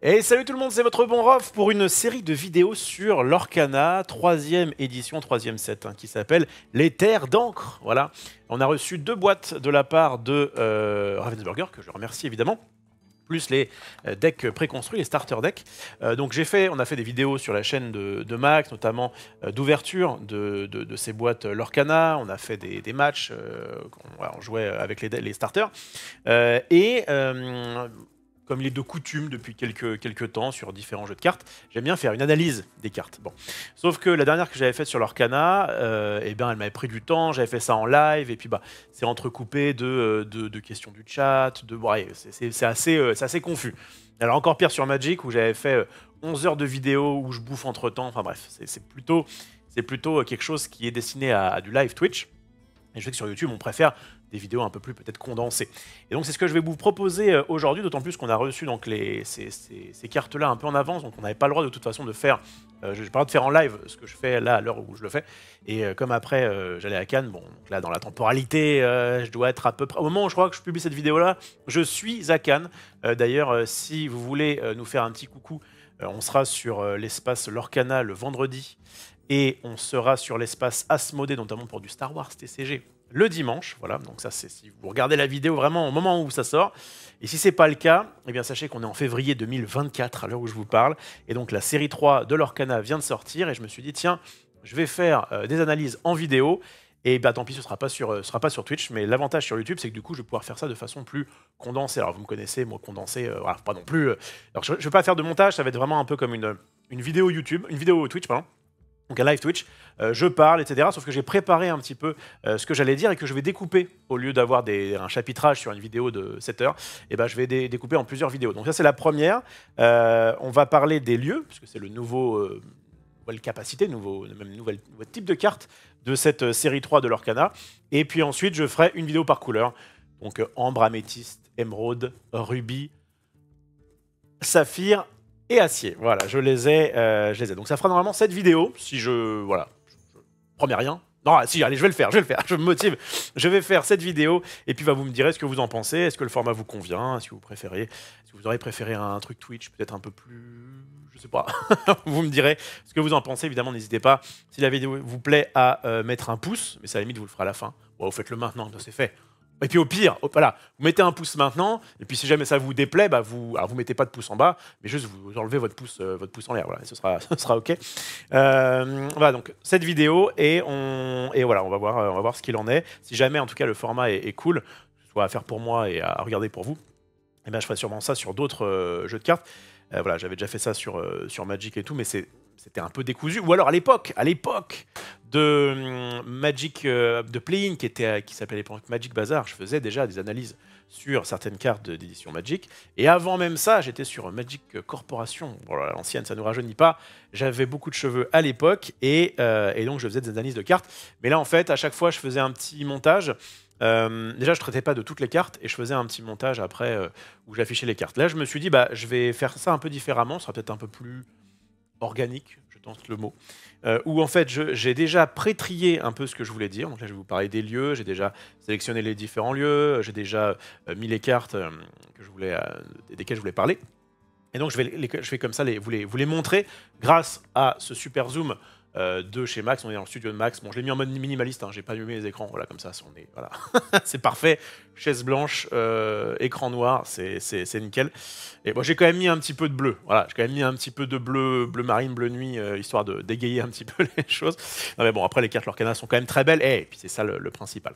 Et salut tout le monde, c'est votre bon Rof pour une série de vidéos sur l'Orcana, troisième édition, troisième set, qui s'appelle Les Terres d'encre. Voilà, on a reçu 2 boîtes de la part de Ravensburger, que je remercie évidemment, plus les decks préconstruits, les starter decks. Donc on a fait des vidéos sur la chaîne de Max, notamment d'ouverture de ces boîtes l'Orcana. On a fait des matchs, on jouait avec les starters. Comme il est de coutume depuis quelques temps sur différents jeux de cartes, j'aime bien faire une analyse des cartes. Bon. Sauf que la dernière que j'avais faite sur l'Orcana, elle m'avait pris du temps, j'avais fait ça en live, et puis c'est entrecoupé de questions du chat, c'est assez confus. Alors encore pire sur Magic, où j'avais fait 11 heures de vidéo où je bouffe entre temps, enfin bref, c'est plutôt quelque chose qui est destiné à du live Twitch. Et je sais que sur YouTube, on préfère des vidéos un peu plus peut-être condensées. Et donc c'est ce que je vais vous proposer aujourd'hui, d'autant plus qu'on a reçu donc ces cartes-là un peu en avance, donc on n'avait pas le droit de toute façon de faire, je n'ai pas le droit de faire en live ce que je fais là à l'heure où je le fais. Et comme après j'allais à Cannes, bon, donc là dans la temporalité, je dois être à peu près, au moment où je crois que je publie cette vidéo-là, je suis à Cannes. D'ailleurs, si vous voulez nous faire un petit coucou, on sera sur l'espace l'Orcana le vendredi, et on sera sur l'espace Asmodée, notamment pour du Star Wars TCG, le dimanche. Voilà, donc ça c'est si vous regardez la vidéo vraiment au moment où ça sort. Et si c'est pas le cas, eh bien sachez qu'on est en février 2024 à l'heure où je vous parle. Et donc la série 3 de l'Orcana vient de sortir, et je me suis dit tiens, je vais faire des analyses en vidéo. Et bah tant pis, ce sera pas sur Twitch, mais l'avantage sur YouTube, c'est que du coup, je vais pouvoir faire ça de façon plus condensée. Alors vous me connaissez, moi condensé, voilà, pas non plus. Alors je vais pas faire de montage, ça va être vraiment un peu comme une vidéo YouTube, une vidéo Twitch, pardon. Donc un live Twitch, je parle, etc. Sauf que j'ai préparé un petit peu ce que j'allais dire et que je vais découper. Au lieu d'avoir un chapitrage sur une vidéo de 7 heures, et ben je vais découper en plusieurs vidéos. Donc ça, c'est la première. On va parler des lieux, puisque c'est le nouvelle capacité, nouvel type de carte de cette série 3 de l'Orcana. Et puis ensuite, je ferai une vidéo par couleur. Donc ambre, améthyste, émeraude, rubis, saphir et acier. Voilà, je les ai. Donc ça fera normalement cette vidéo, si je promets rien. Non, si, allez, je vais le faire, je me motive. Je vais faire cette vidéo, et puis vous me direz ce que vous en pensez. Est-ce que le format vous convient? Est-ce que vous auriez préféré un truc Twitch peut-être un peu plus... Je sais pas. Vous me direz ce que vous en pensez. Évidemment, n'hésitez pas, si la vidéo vous plaît, à mettre un pouce. Mais ça, à la limite, vous le ferez à la fin. Bon, vous faites-le maintenant, c'est fait. Et puis au pire, voilà, vous mettez un pouce maintenant, et puis si jamais ça vous déplaît, alors vous mettez pas de pouce en bas, mais juste vous enlevez votre pouce en l'air, voilà, et ce sera ok. Voilà, donc cette vidéo, et voilà, on va voir ce qu'il en est. Si jamais, en tout cas, le format est cool, que ce soit à faire pour moi et à regarder pour vous, et bien je ferai sûrement ça sur d'autres jeux de cartes. Voilà, j'avais déjà fait ça sur Magic et tout, mais c'était un peu décousu. Ou alors à l'époque de Magic, de Play-in, qui s'appelait à l'époque Magic Bazar, je faisais déjà des analyses sur certaines cartes d'édition Magic. Et avant même ça, j'étais sur Magic Corporation. Voilà, l'ancienne, ça ne nous rajeunit pas. J'avais beaucoup de cheveux à l'époque, et donc je faisais des analyses de cartes. Mais là, en fait, à chaque fois, je faisais un petit montage. Déjà, je traitais pas de toutes les cartes, et je faisais un petit montage après où j'affichais les cartes. Là, je me suis dit, je vais faire ça un peu différemment, ce sera peut-être un peu plus organique, je tente le mot, où en fait j'ai déjà pré-trié un peu ce que je voulais dire. Donc là, je vais vous parler des lieux, j'ai déjà sélectionné les différents lieux, j'ai déjà mis les cartes desquelles je voulais parler. Et donc je vais comme ça vous les montrer grâce à ce super zoom de chez Max. On est dans le studio de Max. Bon, je l'ai mis en mode minimaliste, j'ai pas allumé les écrans, voilà, comme ça, voilà. C'est parfait. Chaise blanche, écran noir, c'est nickel. Et bon, j'ai quand même mis un petit peu de bleu, voilà, j'ai quand même mis un petit peu de bleu marine, bleu nuit, histoire de dégayer un petit peu les choses. Non mais bon, après les cartes l'Orcana sont quand même très belles, et puis c'est ça le principal.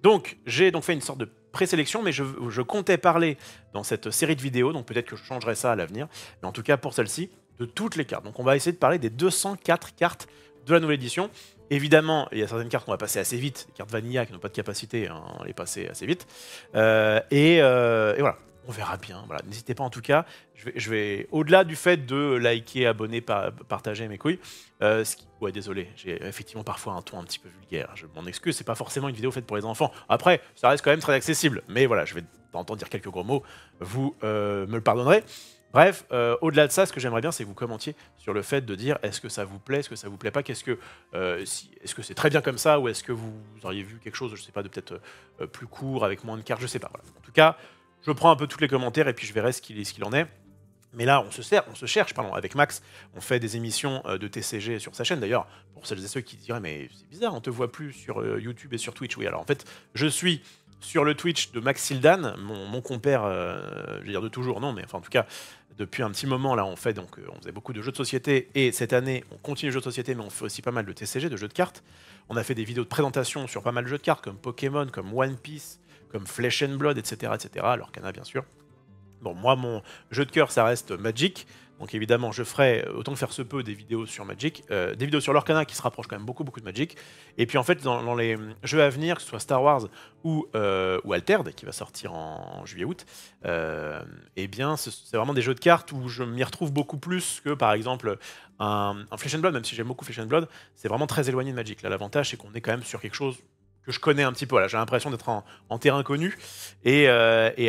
Donc, j'ai donc fait une sorte de présélection, mais je comptais parler dans cette série de vidéos, donc peut-être que je changerai ça à l'avenir, mais en tout cas pour celle-ci, de toutes les cartes. Donc on va essayer de parler des 204 cartes de la nouvelle édition. Évidemment, il y a certaines cartes qu'on va passer assez vite, les cartes Vanilla qui n'ont pas de capacité, on les passer assez vite. Et voilà, on verra bien. Voilà. N'hésitez pas en tout cas, je vais au-delà du fait de liker, abonner, partager mes couilles, ouais, désolé, j'ai effectivement parfois un ton un petit peu vulgaire, je m'en excuse, c'est pas forcément une vidéo faite pour les enfants. Après, ça reste quand même très accessible, mais voilà, je vais entendre dire quelques gros mots, vous me le pardonnerez. Bref, au-delà de ça, ce que j'aimerais bien, c'est que vous commentiez sur le fait de dire est-ce que ça vous plaît, est-ce que ça vous plaît pas, est-ce que c'est très bien comme ça, ou est-ce que vous auriez vu quelque chose, je sais pas, de peut-être plus court, avec moins de cartes, je sais pas. Voilà. En tout cas, je prends un peu tous les commentaires et puis je verrai ce qu'il en est. Mais là, on se cherche, pardon, avec Max, on fait des émissions de TCG sur sa chaîne. D'ailleurs, pour celles et ceux qui diraient, mais c'est bizarre, on te voit plus sur YouTube et sur Twitch. Oui, alors en fait, je suis sur le Twitch de Max Sildan, mon compère, je veux dire de toujours, non, mais enfin en tout cas, depuis un petit moment, là, on faisait beaucoup de jeux de société, et cette année, on continue les jeux de société, mais on fait aussi pas mal de TCG, de jeux de cartes. On a fait des vidéos de présentation sur pas mal de jeux de cartes, comme Pokémon, comme One Piece, comme Flesh and Blood, etc., etc., alors Kana, bien sûr. Bon, moi, mon jeu de cœur, ça reste Magic. Donc évidemment, je ferai, autant que faire se peut, des vidéos sur Magic. Des vidéos sur l'Orcana qui se rapprochent quand même beaucoup, beaucoup de Magic. Et puis en fait, dans les jeux à venir, que ce soit Star Wars ou Altered, qui va sortir en juillet-août, eh bien, c'est vraiment des jeux de cartes où je m'y retrouve beaucoup plus que, par exemple, un Flesh and Blood, même si j'aime beaucoup Flesh and Blood, c'est vraiment très éloigné de Magic. Là, l'avantage, c'est qu'on est quand même sur quelque chose que je connais un petit peu. Voilà, j'ai l'impression d'être en terrain connu et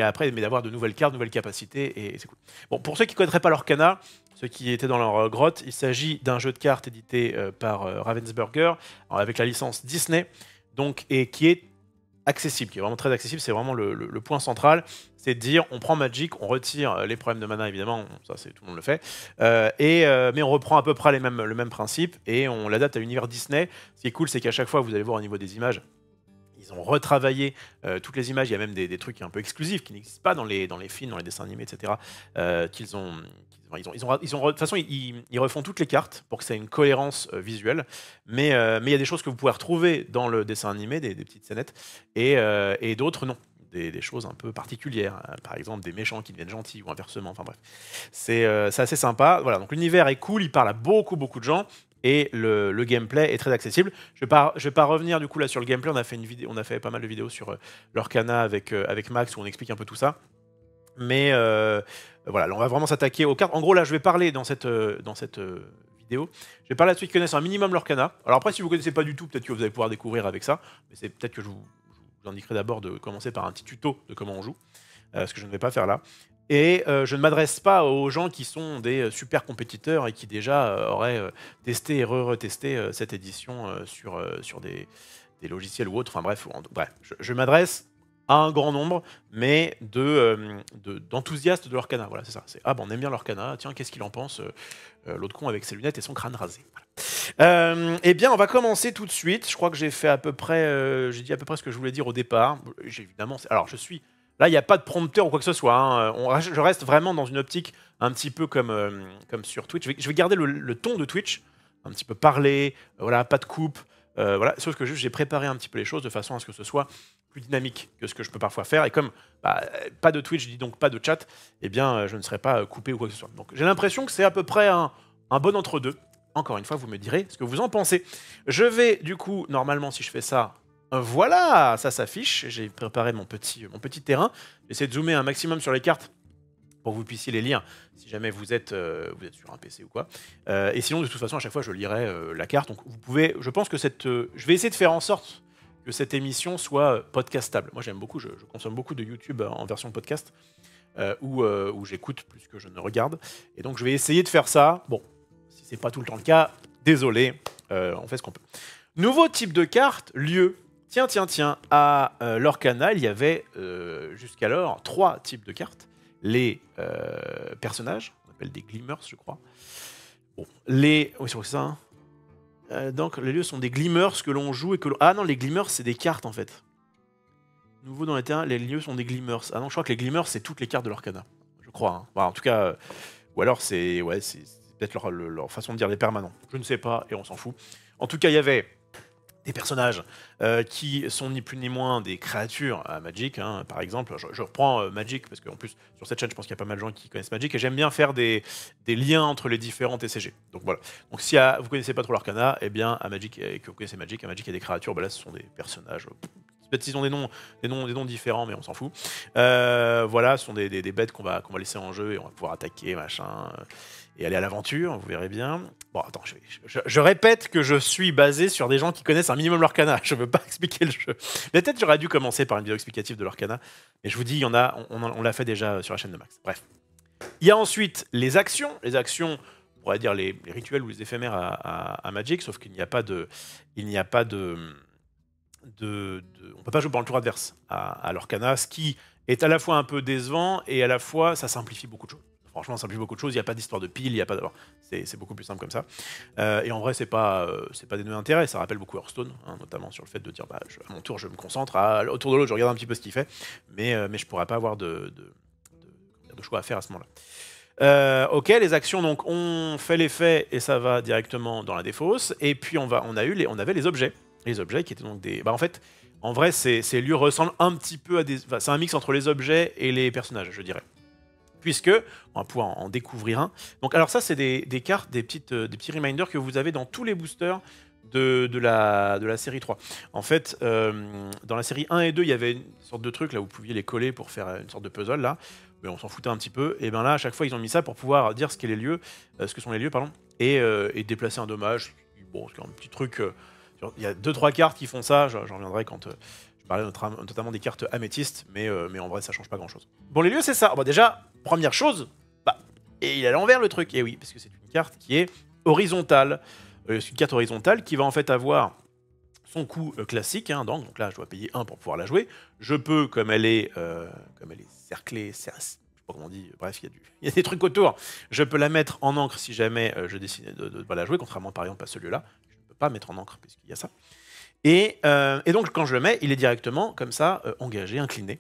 après, mais d'avoir de nouvelles cartes, de nouvelles capacités, et c'est cool. Bon, pour ceux qui ne connaîtraient pas l'Orcana, ceux qui étaient dans leur grotte, il s'agit d'un jeu de cartes édité par Ravensburger, avec la licence Disney, donc, et qui est accessible, qui est vraiment très accessible. C'est vraiment le point central, c'est de dire on prend Magic, on retire les problèmes de mana évidemment, ça c'est tout le monde le fait, mais on reprend à peu près le même principe et on l'adapte à l'univers Disney. Ce qui est cool, c'est qu'à chaque fois, vous allez voir au niveau des images, ils ont retravaillé toutes les images. Il y a même des trucs un peu exclusifs qui n'existent pas dans les films, dans les dessins animés, etc. De toute façon, ils refont toutes les cartes pour que ça ait une cohérence visuelle. Mais il y a des choses que vous pouvez retrouver dans le dessin animé, des petites scénettes, et d'autres non. Des choses un peu particulières, par exemple des méchants qui deviennent gentils ou inversement, enfin bref. C'est assez sympa. Voilà, donc l'univers est cool, il parle à beaucoup, beaucoup de gens. Et le gameplay est très accessible. Je vais pas revenir du coup là sur le gameplay. On a fait pas mal de vidéos sur l'Orcana avec Max où on explique un peu tout ça. Mais voilà, là, on va vraiment s'attaquer aux cartes. En gros, là, je vais parler dans cette vidéo. Je vais parler à ceux qui connaissent un minimum l'Orcana. Alors après, si vous ne connaissez pas du tout, peut-être que vous allez pouvoir découvrir avec ça. Mais c'est peut-être que je vous indiquerai d'abord de commencer par un petit tuto de comment on joue. Ce que je ne vais pas faire là. Et je ne m'adresse pas aux gens qui sont des super compétiteurs et qui déjà auraient testé et retesté cette édition sur des logiciels ou autres. Enfin bref, je m'adresse à un grand nombre, mais d'enthousiastes de l'Orcana. Voilà, c'est ça. Ah bon, on aime bien l'Orcana. Tiens, qu'est-ce qu'il en pense l'autre con avec ses lunettes et son crâne rasé. Voilà. Eh bien, on va commencer tout de suite. Je crois que j'ai fait à peu près, j'ai dit à peu près ce que je voulais dire au départ. Évidemment, alors je suis là, il n'y a pas de prompteur ou quoi que ce soit. Hein. Je reste vraiment dans une optique un petit peu comme sur Twitch. Je vais garder le ton de Twitch, un petit peu parler, voilà, pas de coupe. Voilà. Sauf que juste, j'ai préparé un petit peu les choses de façon à ce que ce soit plus dynamique que ce que je peux parfois faire. Et comme pas de Twitch, je dis donc pas de chat, eh bien, je ne serai pas coupé ou quoi que ce soit. Donc j'ai l'impression que c'est à peu près un bon entre-deux. Encore une fois, vous me direz ce que vous en pensez. Je vais, du coup, normalement, si je fais ça, voilà, ça s'affiche. J'ai préparé mon petit terrain. J'essaie de zoomer un maximum sur les cartes pour que vous puissiez les lire si jamais vous êtes sur un PC ou quoi. Et sinon, de toute façon, à chaque fois, je lirai la carte. Donc, vous pouvez. Je pense que je vais essayer de faire en sorte que cette émission soit podcastable. Moi, j'aime beaucoup. Je consomme beaucoup de YouTube en version podcast où j'écoute plus que je ne regarde. Et donc, je vais essayer de faire ça. Bon, si c'est pas tout le temps le cas, désolé. On fait ce qu'on peut. Nouveau type de carte, lieu. Tiens, à l'Orcana, il y avait jusqu'alors 3 types de cartes. Les personnages, on appelle des glimmers, je crois. Bon, oui, c'est ça. Hein. Donc, les lieux sont des glimmers que l'on joue et que l'on... Ah non, les glimmers, c'est des cartes, en fait. Nouveau dans les terrains, les lieux sont des glimmers. Ah non, je crois que les glimmers, c'est toutes les cartes de l'Orcana. Je crois. Hein. Enfin, en tout cas... ou alors, c'est peut-être leur façon de dire les permanents. Je ne sais pas, et on s'en fout. En tout cas, il y avait des personnages qui sont ni plus ni moins des créatures à Magic, hein. Par exemple, je reprends Magic, parce qu'en plus, sur cette chaîne, je pense qu'il y a pas mal de gens qui connaissent Magic, et j'aime bien faire des liens entre les différents TCG. Donc voilà. Donc si vous connaissez pas trop l'Arcana, eh bien, à Magic, et que vous connaissez Magic, à Magic, il y a des créatures, ben là, ce sont des personnages... Peut-être qu'ils ont des noms différents, mais on s'en fout. Voilà, ce sont des bêtes qu'on va laisser en jeu, et on va pouvoir attaquer, machin... et aller à l'aventure, vous verrez bien. Bon, attends, je répète que je suis basé sur des gens qui connaissent un minimum l'Orcana. Je veux pas expliquer le jeu. Mais peut-être j'aurais dû commencer par une vidéo explicative de l'Orcana. Et je vous dis, on l'a fait déjà sur la chaîne de Max. Bref. Il y a ensuite les actions. Les actions, on pourrait dire les rituels ou les éphémères à Magic, sauf qu'il n'y a pas de... on peut pas jouer pendant le tour adverse à l'Orcana, ce qui est à la fois un peu décevant et à la fois ça simplifie beaucoup de choses. Franchement, ça simplifie beaucoup de choses. Il n'y a pas d'histoire de pile, il y a pas d'avoir. C'est beaucoup plus simple comme ça. Et en vrai, c'est pas dénué d'intérêt. Ça rappelle beaucoup Hearthstone, hein, notamment sur le fait de dire, à mon tour, je me concentre autour de l'autre, je regarde un petit peu ce qu'il fait, mais je pourrais pas avoir de choix à faire à ce moment-là. Ok, les actions, donc on fait l'effet et ça va directement dans la défausse. Et puis on avait les objets. Les objets qui étaient donc des. En fait, en vrai, ces lieux ressemblent un petit peu à des. C'est un mix entre les objets et les personnages, je dirais. Puisque, on va pouvoir en découvrir un. Donc, alors ça, c'est des cartes, des petits reminders que vous avez dans tous les boosters de la série 3. En fait, dans la série 1 et 2, il y avait une sorte de truc, là, où vous pouviez les coller pour faire une sorte de puzzle, là. Mais on s'en foutait un petit peu. Et bien là, à chaque fois, ils ont mis ça pour pouvoir dire ce que sont les lieux, pardon, et déplacer un dommage. Bon, c'est un petit truc... il y a 2-3 cartes qui font ça, j'en reviendrai quand... je parlais notamment des cartes améthystes, mais en vrai, ça change pas grand-chose. Bon, les lieux, c'est ça. Bon, déjà, première chose, et il est à l'envers le truc. Et oui, parce que c'est une carte qui est horizontale. C'est une carte horizontale qui va en fait avoir son coût classique. Hein, donc là, je dois payer 1 pour pouvoir la jouer. Je peux, comme elle est cerclée, je sais pas comment on dit, bref, il y a des trucs autour. Je peux la mettre en encre si jamais je décide de ne pas la jouer, contrairement par exemple à ce lieu-là. Je ne peux pas mettre en encre puisqu'il y a ça. Et donc, quand je le mets, il est directement, comme ça, engagé, incliné.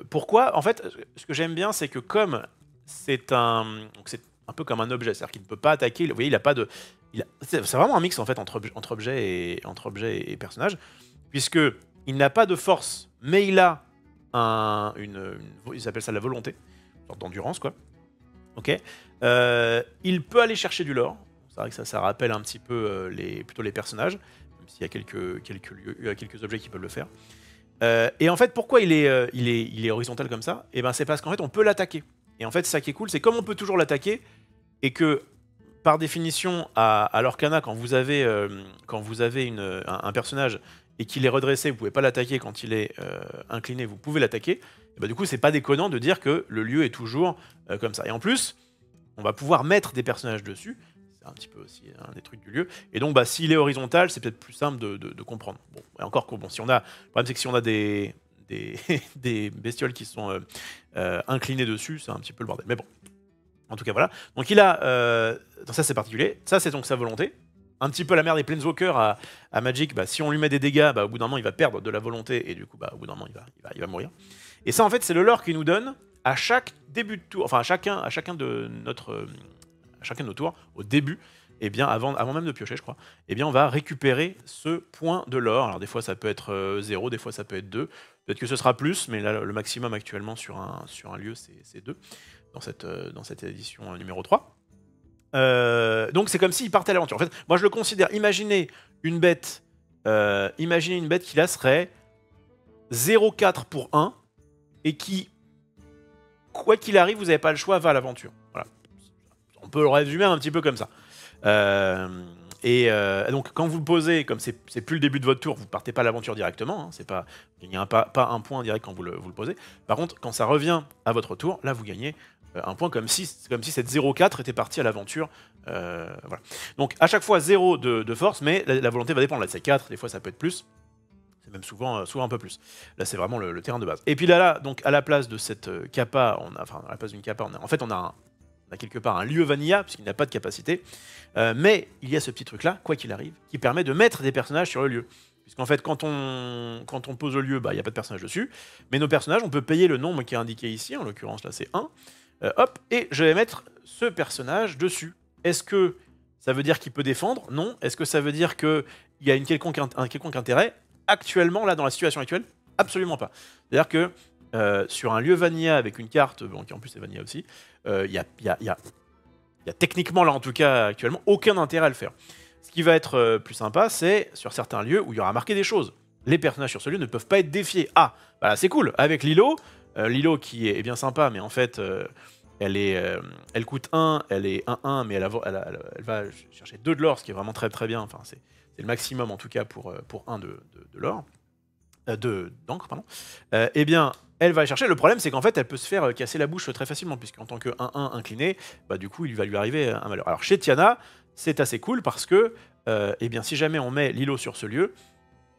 Pourquoi? En fait, ce que j'aime bien, c'est que comme c'est un peu comme un objet, c'est-à-dire qu'il ne peut pas attaquer, vous voyez, il a pas de... C'est vraiment un mix, en fait, entre objet et personnage, puisqu'il n'a pas de force, mais il a ils appellent ça la volonté, une sorte d'endurance, quoi. Ok. Il peut aller chercher du lore. C'est vrai que ça rappelle un petit peu plutôt les personnages, même s'il y a quelques objets qui peuvent le faire. Et en fait, pourquoi il est horizontal comme ça? Et ben, c'est parce qu'en fait, on peut l'attaquer. Et en fait, ça qui est cool, c'est comme on peut toujours l'attaquer, et que, par définition, à l'Orcana, quand vous avez un personnage et qu'il est redressé, vous pouvez pas l'attaquer. Quand il est incliné, vous pouvez l'attaquer. Et ben, du coup, c'est pas déconnant de dire que le lieu est toujours comme ça. Et en plus, on va pouvoir mettre des personnages dessus. C'est un petit peu aussi un des trucs du lieu. Et donc, s'il est horizontal, c'est peut-être plus simple de comprendre. Bon, et encore que, bon, le problème, c'est que si on a des bestioles qui sont inclinées dessus, c'est un petit peu le bordel. Mais bon, en tout cas, voilà. Donc, il a... ça, c'est particulier. Ça, c'est donc sa volonté. Un petit peu la merde des Planeswalkers à Magic. Si on lui met des dégâts, au bout d'un moment, il va perdre de la volonté. Et du coup, au bout d'un moment, il va mourir. Et ça, en fait, c'est le lore qui nous donne à chaque début de tour, enfin à chacun de nos tours, au début, et bien avant même de piocher, je crois, et bien on va récupérer ce point de lore. Alors des fois ça peut être 0, des fois ça peut être 2, peut-être que ce sera plus, mais là le maximum actuellement sur un lieu c'est 2, dans cette édition numéro 3. Donc c'est comme s'il partait à l'aventure. En fait, moi je le considère, imaginez une bête qui là serait 0,4 pour 1, et qui, quoi qu'il arrive, vous n'avez pas le choix, va à l'aventure. Voilà. On peut le résumer un petit peu comme ça. Donc quand vous le posez, comme c'est plus le début de votre tour, vous partez pas à l'aventure directement, hein, c'est pas, il n'y a pas un point direct quand vous le posez. Par contre, quand ça revient à votre tour, là vous gagnez un point comme si cette 0,4 était partie à l'aventure. Voilà. Donc à chaque fois 0 de force, mais la volonté va dépendre. Là c'est 4, des fois ça peut être plus. C'est même souvent un peu plus. Là, c'est vraiment le terrain de base. Et puis là, donc, à la place de cette kappa, à la place d'une kappa, on a quelque part un lieu vanilla, puisqu'il n'a pas de capacité. Mais il y a ce petit truc-là, quoi qu'il arrive, qui permet de mettre des personnages sur le lieu. Puisqu'en fait, quand on pose le lieu, il n'y a pas de personnage dessus. Mais nos personnages, on peut payer le nombre qui est indiqué ici. En l'occurrence, là, c'est 1. Hop, et je vais mettre ce personnage dessus. Est-ce que ça veut dire qu'il peut défendre? Non. Est-ce que ça veut dire qu'il y a un quelconque intérêt? Actuellement, là, dans la situation actuelle, absolument pas. C'est-à-dire que sur un lieu vanilla avec une carte, qui en plus est vanilla aussi, il y a techniquement, là en tout cas actuellement, aucun intérêt à le faire. Ce qui va être plus sympa, c'est sur certains lieux où il y aura marqué des choses. Les personnages sur ce lieu ne peuvent pas être défiés. Ah, voilà, c'est cool. Avec Lilo, qui est bien sympa, mais en fait, elle coûte 1, elle est 1-1, mais elle va chercher 2 de l'or, ce qui est vraiment très très bien. Enfin, c'est le maximum en tout cas pour 1 de l'or. D'encre, pardon. Eh bien, elle va chercher. Le problème, c'est qu'en fait, elle peut se faire casser la bouche très facilement, puisqu'en tant que 1-1 incliné, du coup, il va lui arriver un malheur. Alors, chez Tiana, c'est assez cool parce que, eh bien, si jamais on met Lilo sur ce lieu,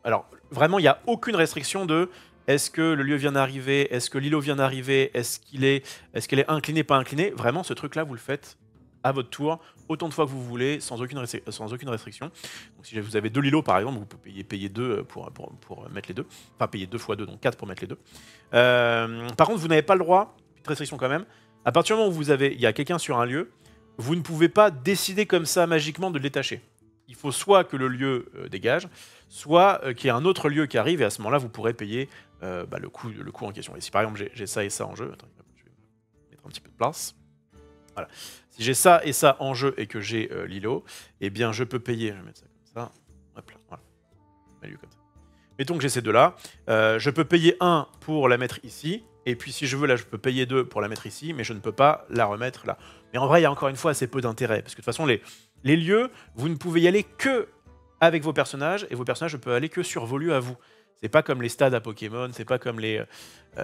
alors, vraiment, il n'y a aucune restriction de est-ce que le lieu vient d'arriver, est-ce que l'îlot vient d'arriver, qu'elle est inclinée, pas inclinée. Vraiment, ce truc-là, vous le faites à votre tour, autant de fois que vous voulez, sans aucune restriction. Donc si vous avez 2 lilos par exemple, vous pouvez payer 2 pour mettre les deux. Enfin, payer 2 fois 2, donc 4 pour mettre les deux. Par contre, vous n'avez pas le droit, petite restriction quand même, à partir du moment où il y a quelqu'un sur un lieu, vous ne pouvez pas décider comme ça magiquement de le détacher. Il faut soit que le lieu dégage, soit qu'il y ait un autre lieu qui arrive, et à ce moment-là, vous pourrez payer le coût en question. Et si par exemple j'ai ça et ça en jeu, attends, je vais mettre un petit peu de place. Voilà. Si j'ai ça et ça en jeu et que j'ai l'îlot, eh bien je peux payer, je vais mettre ça comme ça, hop là, voilà. Comme ça. Mettons que j'ai ces deux-là, je peux payer 1 pour la mettre ici, et puis si je veux là je peux payer 2 pour la mettre ici, mais je ne peux pas la remettre là. Mais en vrai il y a encore une fois assez peu d'intérêt, parce que de toute façon les lieux, vous ne pouvez y aller que avec vos personnages, et vos personnages ne peuvent aller que sur vos lieux à vous. C'est pas comme les stades à Pokémon, c'est pas comme les... je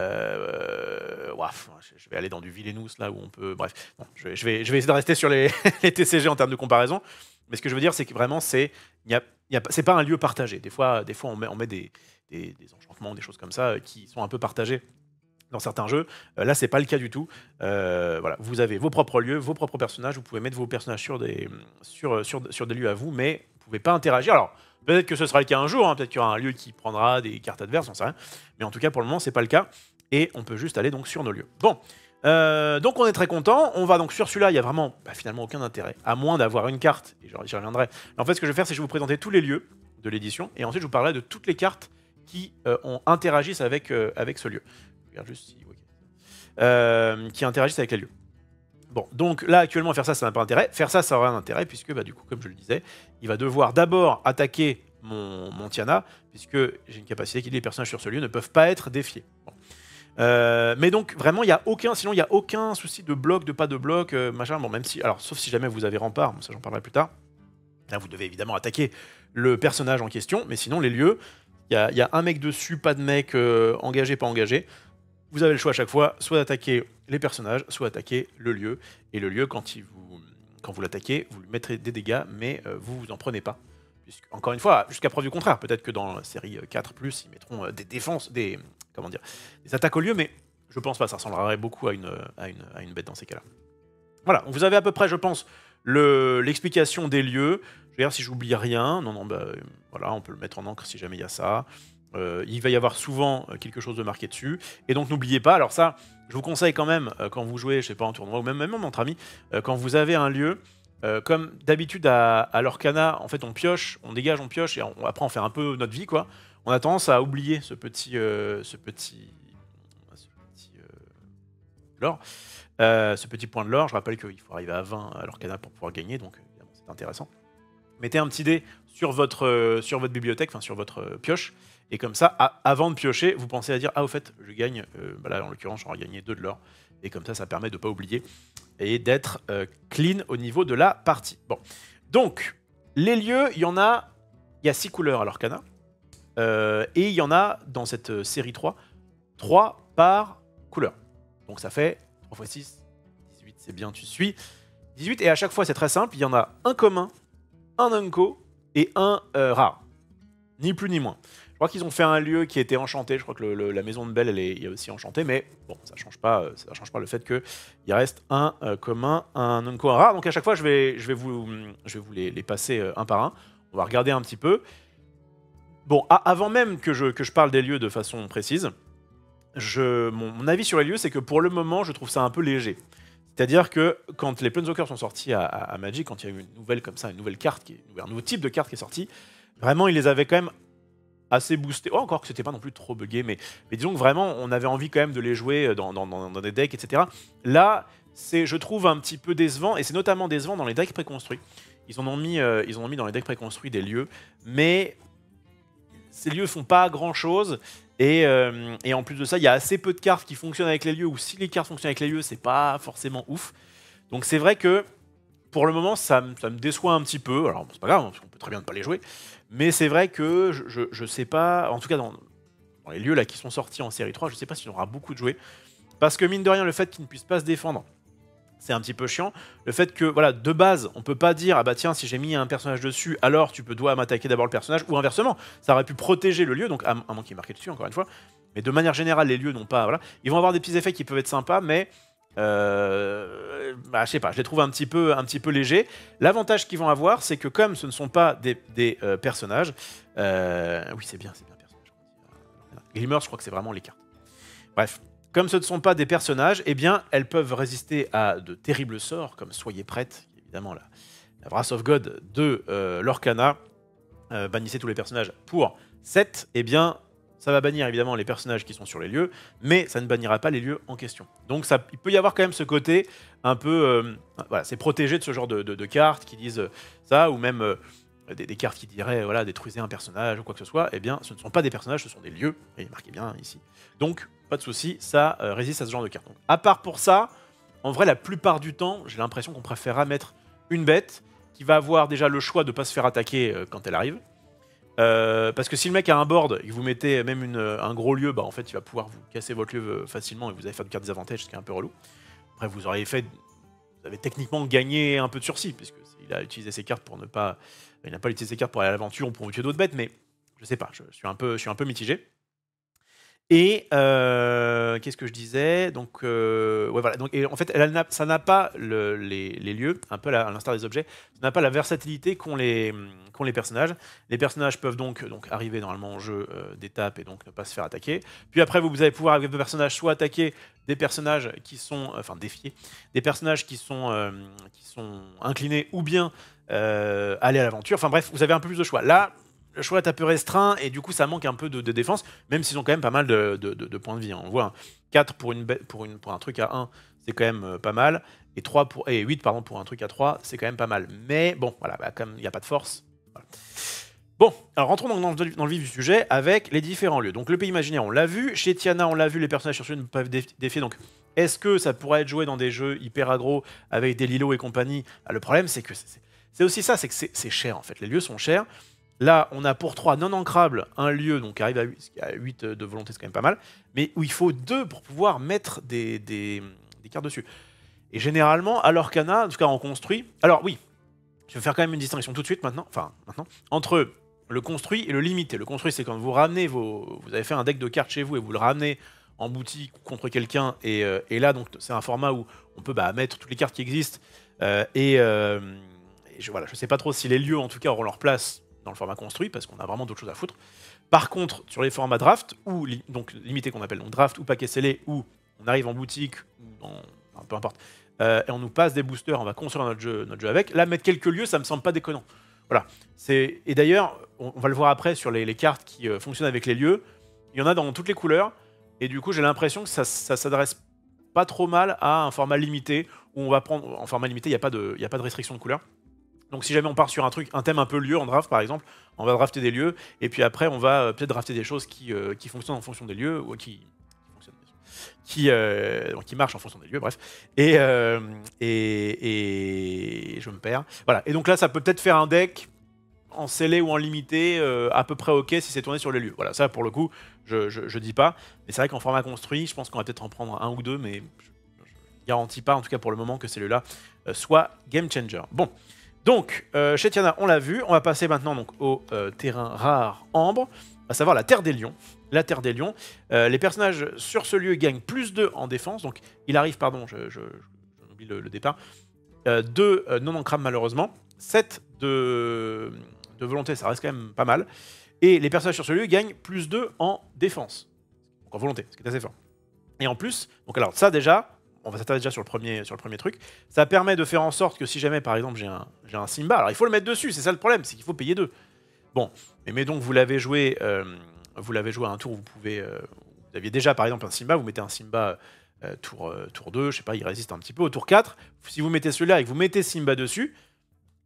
vais aller dans du Villainous là où on peut... Bref, bon, je vais essayer de rester sur les, les TCG en termes de comparaison. Mais ce que je veux dire, c'est que vraiment, c'est pas un lieu partagé. Des fois on met des enchantements, des choses comme ça, qui sont un peu partagés dans certains jeux. Là, c'est pas le cas du tout. Voilà, vous avez vos propres lieux, vos propres personnages. Vous pouvez mettre vos personnages sur des lieux à vous, mais vous pouvez pas interagir. Alors, peut-être que ce sera le cas un jour, hein, peut-être qu'il y aura un lieu qui prendra des cartes adverses, on sait rien. Mais en tout cas, pour le moment, c'est pas le cas. Et on peut juste aller donc sur nos lieux. Bon, donc on est très content. On va donc sur celui-là, il n'y a vraiment finalement aucun intérêt, à moins d'avoir une carte, et j'y reviendrai. En fait, ce que je vais faire, c'est que je vais vous présenter tous les lieux de l'édition, et ensuite je vous parlerai de toutes les cartes qui interagissent avec ce lieu. Je regarde juste si... qui interagissent avec les lieux. Bon, donc là, actuellement, faire ça, ça n'a pas d'intérêt. Faire ça, ça aura un intérêt, puisque, du coup, comme je le disais, il va devoir d'abord attaquer mon Tiana, puisque j'ai une capacité qui dit les personnages sur ce lieu ne peuvent pas être défiés. Bon. Mais donc, vraiment, sinon, il n'y a aucun souci de bloc, de pas de bloc, machin. Bon, même si... Alors, sauf si jamais vous avez rempart, bon, ça, j'en parlerai plus tard. Là, vous devez évidemment attaquer le personnage en question, mais sinon, les lieux, il y a un mec dessus, pas de mec, engagé, pas engagé. Vous avez le choix à chaque fois, soit d'attaquer les personnages, soit d'attaquer le lieu. Et le lieu, quand vous l'attaquez, vous lui mettrez des dégâts, mais vous en prenez pas. Encore une fois, jusqu'à preuve du contraire, peut-être que dans la série 4+, ils mettront des défenses, des attaques au lieu, mais je pense pas, ça ressemblerait beaucoup à une bête dans ces cas-là. Voilà, vous avez à peu près, je pense, l'explication des lieux. Je vais voir si j'oublie rien. Non, voilà, on peut le mettre en encre si jamais il y a ça. Il va y avoir souvent quelque chose de marqué dessus. Et donc n'oubliez pas, alors ça, je vous conseille quand même, quand vous jouez, je sais pas, en tournoi, ou même entre amis, quand vous avez un lieu, comme d'habitude à l'Orcana, en fait on pioche, on dégage, on pioche, et après on fait un peu notre vie, quoi. On a tendance à oublier ce petit lore, ce petit point de lore. Je rappelle qu'il faut arriver à 20 à l'Orcana pour pouvoir gagner, donc évidemment c'est intéressant. Mettez un petit dé sur votre bibliothèque, enfin sur votre pioche, et comme ça, avant de piocher, vous pensez à dire « Ah, au fait, je gagne, là en l'occurrence, j'aurais gagné 2 de l'or ». Et comme ça permet de ne pas oublier et d'être clean au niveau de la partie. Bon, donc, les lieux, il y a 6 couleurs à l'Orcana, et il y en a dans cette série 3 par couleur. Donc ça fait 3 x 6, 18, c'est bien, tu suis. 18, et à chaque fois, c'est très simple, il y en a un commun, un unco et un rare. Ni plus ni moins. Je crois qu'ils ont fait un lieu qui était enchanté. Je crois que la maison de Belle, elle est aussi enchantée, mais bon, ça change pas le fait qu'il reste un commun, un unco, un rare. Donc à chaque fois, je vais vous les passer un par un. On va regarder un petit peu. Bon, avant même que je parle des lieux de façon précise, mon avis sur les lieux, c'est que pour le moment, je trouve ça un peu léger. C'est-à-dire que quand les Planeswalkers sont sortis à Magic, quand il y a eu une nouvelle comme ça, une nouvelle carte, un nouveau type de carte qui est sorti, vraiment, ils les avaient quand même assez boostés. Oh, encore que c'était pas non plus trop buggé, mais disons que vraiment, on avait envie quand même de les jouer dans des decks, etc. Là, c'est, je trouve, un petit peu décevant, et c'est notamment décevant dans les decks préconstruits. Ils ont mis dans les decks préconstruits des lieux, mais ces lieux font pas grand-chose. Et en plus de ça, il y a assez peu de cartes qui fonctionnent avec les lieux, ou si les cartes fonctionnent avec les lieux, c'est pas forcément ouf. Donc c'est vrai que, pour le moment, ça me déçoit un petit peu. Alors, c'est pas grave, parce qu'on peut très bien ne pas les jouer. Mais c'est vrai que je sais pas, en tout cas dans les lieux là qui sont sortis en série 3, je sais pas s'il y aura beaucoup de jouets. Parce que mine de rien, le fait qu'ils ne puissent pas se défendre, c'est un petit peu chiant. Le fait que, voilà, de base, on peut pas dire « Ah bah tiens, si j'ai mis un personnage dessus, alors tu dois m'attaquer d'abord le personnage », ou inversement. Ça aurait pu protéger le lieu, donc à moins qu'il est marqué dessus, encore une fois. Mais de manière générale, les lieux n'ont pas... Voilà. Ils vont avoir des petits effets qui peuvent être sympas, mais... je sais pas, je les trouve un petit peu légers. L'avantage qu'ils vont avoir, c'est que comme ce ne sont pas des personnages... oui, c'est bien personnage. Glimmers, je crois que c'est vraiment les cartes. Bref. Comme ce ne sont pas des personnages, eh bien, elles peuvent résister à de terribles sorts, comme Soyez prête, évidemment la Wrath of God de l'Orcana. Bannissez tous les personnages pour 7, eh bien, ça va bannir évidemment les personnages qui sont sur les lieux, mais ça ne bannira pas les lieux en question. Donc il peut y avoir quand même ce côté un peu... voilà, c'est protégé de ce genre de cartes qui disent ça, ou même... Des cartes qui diraient, voilà, détruisez un personnage ou quoi que ce soit, eh bien, ce ne sont pas des personnages, ce sont des lieux, et marquez bien ici. Donc, pas de souci, ça résiste à ce genre de cartes. Donc, à part pour ça, en vrai, la plupart du temps, j'ai l'impression qu'on préférera mettre une bête qui va avoir déjà le choix de ne pas se faire attaquer quand elle arrive. Parce que si le mec a un board et que vous mettez même un gros lieu, bah en fait, il va pouvoir vous casser votre lieu facilement et vous allez faire de cartes désavantages, ce qui est un peu relou. Après, vous avez techniquement gagné un peu de sursis, puisqu'il a utilisé ses cartes pour ne pas... Il n'a pas utilisé ses cartes pour aller à l'aventure ou pour tuer d'autres bêtes, mais je sais pas, je suis un peu mitigé. Et qu'est-ce que je disais? Donc, ouais, voilà. Donc, et en fait, ça n'a pas les lieux, un peu à l'instar des objets, ça n'a pas la versatilité qu'ont les personnages. Les personnages peuvent donc arriver normalement en jeu d'étape et donc ne pas se faire attaquer. Puis après, vous allez pouvoir, avec vos personnages, soit attaquer des personnages qui sont, enfin défier, des personnages qui sont inclinés, ou bien aller à l'aventure. Enfin bref, vous avez un peu plus de choix. Là, le choix est un peu restreint et du coup ça manque un peu de défense, même s'ils ont quand même pas mal de points de vie. Hein. On voit 4 pour un truc à 1, c'est quand même pas mal, et 8 pardon, pour un truc à 3, c'est quand même pas mal. Mais bon, voilà, bah, comme il n'y a pas de force. Voilà. Bon, alors rentrons dans le vif du sujet avec les différents lieux. Donc le pays imaginaire, on l'a vu. Chez Tiana, on l'a vu, les personnages sur ce lieu ne peuvent défier. Donc est-ce que ça pourrait être joué dans des jeux hyper aggro avec des Lilo et compagnie? Le problème, c'est que c'est aussi ça, c'est que c'est cher en fait. Les lieux sont chers. Là, on a pour 3 non ancrables un lieu, donc qui arrive à 8 de volonté, c'est quand même pas mal, mais où il faut 2 pour pouvoir mettre des cartes dessus. Et généralement, à l'Orcana, en tout cas en construit... Alors oui, je vais faire quand même une distinction tout de suite maintenant, entre le construit et le limité. Le construit, c'est quand vous ramenez vous avez fait un deck de cartes chez vous et vous le ramenez en boutique contre quelqu'un, et là, donc c'est un format où on peut mettre toutes les cartes qui existent, voilà, je sais pas trop si les lieux, en tout cas, auront leur place dans le format construit, parce qu'on a vraiment d'autres choses à foutre. Par contre, sur les formats draft, ou donc limité qu'on appelle donc draft ou paquet scellé, où on arrive en boutique, ou peu importe, et on nous passe des boosters, on va construire notre jeu avec, là, mettre quelques lieux, ça me semble pas déconnant. Voilà. Et d'ailleurs, on va le voir après sur les cartes qui fonctionnent avec les lieux, il y en a dans toutes les couleurs, et du coup, j'ai l'impression que ça s'adresse pas trop mal à un format limité, où on va prendre, en format limité, il n'y a pas de restriction de couleur. Donc si jamais on part sur un thème un peu lieu en draft par exemple, on va drafter des lieux, et puis après on va peut-être drafter des choses qui fonctionnent en fonction des lieux, ou qui marchent en fonction des lieux, bref. Et je me perds. Voilà, et donc là ça peut peut-être faire un deck en scellé ou en limité à peu près ok si c'est tourné sur les lieux. Voilà, ça pour le coup, je dis pas, mais c'est vrai qu'en format construit, je pense qu'on va peut-être en prendre un ou deux, mais je garantis pas, en tout cas pour le moment, que celui-là soit game changer. Bon. Donc, chez Tiana, on l'a vu. On va passer maintenant donc, au terrain rare ambre, à savoir la Terre des Lions. La Terre des Lions. Les personnages sur ce lieu gagnent plus 2 en défense. Donc, il arrive, pardon, j'oublie le départ. 2 non ancrables malheureusement. 7 de volonté, ça reste quand même pas mal. Et les personnages sur ce lieu gagnent plus 2 en défense. Donc en volonté, ce qui est assez fort. Et en plus, donc alors ça déjà... On va s'attarder déjà sur le premier truc. Ça permet de faire en sorte que si jamais, par exemple, j'ai un Simba, alors il faut le mettre dessus, c'est ça le problème, c'est qu'il faut payer 2. Bon, mais donc vous l'avez joué à un tour où vous aviez déjà, par exemple, un Simba, vous mettez un Simba tour 2, je sais pas, il résiste un petit peu. Au tour 4, si vous mettez celui-là et que vous mettez Simba dessus,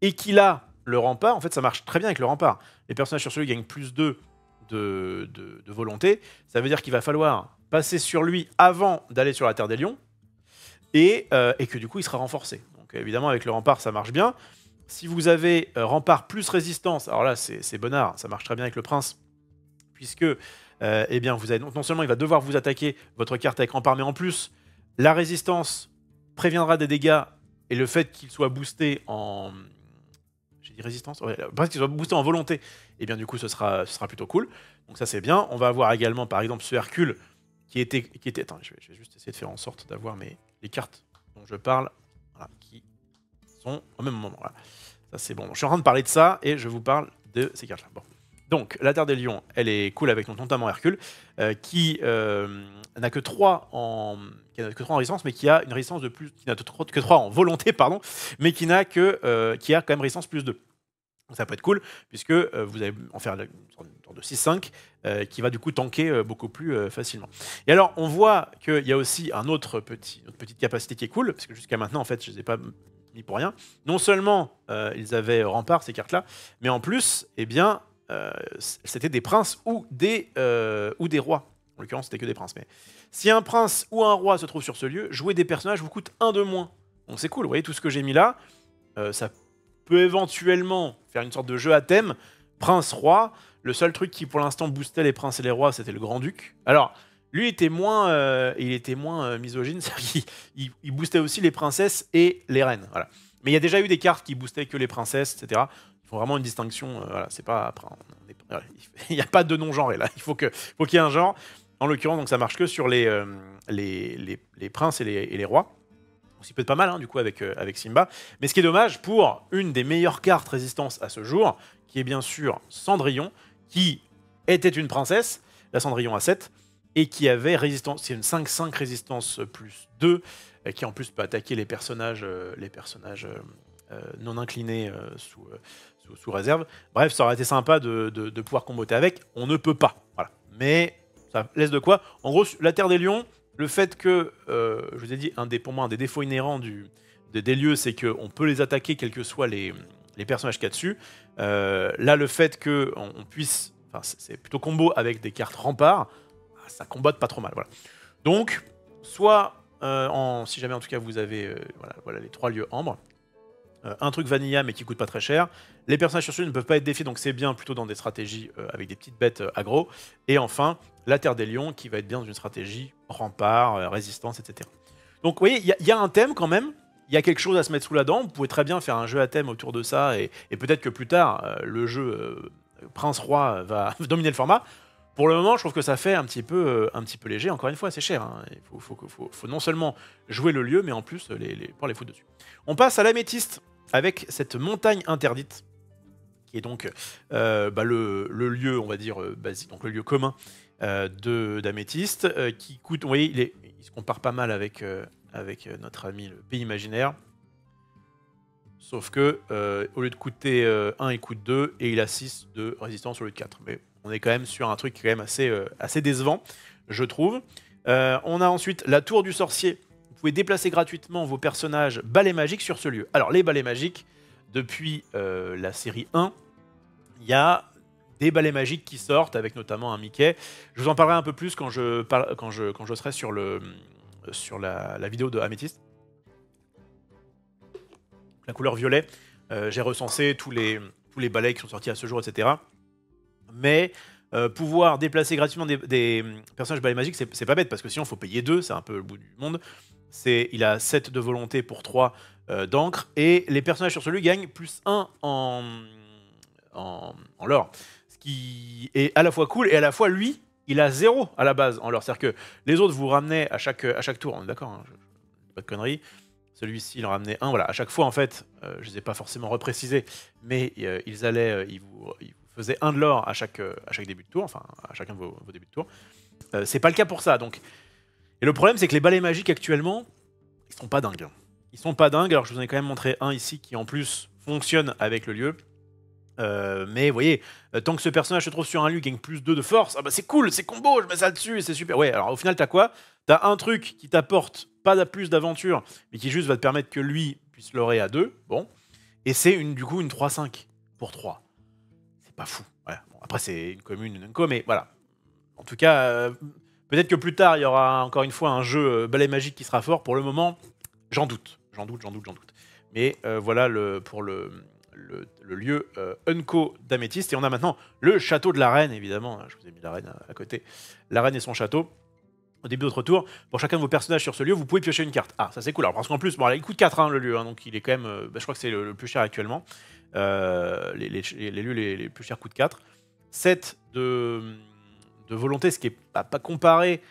et qu'il a le rempart, en fait, ça marche très bien avec le rempart. Les personnages sur celui gagnent plus 2 de volonté. Ça veut dire qu'il va falloir passer sur lui avant d'aller sur la Terre des Lions, et que du coup il sera renforcé. Donc évidemment avec le rempart ça marche bien. Si vous avez rempart plus résistance, alors là c'est bonnard, ça marche très bien avec le prince, puisque eh bien vous avez, non seulement il va devoir vous attaquer votre carte avec rempart, mais en plus la résistance préviendra des dégâts, et le fait qu'il soit boosté en... J'ai dit résistance, ouais, parce qu'il soit boosté en volonté, et bien du coup ce sera plutôt cool. Donc ça c'est bien. On va avoir également par exemple ce Hercule qui était attends, je vais juste essayer de faire en sorte d'avoir les cartes dont je parle, voilà, qui sont au même moment. Voilà. Ça c'est bon. Je suis en train de parler de ça et je vous parle de ces cartes-là. Bon. Donc la Terre des Lions, elle est cool avec notamment Hercule, qui n'a que 3 en résistance, mais qui a une résistance de plus, qui n'a que 3 en volonté, pardon, mais qui a quand même résistance plus 2. Donc ça peut être cool, puisque vous allez en faire une sorte de 6-5 qui va du coup tanker beaucoup plus facilement. Et alors, on voit qu'il y a aussi une autre petite capacité qui est cool, parce que jusqu'à maintenant, en fait, je ne les ai pas mis pour rien. Non seulement ils avaient rempart, ces cartes-là, mais en plus, eh bien, c'était des princes ou des rois. En l'occurrence, c'était que des princes. Mais si un prince ou un roi se trouve sur ce lieu, jouer des personnages vous coûte 1 de moins. Donc c'est cool, vous voyez, tout ce que j'ai mis là, ça peut éventuellement faire une sorte de jeu à thème, prince-roi. Le seul truc qui pour l'instant boostait les princes et les rois, c'était le grand-duc. Alors, lui était moins misogyne, c'est-à-dire qu'il boostait aussi les princesses et les reines. Voilà. Mais il y a déjà eu des cartes qui boostaient que les princesses, etc. Il faut vraiment une distinction. Voilà, c'est pas après, il n'y a pas de non-genré là. Il faut qu'il y ait un genre. En l'occurrence, donc ça marche que sur les princes et les rois. Ce qui peut être pas mal, hein, du coup, avec Simba. Mais ce qui est dommage, pour une des meilleures cartes résistance à ce jour, qui est bien sûr Cendrillon, qui était une princesse, la Cendrillon à 7, et qui avait résistance, c'est une 5-5 résistance plus 2, qui en plus peut attaquer les personnages non inclinés sous réserve. Bref, ça aurait été sympa de pouvoir comboter avec. On ne peut pas. Voilà. Mais ça laisse de quoi. En gros, la Terre des Lions, le fait que, je vous ai dit, pour moi, un des défauts inhérents des lieux, c'est qu'on peut les attaquer quels que soient les personnages qu'il y a dessus. Là, le fait qu'on puisse... Enfin, c'est plutôt combo avec des cartes remparts, ça combote pas trop mal. Voilà. Donc, soit, si jamais en tout cas vous avez voilà, les 3 lieux ambre, un truc vanilla mais qui coûte pas très cher. Les personnages sur ce lieu ne peuvent pas être défiés, donc c'est bien plutôt dans des stratégies avec des petites bêtes aggro. Et enfin, la Terre des Lions qui va être bien dans une stratégie rempart, résistance, etc. Donc vous voyez, il y a un thème quand même, il y a quelque chose à se mettre sous la dent. Vous pouvez très bien faire un jeu à thème autour de ça, et peut-être que plus tard, le jeu Prince-Roi va dominer le format. Pour le moment, je trouve que ça fait un petit peu léger. Encore une fois, c'est cher. Hein. Il faut non seulement jouer le lieu, mais en plus pouvoir les foutre dessus. On passe à l'améthyste avec cette montagne interdite, qui est donc le lieu, on va dire, basique, donc le lieu commun d'améthyste, qui coûte, vous voyez, il se compare pas mal avec notre ami le pays imaginaire, sauf que au lieu de coûter 1, il coûte 2, et il a 6 de résistance au lieu de 4. Mais on est quand même sur un truc qui est quand même assez décevant, je trouve. On a ensuite la tour du sorcier. Vous pouvez déplacer gratuitement vos personnages balais magiques sur ce lieu. Alors, les balais magiques, depuis la série 1, il y a des balais magiques qui sortent, avec notamment un Mickey. Je vous en parlerai un peu plus quand je serai sur la vidéo de Améthyste. La couleur violet, j'ai recensé tous les balais qui sont sortis à ce jour, etc. Mais pouvoir déplacer gratuitement des personnages balais magiques, c'est pas bête, parce que sinon il faut payer 2, c'est un peu le bout du monde. Il a 7 de volonté pour 3 d'encre, et les personnages sur celui gagnent plus 1 en lore. Ce qui est à la fois cool, et à la fois, lui, il a 0 à la base en lore. C'est-à-dire que les autres vous ramenaient à chaque tour, on est d'accord, hein, pas de conneries. Celui-ci, il en ramenait 1. Voilà, à chaque fois, en fait, je ne les ai pas forcément reprécisés, mais ils vous faisaient 1 de l'or à chaque début de tour, enfin, à chacun de vos débuts de tour. C'est pas le cas pour ça, donc. Et le problème, c'est que les balais magiques, actuellement, ils sont pas dingues. Hein. Ils sont pas dingues, alors je vous en ai quand même montré un ici qui, en plus, fonctionne avec le lieu. Mais vous voyez, tant que ce personnage se trouve sur un lieu qui gagne plus 2 de force, ah bah c'est cool, c'est combo, je mets ça dessus et c'est super. Ouais, alors au final, t'as quoi? T'as un truc qui t'apporte pas plus d'aventure, mais qui juste va te permettre que lui puisse l'orer à 2. Bon. Et c'est du coup une 3-5 pour 3. C'est pas fou. Ouais. Bon, après, c'est une commune, une unco, mais voilà. En tout cas, peut-être que plus tard, il y aura encore une fois un jeu balai magique qui sera fort. Pour le moment, j'en doute. J'en doute. Mais voilà pour le lieu Unco d'Améthyste. Et on a maintenant le château de la reine, évidemment. Je vous ai mis la reine à côté. La reine et son château. Au début de votre tour, pour chacun de vos personnages sur ce lieu, vous pouvez piocher une carte. Ah, ça c'est cool. Alors parce qu'en plus, bon, il coûte 4 hein, le lieu, hein, donc il est quand même, je crois que c'est le plus cher actuellement. Les lieux les plus chers coûtent 4. 7 de volonté, ce qui est pas comparé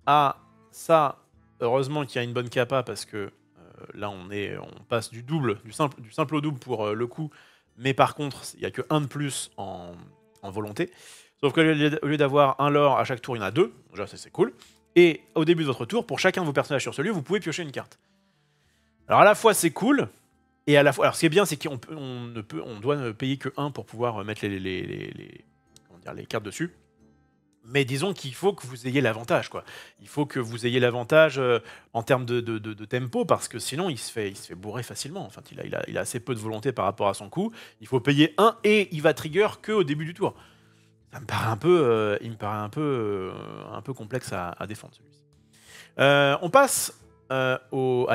à ça. Heureusement qu'il y a une bonne capa parce que là on passe du double, du simple au double pour le coup. Mais par contre, il n'y a que 1 de plus en volonté. Sauf qu'au lieu d'avoir un lore à chaque tour, il y en a 2. Déjà, ça c'est cool. Et au début de votre tour, pour chacun de vos personnages sur ce lieu, vous pouvez piocher une carte. Alors à la fois c'est cool, et à la fois... Alors ce qui est bien, c'est qu'on doit ne payer que 1 pour pouvoir mettre les cartes dessus. Mais disons qu'il faut que vous ayez l'avantage, quoi. Il faut que vous ayez l'avantage en termes de tempo, parce que sinon il se fait bourrer facilement. Enfin, il a assez peu de volonté par rapport à son coup. Il faut payer 1 et il va trigger qu'au début du tour. Ça me paraît un peu complexe à défendre celui-ci. On passe à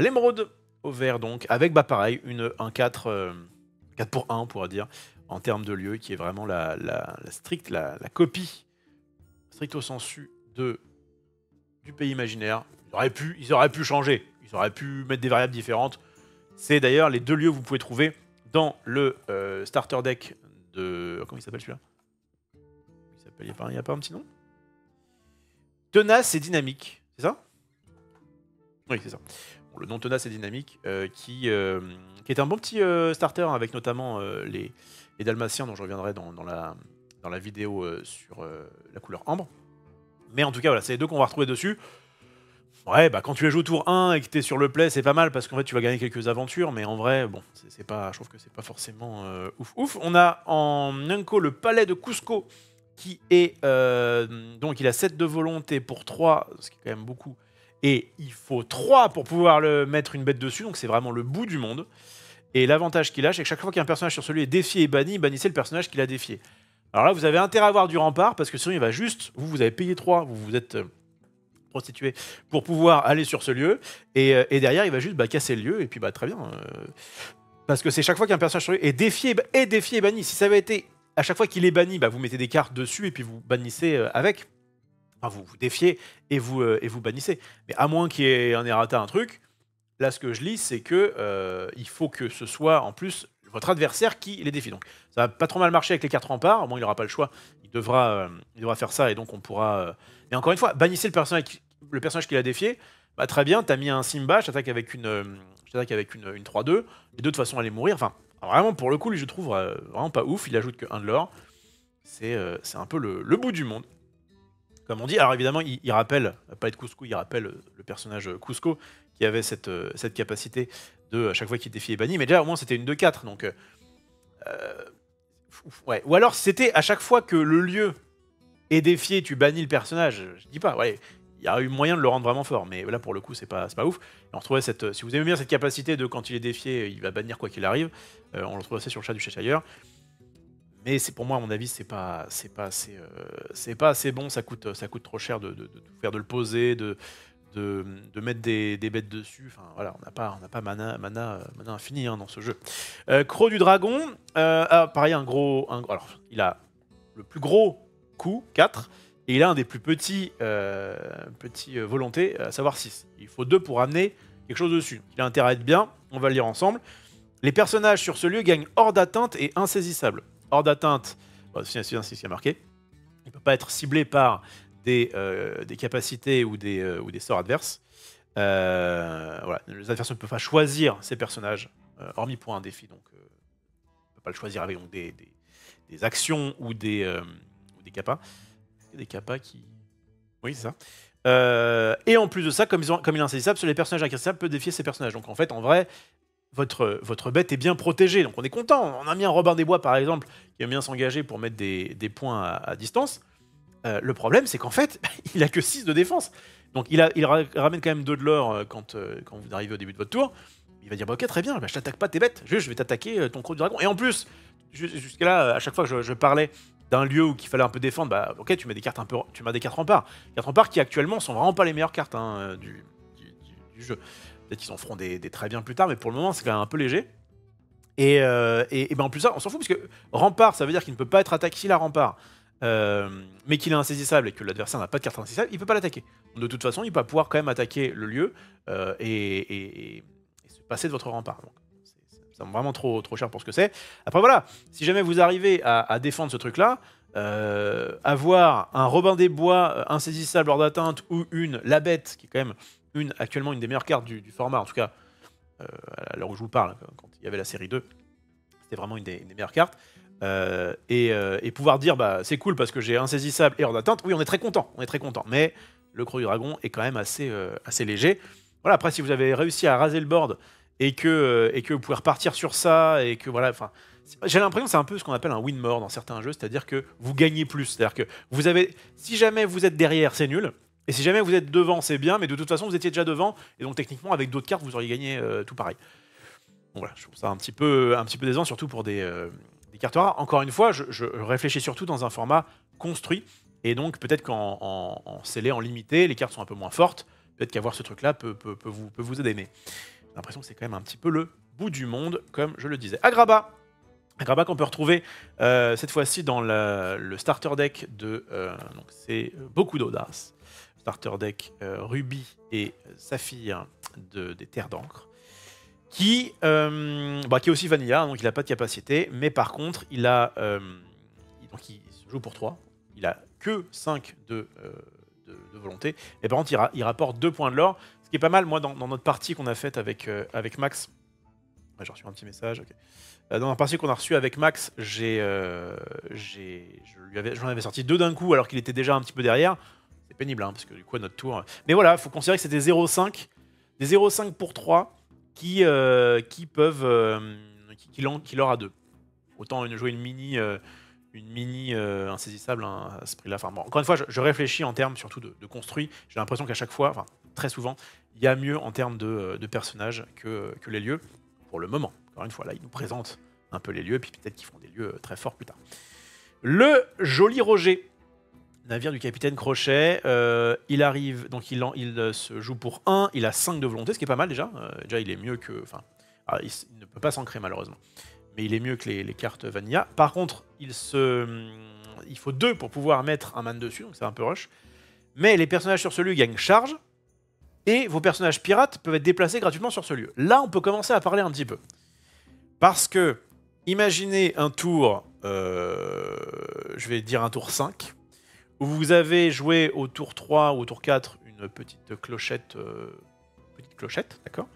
l'émeraude au vert, donc, avec pareil, un 4 pour 1, on pourra dire, en termes de lieu, qui est vraiment la copie stricto sensu du pays imaginaire. Ils auraient pu changer, ils auraient pu mettre des variables différentes. C'est d'ailleurs les 2 lieux que vous pouvez trouver dans le starter deck de... Comment il s'appelle celui-là? Il n'y a pas un petit nom? Tenace et dynamique, c'est ça? Oui, c'est ça. Bon, le nom tenace et dynamique, qui est un bon petit starter, hein, avec notamment les dalmatiens, dont je reviendrai dans la vidéo sur la couleur ambre. Mais en tout cas, voilà, c'est les 2 qu'on va retrouver dessus. Ouais, bah quand tu les joues au tour 1 et que tu es sur le play, c'est pas mal, parce qu'en fait tu vas gagner quelques aventures, mais en vrai, bon, je trouve que c'est pas forcément ouf. On a en Unco le palais de Cusco, qui est... donc il a 7 de volonté pour 3, ce qui est quand même beaucoup. Et il faut 3 pour pouvoir mettre une bête dessus, donc c'est vraiment le bout du monde. Et l'avantage qu'il a, c'est que chaque fois qu'un personnage sur celui est défié et banni, bannissez le personnage qu'il a défié. Alors là, vous avez intérêt à avoir du rempart, parce que sinon il va juste... Vous avez payé 3, vous vous êtes prostitué pour pouvoir aller sur ce lieu, et derrière il va juste casser le lieu, et puis très bien. Parce que c'est chaque fois qu'un personnage sur lui est défié et banni. Si ça avait été à chaque fois qu'il est banni, vous mettez des cartes dessus, et puis vous bannissez avec. Enfin, vous défiez et vous bannissez. Mais à moins qu'il y ait un errata, un truc, là ce que je lis, c'est que il faut que ce soit en plus votre adversaire qui les défie. Donc ça va pas trop mal marcher avec les 4 remparts, au moins il n'aura pas le choix, il devra faire ça, et donc on pourra... Mais encore une fois, bannissez le personnage qu'il a défié, très bien, t'as mis un Simba, je t'attaque avec une 3-2, les 2 de toute façon allaient mourir, enfin vraiment pour le coup lui je trouve vraiment pas ouf, il ajoute que 1 de l'or, c'est un peu le bout du monde. Comme on dit, alors évidemment, il rappelle, pas être Cusco, il rappelle le personnage Cusco, qui avait cette capacité de, à chaque fois qu'il défiait banni, mais déjà au moins c'était une 2-4, donc... ouais. Ou alors c'était à chaque fois que le lieu est défié, tu bannis le personnage, je dis pas, ouais, il y a eu moyen de le rendre vraiment fort, mais là pour le coup c'est pas ouf. Et on retrouvait si vous aimez bien cette capacité de quand il est défié, il va bannir quoi qu'il arrive, on le retrouve assez sur le chat du Cheshire. Mais c'est pour moi, à mon avis, c'est pas assez bon. Ça coûte trop cher de tout faire, de le poser, de mettre des bêtes dessus. Enfin voilà, on n'a pas mana infini dans ce jeu. Croc du dragon, pareil, alors il a le plus gros coup, 4, et il a un des plus petits volontés, à savoir 6. Il faut 2 pour amener quelque chose dessus. Il a intérêt à être bien, on va le lire ensemble. Les personnages sur ce lieu gagnent hors d'atteinte et insaisissables. Hors d'atteinte, c'est ce qui a marqué. Il ne peut pas être ciblé par des capacités ou des sorts adverses. Voilà. Les adversaires ne peuvent pas choisir ces personnages, hormis pour un défi. Donc, on ne peut pas le choisir avec donc, des actions ou des capas. Des capas qui... Oui, c'est ça. Et en plus de ça, comme il est insaisissable, les personnages insaisissables peuvent défier ces personnages. Donc en fait, en vrai... Votre bête est bien protégée, donc on est content. On a mis un Robin des Bois, par exemple, qui aime bien s'engager pour mettre des points à distance. Le problème, c'est qu'en fait, il a que 6 de défense. Donc il ramène quand même 2 de l'or quand vous arrivez au début de votre tour. Il va dire, ok, très bien, je t'attaque pas tes bêtes, je vais t'attaquer ton Croc du dragon. Et en plus, jusqu'à là, à chaque fois que je parlais d'un lieu où il fallait un peu défendre, ok, tu mets des cartes tu mets des cartes remparts. 4 remparts qui actuellement sont vraiment pas les meilleures cartes du jeu. Peut-être qu'ils en feront des très bien plus tard, mais pour le moment, c'est quand même un peu léger. Et en plus ça, on s'en fout, parce que rempart, ça veut dire qu'il ne peut pas être attaqué. S'il a rempart, mais qu'il est insaisissable et que l'adversaire n'a pas de carte insaisissable, il peut pas l'attaquer. De toute façon, il va pouvoir quand même attaquer le lieu et se passer de votre rempart. Donc, ça me vraiment trop cher pour ce que c'est. Après voilà, si jamais vous arrivez à défendre ce truc-là, avoir un Robin des Bois insaisissable hors d'atteinte ou la bête, qui est quand même actuellement une des meilleures cartes du format, en tout cas à l'heure où je vous parle, quand il y avait la série 2, c'était vraiment une des meilleures cartes. Et pouvoir dire bah c'est cool parce que j'ai insaisissable et hors d'atteinte, oui on est très content, mais le Croc du Dragon est quand même assez léger. Voilà, après si vous avez réussi à raser le board et que vous pouvez repartir sur ça et que voilà, enfin j'ai l'impression que c'est un peu ce qu'on appelle un win more dans certains jeux, c'est-à-dire que vous gagnez plus, c'est-à-dire que vous avez, si jamais vous êtes derrière c'est nul, et si jamais vous êtes devant c'est bien, mais de toute façon vous étiez déjà devant et donc techniquement avec d'autres cartes vous auriez gagné tout pareil. Donc voilà, je trouve ça un petit peu décevant, surtout pour des cartes rares. Encore une fois, je réfléchis surtout dans un format construit, et donc peut-être qu'en scellé, en limité, les cartes sont un peu moins fortes, peut-être qu'avoir ce truc-là peut vous aider, mais j'ai l'impression que c'est quand même un petit peu le bout du monde, comme je le disais. Agrabah qu'on peut retrouver cette fois-ci dans le starter deck de... donc c'est beaucoup d'audace. Starter deck Ruby et Saphir des Terres d'encre. Qui est aussi vanilla, donc il n'a pas de capacité, mais par contre, il se joue pour 3, il a que 5 de volonté, et par contre, il rapporte 2 points de l'or, ce qui est pas mal, moi, dans notre partie qu'on a faite avec Max, j'ai reçu un petit message, okay. Dans la partie qu'on a reçue avec Max, j'en avais sorti 2 d'un coup, alors qu'il était déjà un petit peu derrière, c'est pénible, hein, parce que du coup, à notre tour... Mais voilà, il faut considérer que c'était 0,5, des 0,5 pour 3, qui leur a 2. Autant jouer une mini insaisissable à ce prix-là. Enfin, bon, encore une fois, je réfléchis en termes surtout de construit. J'ai l'impression qu'à chaque fois, enfin très souvent, il y a mieux en termes de personnages que les lieux. Pour le moment, encore une fois, là, ils nous présentent un peu les lieux, puis peut-être qu'ils feront des lieux très forts plus tard. Le Joli Roger, navire du capitaine Crochet, il arrive, donc il se joue pour 1, il a 5 de volonté, ce qui est pas mal déjà. Déjà, il est mieux que... Enfin, il ne peut pas s'ancrer malheureusement, mais il est mieux que les cartes Vanilla. Par contre, il faut 2 pour pouvoir mettre un man dessus, donc c'est un peu rush. Mais les personnages sur ce lieu gagnent charge, et vos personnages pirates peuvent être déplacés gratuitement sur ce lieu. Là, on peut commencer à parler un petit peu. Parce que, imaginez un tour, je vais dire un tour 5, où vous avez joué au tour 3 ou au tour 4 une petite clochette, d'accord.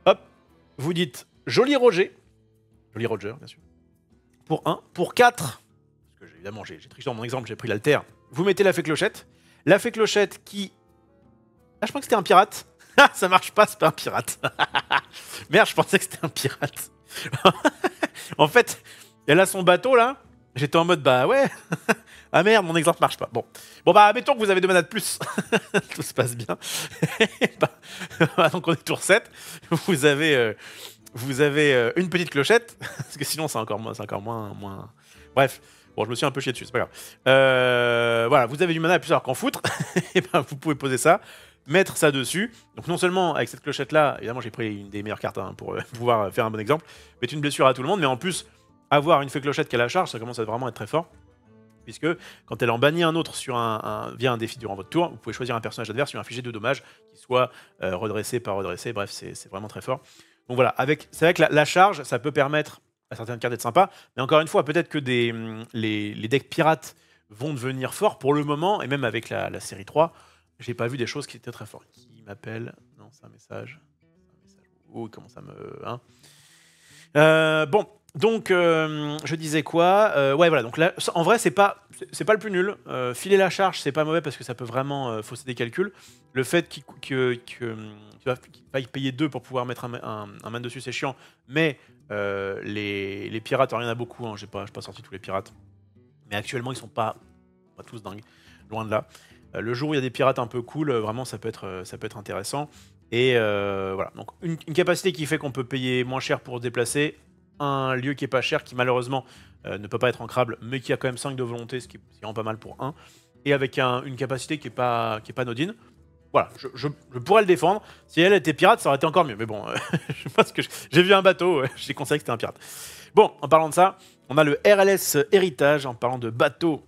Hop, vous dites Joli Roger, bien sûr, pour 1, pour 4, parce que évidemment j'ai triché dans mon exemple, j'ai pris l'alter, vous mettez la fée clochette qui... Ah, je crois que c'était un pirate. Ça marche pas, c'est pas un pirate. Merde, je pensais que c'était un pirate. En fait, elle a son bateau là, j'étais en mode bah ouais... Ah merde, mon exemple marche pas. Bon bah, admettons que vous avez 2 manas de plus. Tout se passe bien. Donc on est tour 7. Vous avez une petite clochette. Parce que sinon, c'est encore moins... Bref. Bon, je me suis un peu chié dessus, c'est pas grave. Voilà, vous avez du mana à plus alors qu'en foutre. Et ben, vous pouvez poser ça, mettre ça dessus. Donc non seulement, avec cette clochette-là, évidemment, j'ai pris une des meilleures cartes hein, pour pouvoir faire un bon exemple, mettre une blessure à tout le monde, mais en plus, avoir une fée clochette qui a la charge, ça commence à vraiment être très fort. Puisque quand elle en bannit un autre via un défi durant votre tour, vous pouvez choisir un personnage adverse, lui infliger 2 dommages, qui soit redressé, pas redressé, bref, c'est vraiment très fort. Donc voilà, c'est vrai que la charge, ça peut permettre à certaines cartes d'être sympa, mais encore une fois, peut-être que les decks pirates vont devenir forts pour le moment, et même avec la série 3, j'ai pas vu des choses qui étaient très fortes. Qui m'appelle? Non, c'est un message. Oh, comment ça me... Hein bon... Donc, je disais quoi ouais, voilà. Donc là, en vrai, c'est pas le plus nul. Filer la charge, c'est pas mauvais parce que ça peut vraiment fausser des calculs. Le fait qu'il faille payer 2 pour pouvoir mettre un man dessus, c'est chiant. Mais les pirates, alors il y en a beaucoup. Hein, j'ai pas sorti tous les pirates. Mais actuellement, ils sont pas tous dingues. Loin de là. Le jour où il y a des pirates un peu cool, vraiment, ça peut être intéressant. Et voilà. Donc, une capacité qui fait qu'on peut payer moins cher pour se déplacer. Un lieu qui est pas cher, qui malheureusement ne peut pas être ancrable, mais qui a quand même 5 de volonté, ce qui est vraiment pas mal pour 1, et avec une capacité qui est pas anodine. Voilà, je pourrais le défendre. Si elle était pirate, ça aurait été encore mieux, mais bon, je pense que j'ai vu un bateau, j'ai considéré que c'était un pirate. Bon, en parlant de ça, on a le RLS Héritage, en parlant de bateau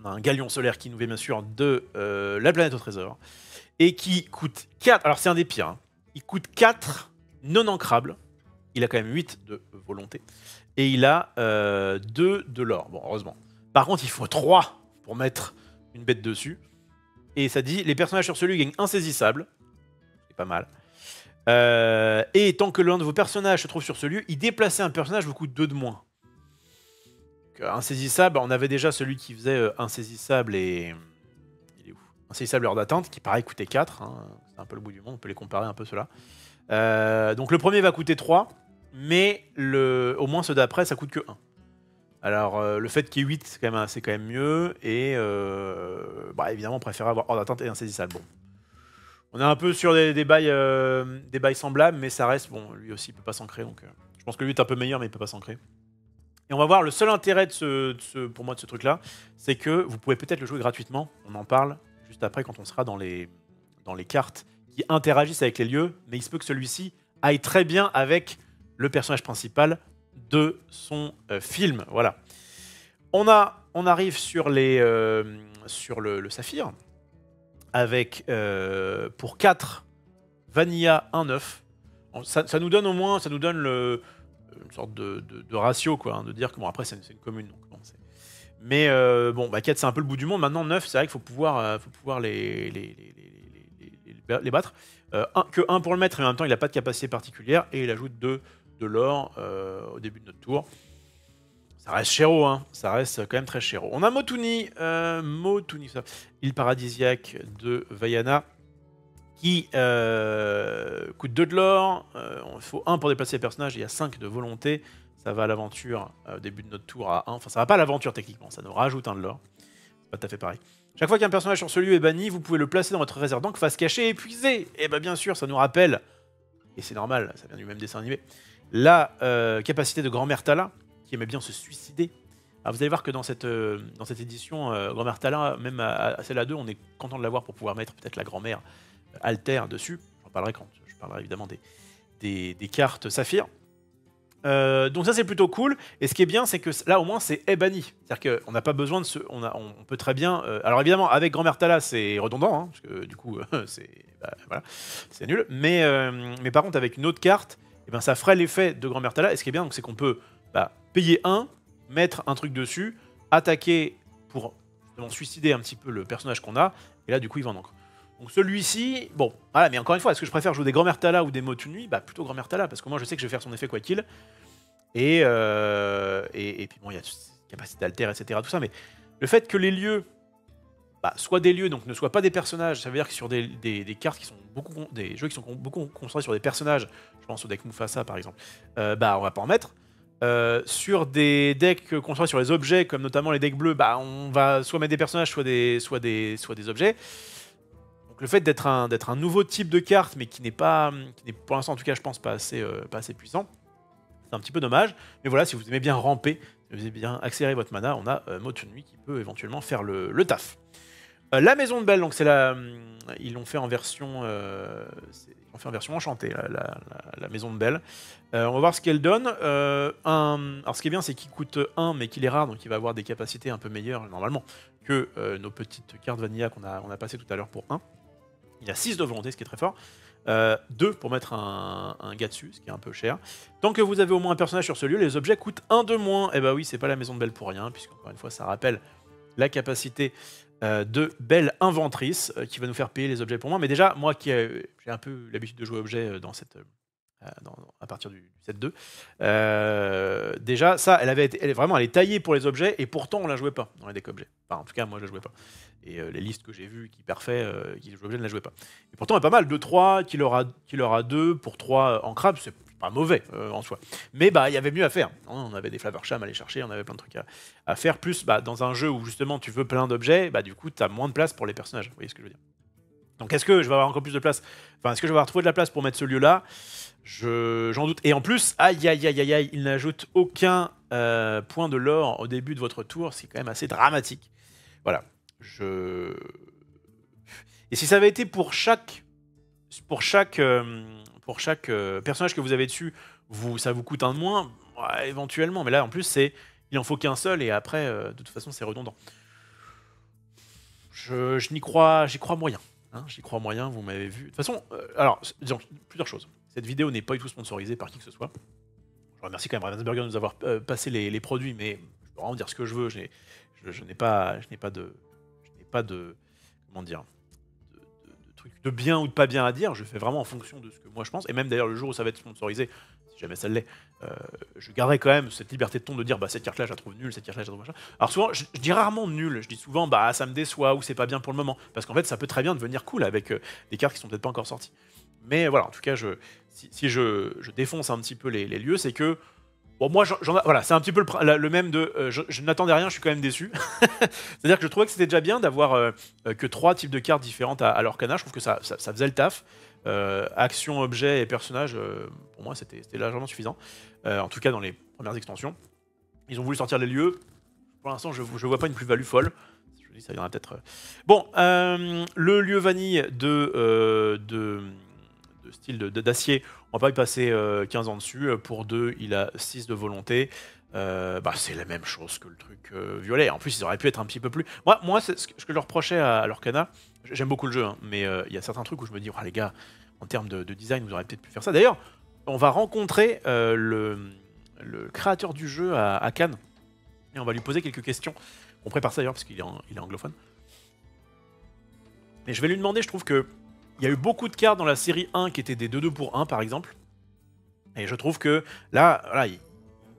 On a un galion solaire qui nous vient bien sûr de la planète au trésor. Et qui coûte 4. Alors c'est un des pires. Hein. Il coûte 4 non ancrables. Il a quand même 8 de volonté. Et il a 2 de l'or. Bon, heureusement. Par contre, il faut 3 pour mettre une bête dessus. Et ça dit, les personnages sur celui gagnent insaisissable. C'est pas mal. Et tant que l'un de vos personnages se trouve sur ce lieu, y déplacer un personnage vous coûte 2 de moins. Donc, insaisissable, on avait déjà celui qui faisait insaisissable et... Il est où? Insaisissable heure d'atteinte, qui pareil coûtait 4. Hein. C'est un peu le bout du monde, on peut les comparer un peu ceux-là. Donc le premier va coûter 3, mais au moins ceux d'après, ça coûte que 1. Alors, le fait qu'il y ait 8, c'est quand même mieux. Et évidemment, on préfère avoir hors d'atteinte et insaisissable. Bon. On est un peu sur des bails semblables, mais ça reste... Bon, lui aussi, il peut pas s'ancrer. Donc, je pense que lui est un peu meilleur, mais il peut pas s'ancrer. Et on va voir le seul intérêt pour moi de ce truc-là, c'est que vous pouvez peut-être le jouer gratuitement. On en parle juste après quand on sera dans les cartes qui interagissent avec les lieux. Mais il se peut que celui-ci aille très bien avec le personnage principal de son film. Voilà. On arrive sur le saphir avec pour 4 Vanilla 1,9. Ça nous donne au moins, ça nous donne une sorte de ratio, quoi, hein, de dire que bon, après c'est une commune. Donc, bon, mais 4 c'est un peu le bout du monde. Maintenant 9, c'est vrai qu'il faut pouvoir les battre. Que 1 pour le mettre, et en même temps il n'a pas de capacité particulière, et il ajoute 2 de l'or au début de notre tour. Ça reste chéro, hein. Ça reste quand même très chéro. On a Motuni, île paradisiaque de Vaiana, qui coûte 2 de l'or. Il faut 1 pour déplacer les personnages, il y a 5 de volonté. Ça va à l'aventure au début de notre tour à 1. Enfin, ça va pas à l'aventure techniquement, ça nous rajoute 1 de l'or. C'est pas tout à fait pareil. Chaque fois qu'un personnage sur ce lieu est banni, vous pouvez le placer dans votre réserve d'encre face cachée et épuisée. Et bien sûr, ça nous rappelle, et c'est normal, ça vient du même dessin animé, la capacité de Grand-Mère Thala, qui aimait bien se suicider. Alors vous allez voir que dans cette édition, Grand-Mère Thala, même à celle à 2, on est content de l'avoir pour pouvoir mettre peut-être la grand-mère Alter dessus. J'en parlerai quand je parlerai évidemment des cartes Saphir. Donc ça c'est plutôt cool. Et ce qui est bien, c'est que là au moins c'est banni. C'est-à-dire qu'on n'a pas besoin de on peut très bien... alors évidemment avec Grand-Mère Thala c'est redondant, hein, parce que du coup c'est nul. Mais par contre avec une autre carte, ça ferait l'effet de Grand-Mère Thala. Et ce qui est bien, c'est qu'on peut payer 1, mettre un truc dessus, attaquer pour suicider un petit peu le personnage qu'on a, et là du coup il va en encre. Donc celui-ci, bon, voilà, mais encore une fois, est-ce que je préfère jouer des Grand-Mère Thala ou des Motuni? Plutôt Grand-Mère Thala, parce que moi je sais que je vais faire son effet quoi qu'il. Et puis bon, il y a capacité alter, etc. Tout ça, mais le fait que les lieux soient des lieux, donc ne soient pas des personnages, ça veut dire que sur des cartes qui sont des jeux qui sont beaucoup concentrés sur des personnages, je pense au deck Mufasa par exemple, on va pas en mettre. Sur des decks construits sur les objets, comme notamment les decks bleus, on va soit mettre des personnages, soit des objets. Donc le fait d'être un nouveau type de carte, mais qui n'est pour l'instant en tout cas je pense pas assez puissant, c'est un petit peu dommage. Mais voilà, si vous aimez bien ramper, si vous aimez bien accélérer votre mana, on a Motuni qui peut éventuellement faire le taf. La maison de Belle, donc ils l'ont fait en version enchantée, la maison de Belle. On va voir ce qu'elle donne. Alors ce qui est bien, c'est qu'il coûte 1, mais qu'il est rare, donc il va avoir des capacités un peu meilleures normalement que nos petites cartes vanilla qu'on a passées tout à l'heure pour 1. Il a 6 de volonté, ce qui est très fort. 2 pour mettre un gars dessus, ce qui est un peu cher. Tant que vous avez au moins un personnage sur ce lieu, les objets coûtent 1 de moins. Et oui, c'est pas la maison de Belle pour rien, puisqu'encore une fois, ça rappelle la capacité de Belle Inventrice, qui va nous faire payer les objets pour moi. Mais déjà, moi qui j'ai un peu l'habitude de jouer objets à partir du set 2, déjà, ça, elle est taillée pour les objets, et pourtant, on la jouait pas dans les decks objets. Enfin, en tout cas, moi, je la jouais pas. Et les listes que j'ai vues qui jouent objet ne la jouaient pas. Et pourtant, il y a pas mal. 2-3, qu'il aura 2 pour 3 en crabe, c'est pas mauvais en soi. Mais il y avait mieux à faire. On avait des Flavorsham à aller chercher, on avait plein de trucs à faire. Plus, dans un jeu où justement tu veux plein d'objets, du coup, tu as moins de place pour les personnages. Vous voyez ce que je veux dire? Donc, est-ce que je vais avoir encore plus de place? Enfin, est-ce que je vais avoir trouvé de la place pour mettre ce lieu-là? J'en doute. Et en plus, aïe, il n'ajoute aucun point de l'or au début de votre tour. C'est quand même assez dramatique. Voilà. Et si ça avait été pour chaque personnage que vous avez dessus, ça vous coûte 1 de moins, éventuellement. Mais là, en plus, il en faut qu'un seul, et après, de toute façon, c'est redondant. j'y crois moyen. Hein, j'y crois moyen, vous m'avez vu. De toute façon, alors, disons, plusieurs choses. Cette vidéo n'est pas du tout sponsorisée par qui que ce soit. Je remercie quand même Ravensburger de nous avoir passé les produits, mais je peux vraiment dire ce que je veux. Je n'ai pas de, comment dire, de trucs de bien ou de pas bien à dire. Je fais vraiment en fonction de ce que moi je pense. Et même d'ailleurs, le jour où ça va être sponsorisé, si jamais ça l'est, je garderai quand même cette liberté de ton de dire bah cette carte-là, je la trouve nulle, cette carte-là, je la trouve machin. Alors souvent, je dis rarement nul. Je dis souvent bah ça me déçoit ou c'est pas bien pour le moment. Parce qu'en fait, ça peut très bien devenir cool avec des cartes qui sont peut-être pas encore sorties. Mais voilà, en tout cas, si je défonce un petit peu les lieux, c'est que bon, moi, voilà, c'est un petit peu le même de je n'attendais rien, je suis quand même déçu. C'est-à-dire que je trouvais que c'était déjà bien d'avoir que 3 types de cartes différentes à l'Orcana. Je trouve que ça faisait le taf. Action, objet et personnage, pour moi, c'était largement suffisant. En tout cas, dans les premières extensions. Ils ont voulu sortir les lieux. Pour l'instant, je vois pas une plus-value folle. Je dis, ça viendra peut-être. Bon, le lieu vanille de style d'acier, on va pas y passer 15 ans dessus. Pour 2, il a 6 de volonté. Bah, c'est la même chose que le truc violet. En plus, ils auraient pu être un petit peu plus... Moi c'est ce que je leur reprochais à l'Orcana. J'aime beaucoup le jeu, hein, mais il y a certains trucs où je me dis, oh, les gars, en termes de design, vous auriez peut-être pu faire ça. D'ailleurs, on va rencontrer le créateur du jeu à Cannes. Et on va lui poser quelques questions. On prépare ça d'ailleurs, parce qu'il est anglophone. Mais je vais lui demander, je trouve que il y a eu beaucoup de cartes dans la série 1 qui étaient des 2-2 pour 1, par exemple. Et je trouve que là, voilà, ils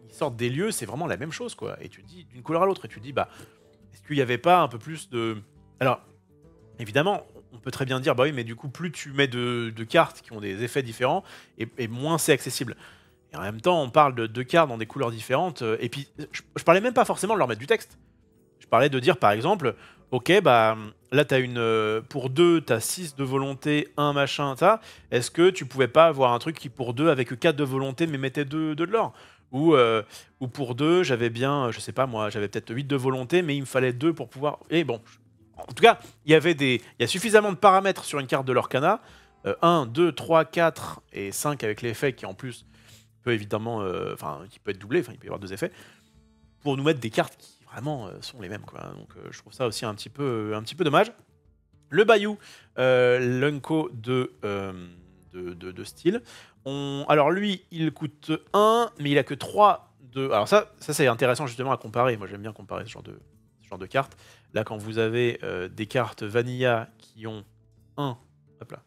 sortent des lieux, c'est vraiment la même chose, quoi. Et tu te dis, d'une couleur à l'autre, et tu te dis, bah, est-ce qu'il n'y avait pas un peu plus de... Alors, évidemment, on peut très bien dire, bah oui, mais du coup, plus tu mets de cartes qui ont des effets différents, et moins c'est accessible. Et en même temps, on parle de 2 cartes dans des couleurs différentes, et puis, je parlais même pas forcément de leur mettre du texte. Je parlais de dire, par exemple, ok, bah là, t'as une, pour 2, t'as 6 de volonté, 1 machin, ça. Est-ce que tu pouvais pas avoir un truc qui, pour 2, avec que 4 de volonté, mais mettait 2 de l'or ou pour 2, j'avais bien, je sais pas moi, j'avais peut-être 8 de volonté, mais il me fallait 2 pour pouvoir... Et bon, en tout cas, il y a suffisamment de paramètres sur une carte de l'Orcana. 1, 2, 3, 4 et 5 avec l'effet qui, en plus, peut évidemment... Enfin, qui peut être doublé, enfin, il peut y avoir 2 effets, pour nous mettre des cartes qui vraiment sont les mêmes, quoi. Donc je trouve ça aussi un petit peu dommage. Le Bayou, l'Unco de style. Alors lui, il coûte 1, mais il a que 3 de... Alors ça c'est intéressant justement à comparer. Moi j'aime bien comparer ce genre de cartes. Là quand vous avez des cartes Vanilla qui ont hop là,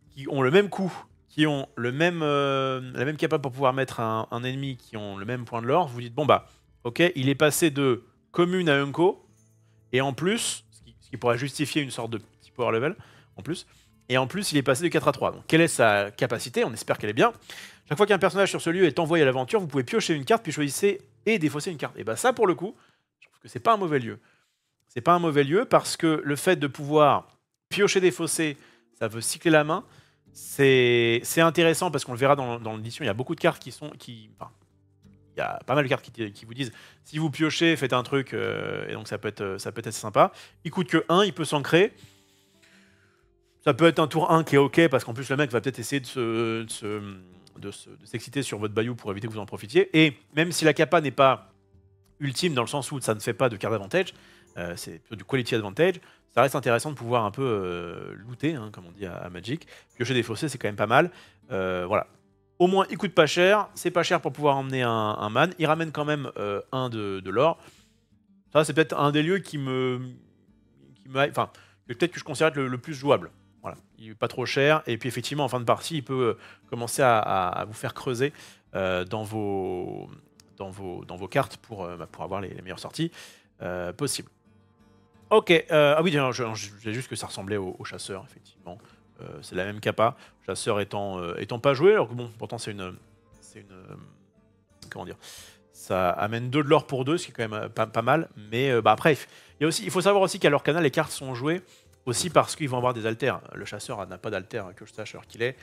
qui ont le même coût, qui ont la même capable pour pouvoir mettre un ennemi, qui ont le même point de l'or, vous dites bon bah ok, il est passé de commune à Unco, et en plus, ce qui pourrait justifier une sorte de petit power level, en plus, et en plus il est passé de 4 à 3. Donc quelle est sa capacité? On espère qu'elle est bien. Chaque fois qu'un personnage sur ce lieu est envoyé à l'aventure, vous pouvez piocher une carte, puis choisissez et défausser une carte. Et bah ça pour le coup, je trouve que c'est pas un mauvais lieu. C'est pas un mauvais lieu parce que le fait de pouvoir piocher, défausser, ça veut cycler la main. C'est intéressant parce qu'on le verra dans l'édition, il y a beaucoup de cartes enfin, il y a pas mal de cartes qui vous disent si vous piochez, faites un truc, et donc ça peut être assez sympa. Il coûte que 1, il peut s'ancrer. Ça peut être un tour 1 qui est ok, parce qu'en plus le mec va peut-être essayer de s'exciter sur votre bayou pour éviter que vous en profitiez. Et même si la capa n'est pas ultime dans le sens où ça ne fait pas de card advantage, c'est plutôt du quality advantage, ça reste intéressant de pouvoir un peu looter, hein, comme on dit à Magic. Piocher des fossés, c'est quand même pas mal. Voilà. Au moins, il coûte pas cher. C'est pas cher pour pouvoir emmener un man. Il ramène quand même 1 de l'or. Ça, c'est peut-être un des lieux enfin, peut-être que je considère le plus jouable. Voilà. Il est pas trop cher. Et puis, effectivement, en fin de partie, il peut commencer à vous faire creuser dans vos cartes pour avoir les meilleures sorties possibles. Ok. Ah oui, j'ai juste que ça ressemblait au chasseur, effectivement. C'est la même capa, chasseur étant pas joué, alors que bon, pourtant c'est une comment dire, ça amène 2 de l'or pour 2, ce qui est quand même pas mal, mais bah après, il faut savoir aussi qu'à l'Orcana, les cartes sont jouées aussi parce qu'ils vont avoir des alters. Le chasseur n'a pas d'alter, que je sache, alors qu'il est.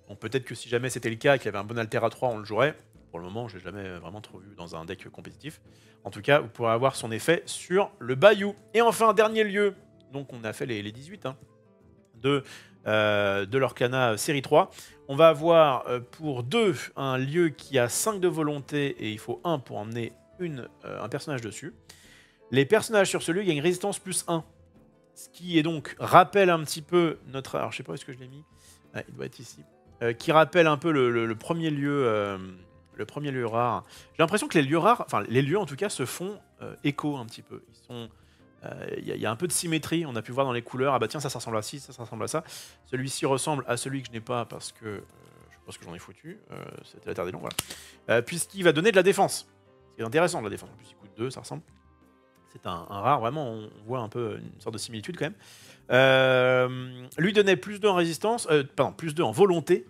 Donc peut-être que si jamais c'était le cas, qu'il y avait un bon alter à 3, on le jouerait. Pour le moment, je l'ai jamais vraiment trop vu dans un deck compétitif. En tout cas, vous pourrez avoir son effet sur le Bayou. Et enfin, dernier lieu, donc on a fait les 18, hein, de l'Orcana série 3. On va avoir pour 2 un lieu qui a 5 de volonté et il faut 1 pour emmener un personnage dessus. Les personnages sur ce lieu gagnent résistance plus 1. Ce qui est donc rappelle un petit peu notre... Alors je sais pas où est-ce que je l'ai mis. Ah, il doit être ici. Qui rappelle un peu le premier lieu... le premier lieu rare. J'ai l'impression que les lieux rares, enfin les lieux en tout cas, se font écho un petit peu. Il y a un peu de symétrie, on a pu voir dans les couleurs. Ah bah tiens, ça ressemble à ci, ça ressemble à ça. Celui-ci ressemble à celui que je n'ai pas parce que je pense que j'en ai foutu. C'était la Terre des Lions, voilà. Puisqu'il va donner de la défense. C'est intéressant de la défense. En plus, il coûte 2, ça ressemble. C'est un rare, vraiment, on voit un peu une sorte de similitude quand même. Lui donnait plus 2 en résistance, pardon, plus 2 en volonté.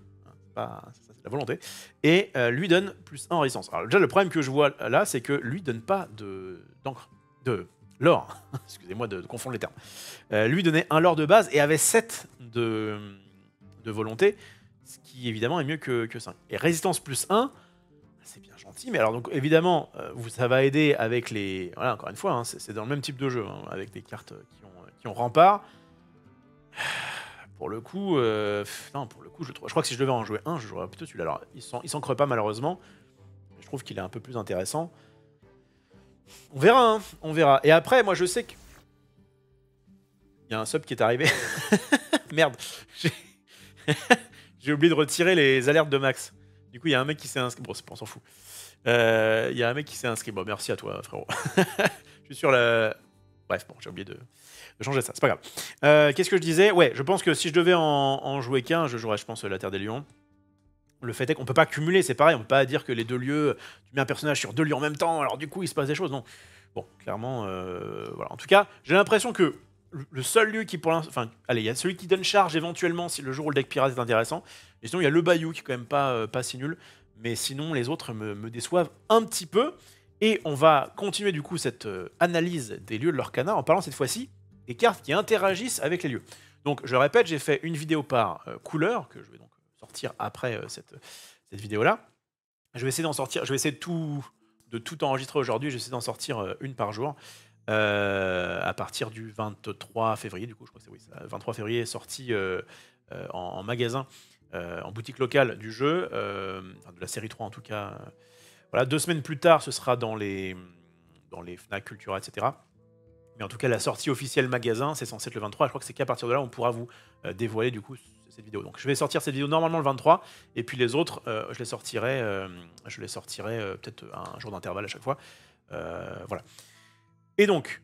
C'est la volonté. Et lui donne plus 1 en résistance. Alors déjà, le problème que je vois là, c'est que lui donne pas d'encre. De l'or. Excusez-moi de confondre les termes. Lui donnait 1 l'or de base et avait 7 de volonté, ce qui évidemment est mieux que 5. Et résistance plus 1, c'est bien gentil, mais alors donc évidemment, ça va aider avec les... Voilà, encore une fois, hein, c'est dans le même type de jeu, hein, avec des cartes qui ont rempart. Pour le coup, non, pour le coup, je crois que si je devais en jouer un, je jouerais plutôt celui-là. Alors, il s'ancre pas malheureusement, mais je trouve qu'il est un peu plus intéressant. On verra, hein, on verra. Et après, moi je sais que... Il y a un sub qui est arrivé. Merde. J'ai oublié de retirer les alertes de Max. Du coup, il y a un mec qui s'est inscrit. Bon, on s'en fout. Il y a un mec qui s'est inscrit. Bon, merci à toi, frérot. Je suis sur la... Bref, bon, j'ai oublié de changer ça. C'est pas grave. Qu'est-ce que je disais? Ouais, je pense que si je devais en jouer qu'un, je jouerais, je pense, la Terre des Lions. Le fait est qu'on peut pas cumuler, c'est pareil. On peut pas dire que les 2 lieux... Tu mets un personnage sur 2 lieux en même temps, alors du coup, il se passe des choses. Non. Bon, clairement, voilà. En tout cas, j'ai l'impression que le seul lieu qui, pour l'instant... Enfin, allez, il y a celui qui donne charge éventuellement si le jour où le deck pirate est intéressant. Et sinon, il y a le Bayou qui est quand même pas si nul. Mais sinon, les autres me déçoivent un petit peu. Et on va continuer du coup cette analyse des lieux de l'Orcana en parlant cette fois-ci des cartes qui interagissent avec les lieux. Donc, je répète, j'ai fait une vidéo par couleur, que je vais donc sortir après cette vidéo-là. Je vais essayer d'en sortir, je vais essayer de tout enregistrer aujourd'hui, je vais essayer d'en sortir une par jour. À partir du 23 février, du coup, je crois que c'est oui, 23 février, sortie en magasin, en boutique locale du jeu, de la série 3 en tout cas. Voilà, 2 semaines plus tard, ce sera dans les Fnac, Cultura, etc. Mais en tout cas, la sortie officielle magasin, c'est censé être le 23. Je crois que c'est qu'à partir de là, on pourra vous dévoiler du coup cette vidéo. Donc je vais sortir cette vidéo normalement le 23, et puis les autres, je les sortirai peut-être un jour d'intervalle à chaque fois. Voilà. Et donc,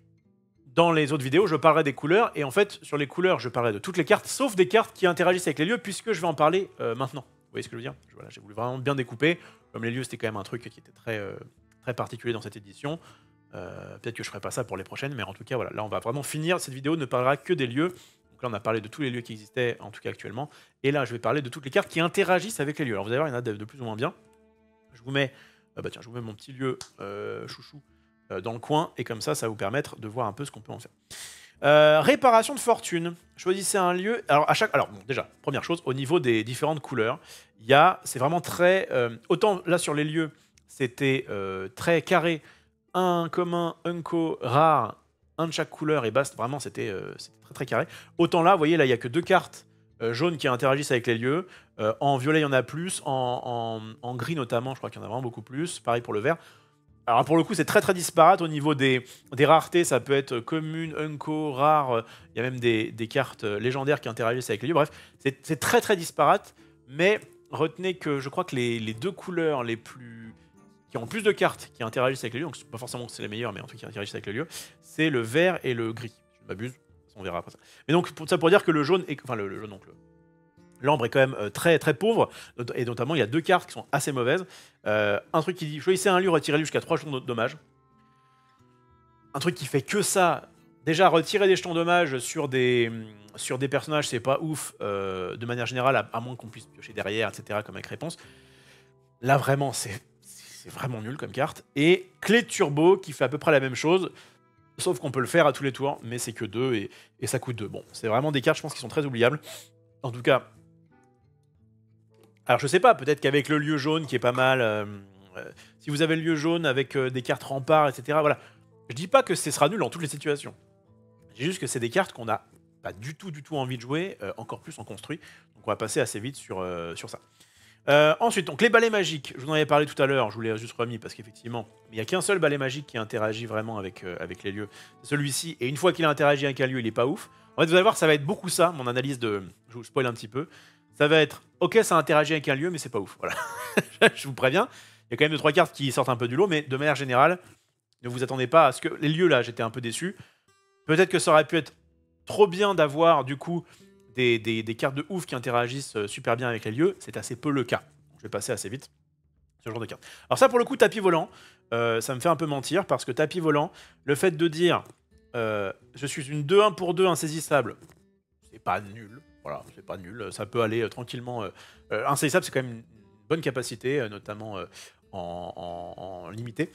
dans les autres vidéos, je parlerai des couleurs, et en fait, sur les couleurs, je parlerai de toutes les cartes, sauf des cartes qui interagissent avec les lieux, puisque je vais en parler maintenant. Vous voyez ce que je veux dire? Voilà, j'ai voulu vraiment bien découper. Comme les lieux, c'était quand même un truc qui était très particulier dans cette édition. Peut-être que je ferai pas ça pour les prochaines, mais en tout cas, voilà, là, on va vraiment finir. Cette vidéo ne parlera que des lieux. Donc là, on a parlé de tous les lieux qui existaient, en tout cas actuellement. Et là, je vais parler de toutes les cartes qui interagissent avec les lieux. Alors, vous allez voir, il y en a de plus ou moins bien. Je vous mets, je vous mets mon petit lieu chouchou dans le coin, et comme ça va vous permettre de voir un peu ce qu'on peut en faire. Réparation de fortune. Choisissez un lieu. Alors, bon, déjà, première chose, au niveau des différentes couleurs, c'est vraiment très... autant là, sur les lieux, c'était très carré. Un commun, unco, rare, un de chaque couleur, et basta. Vraiment, c'était très carré. Autant là, vous voyez, là, il n'y a que 2 cartes jaunes qui interagissent avec les lieux. En violet, il y en a plus. En gris, notamment, je crois qu'il y en a vraiment beaucoup plus. Pareil pour le vert. Alors, pour le coup, c'est très disparate au niveau des raretés. Ça peut être commune, unco, rare. Il y a même des cartes légendaires qui interagissent avec les lieux. Bref, c'est très disparate. Mais retenez que je crois que les 2 couleurs qui ont plus de cartes qui interagissent avec les lieux, donc pas forcément que c'est les meilleurs, mais en tout cas qui interagissent avec les lieux, c'est le vert et le gris. Je m'abuse, on verra après ça. Mais donc, pour dire que le jaune, enfin le jaune, donc l'ambre est quand même très pauvre, et notamment il y a 2 cartes qui sont assez mauvaises. Un truc qui dit choisissez un lieu, retirez-lui jusqu'à 3 jetons de dommages. Un truc qui fait que ça. Déjà, retirer des jetons de dommages sur des personnages, c'est pas ouf de manière générale, à moins qu'on puisse piocher derrière, etc., comme avec réponse. Là, vraiment, c'est vraiment nul comme carte. Et clé de turbo qui fait à peu près la même chose, sauf qu'on peut le faire à tous les tours, mais c'est que 2 et ça coûte 2. Bon, c'est vraiment des cartes, je pense, qui sont très oubliables. En tout cas, alors je sais pas, peut-être qu'avec le lieu jaune qui est pas mal, si vous avez le lieu jaune avec des cartes remparts, etc., voilà. Je dis pas que ce sera nul dans toutes les situations. Je dis juste que c'est des cartes qu'on n'a pas du tout envie de jouer, encore plus en construit. Donc on va passer assez vite sur ça. Ensuite, donc les balais magiques, je vous en avais parlé tout à l'heure, je vous l'ai juste remis parce qu'effectivement, il n'y a qu'un seul balai magique qui interagit vraiment avec, avec les lieux. C'est celui-ci, et une fois qu'il a interagi avec un lieu, il est pas ouf. En fait, vous allez voir, ça va être beaucoup ça, mon analyse de... Je vous spoil un petit peu. Ça va être, ok, ça interagit avec un lieu, mais c'est pas ouf. Voilà. Je vous préviens. Il y a quand même 2-3 cartes qui sortent un peu du lot, mais de manière générale, ne vous attendez pas à ce que... Les lieux, là, j'étais un peu déçu. Peut-être que ça aurait pu être trop bien d'avoir, du coup, des cartes de ouf qui interagissent super bien avec les lieux. C'est assez peu le cas. Je vais passer assez vite ce genre de cartes. Alors ça, pour le coup, tapis volant, ça me fait un peu mentir, parce que tapis volant, le fait de dire je suis une 2-1 pour 2 insaisissable, c'est pas nul. Voilà, c'est pas nul. Ça peut aller tranquillement. Insaisissable, c'est quand même une bonne capacité, notamment en limité.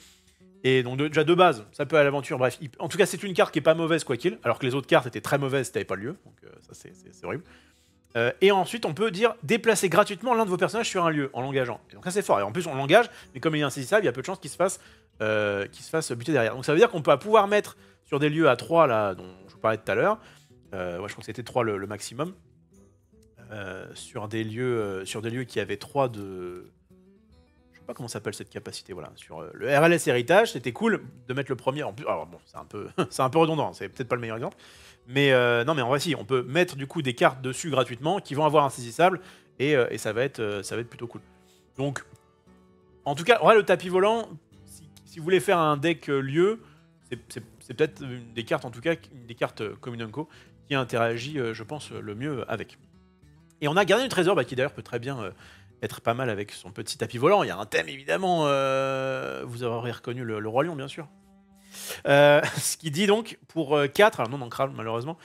Et donc déjà de base, ça peut aller à l'aventure. Bref, en tout cas, c'est une carte qui est pas mauvaise quoi qu'il, alors que les autres cartes étaient très mauvaises si t'avais pas le lieu. Donc ça, c'est horrible. Et ensuite, on peut dire déplacer gratuitement l'un de vos personnages sur un lieu en l'engageant. Et donc ça, c'est fort. Et en plus, on l'engage, mais comme il est insaisissable, il y a peu de chances qu'il se fasse buter derrière. Donc ça veut dire qu'on peut pouvoir mettre sur des lieux à 3, là, dont je vous parlais tout à l'heure. Ouais, je crois que c'était 3 le maximum. Sur des lieux qui avaient 3 de... Je sais pas comment s'appelle cette capacité, voilà. Sur le RLS héritage, c'était cool de mettre le premier. En plus, alors bon, c'est un peu, c'est un peu redondant, c'est peut-être pas le meilleur exemple. Mais non, mais en vrai, si, on peut mettre du coup des cartes dessus gratuitement qui vont avoir un saisissable et ça va être plutôt cool. Donc, en tout cas, ouais, le tapis volant, si vous voulez faire un deck lieu, c'est peut-être une des cartes, en tout cas, une des cartes Commununco qui interagit, je pense, le mieux avec. Et on a Gardien du Trésor, bah, qui d'ailleurs peut très bien être pas mal avec son petit tapis volant. Il y a un thème, évidemment, vous aurez reconnu le Roi Lion, bien sûr. Ce qui dit donc, pour 4, alors non ancral, malheureusement,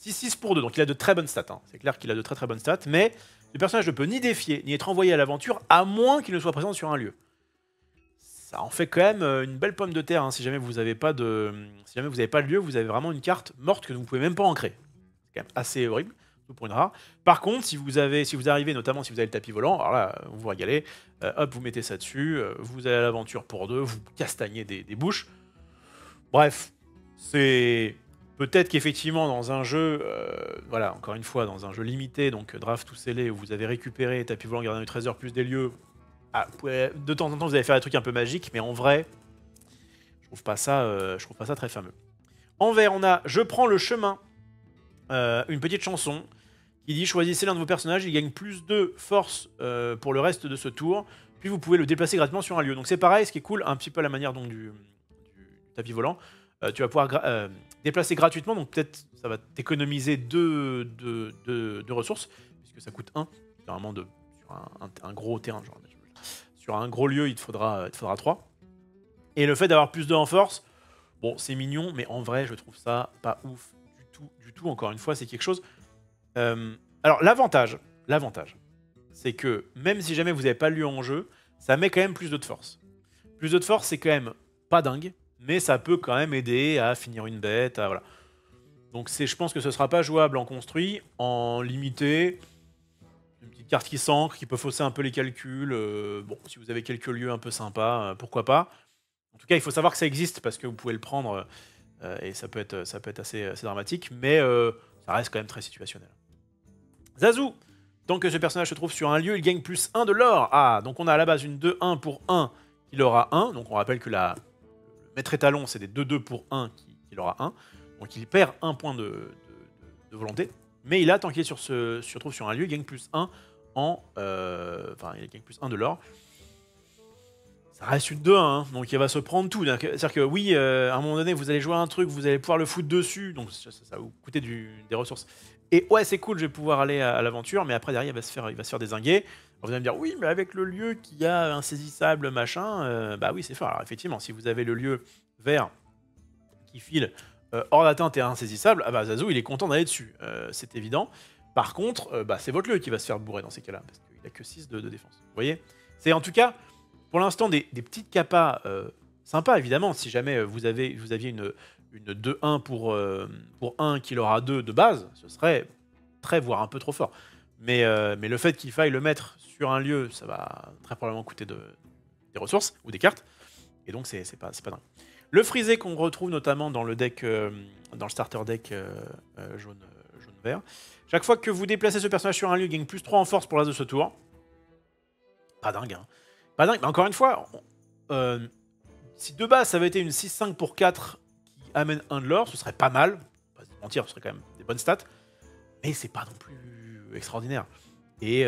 6-6 pour 2, donc il a de très bonnes stats. Hein. C'est clair qu'il a de très très bonnes stats, mais le personnage ne peut ni défier, ni être envoyé à l'aventure, à moins qu'il ne soit présent sur un lieu. Ça en fait quand même une belle pomme de terre, hein, si jamais vous n'avez pas de... Si jamais vous n'avez pas de lieu, vous avez vraiment une carte morte que vous ne pouvez même pas ancrer. C'est quand même assez horrible. Pour une rare. Par contre, si vous arrivez, notamment si vous avez le tapis volant, alors là, vous vous régalez, hop, vous mettez ça dessus, vous allez à l'aventure pour 2, vous castagnez des bouches. Bref, c'est peut-être qu'effectivement dans un jeu, voilà, encore une fois, dans un jeu limité, donc draft ou scellé, où vous avez récupéré tapis volant, gardien du trésor plus des lieux, de temps en temps vous allez faire des trucs un peu magiques, mais en vrai, je trouve pas ça très fameux. En vert, on a je prends le chemin, une petite chanson qui dit choisissez l'un de vos personnages, il gagne plus de force pour le reste de ce tour, puis vous pouvez le déplacer gratuitement sur un lieu. Donc c'est pareil, ce qui est cool, un petit peu à la manière donc, du tapis volant, tu vas pouvoir déplacer gratuitement, donc peut-être ça va t'économiser 2 ressources, puisque ça coûte 1, généralement sur un gros terrain, genre, sur un gros lieu il te faudra 3. Et le fait d'avoir plus 2 en force, bon c'est mignon, mais en vrai je trouve ça pas ouf du tout, encore une fois c'est quelque chose... alors l'avantage, c'est que même si jamais vous n'avez pas le lieu en jeu, ça met quand même plus de force. Plus de force, c'est quand même pas dingue, mais ça peut quand même aider à finir une bête, voilà. Donc je pense que ce sera pas jouable en construit, en limité, une petite carte qui s'ancre, qui peut fausser un peu les calculs. Bon, si vous avez quelques lieux un peu sympas, pourquoi pas. En tout cas, il faut savoir que ça existe parce que vous pouvez le prendre et ça peut être assez dramatique, mais ça reste quand même très situationnel. Zazu, tant que ce personnage se trouve sur un lieu, il gagne plus 1 de l'or. Ah, donc on a à la base une 2-1 pour 1 qui aura 1. Donc on rappelle que le maître étalon, c'est des 2-2 pour 1 qui aura 1. Donc il perd 1 point de volonté. Mais il a, tant qu'il se trouve sur un lieu, il gagne plus 1 enfin, il gagne plus 1 de l'or. Ça reste une 2-1, hein, donc il va se prendre tout. C'est-à-dire que oui, à un moment donné, vous allez jouer à un truc, vous allez pouvoir le foutre dessus, donc ça va vous coûter des ressources. Et ouais, c'est cool, je vais pouvoir aller à l'aventure, mais après, derrière, il va se faire dézinguer. Vous allez me dire, oui, mais avec le lieu qui a insaisissable, machin, bah oui, c'est fort. Alors effectivement, si vous avez le lieu vert qui file hors d'atteinte et insaisissable, ah bah Zazu, il est content d'aller dessus, c'est évident. Par contre, bah, c'est votre lieu qui va se faire bourrer dans ces cas-là, parce qu'il n'a que 6 de défense. Vous voyez? C'est en tout cas... Pour l'instant, des petites capas sympas, évidemment. Si jamais vous aviez une 2-1 pour 1 qui aura 2 de base, ce serait très, voire un peu trop fort. Mais le fait qu'il faille le mettre sur un lieu, ça va très probablement coûter des ressources ou des cartes. Et donc, c'est pas dingue. Le frisé qu'on retrouve notamment dans le deck, dans le starter deck jaune-vert. Chaque fois que vous déplacez ce personnage sur un lieu, il gagne plus 3 en force pour le reste de ce tour. pas dingue. Hein. Pas dingue, mais encore une fois, si de base ça avait été une 6-5 pour 4 qui amène 1 de l'or, ce serait pas mal. On va pas se mentir, ce serait quand même des bonnes stats. Mais c'est pas non plus extraordinaire. Et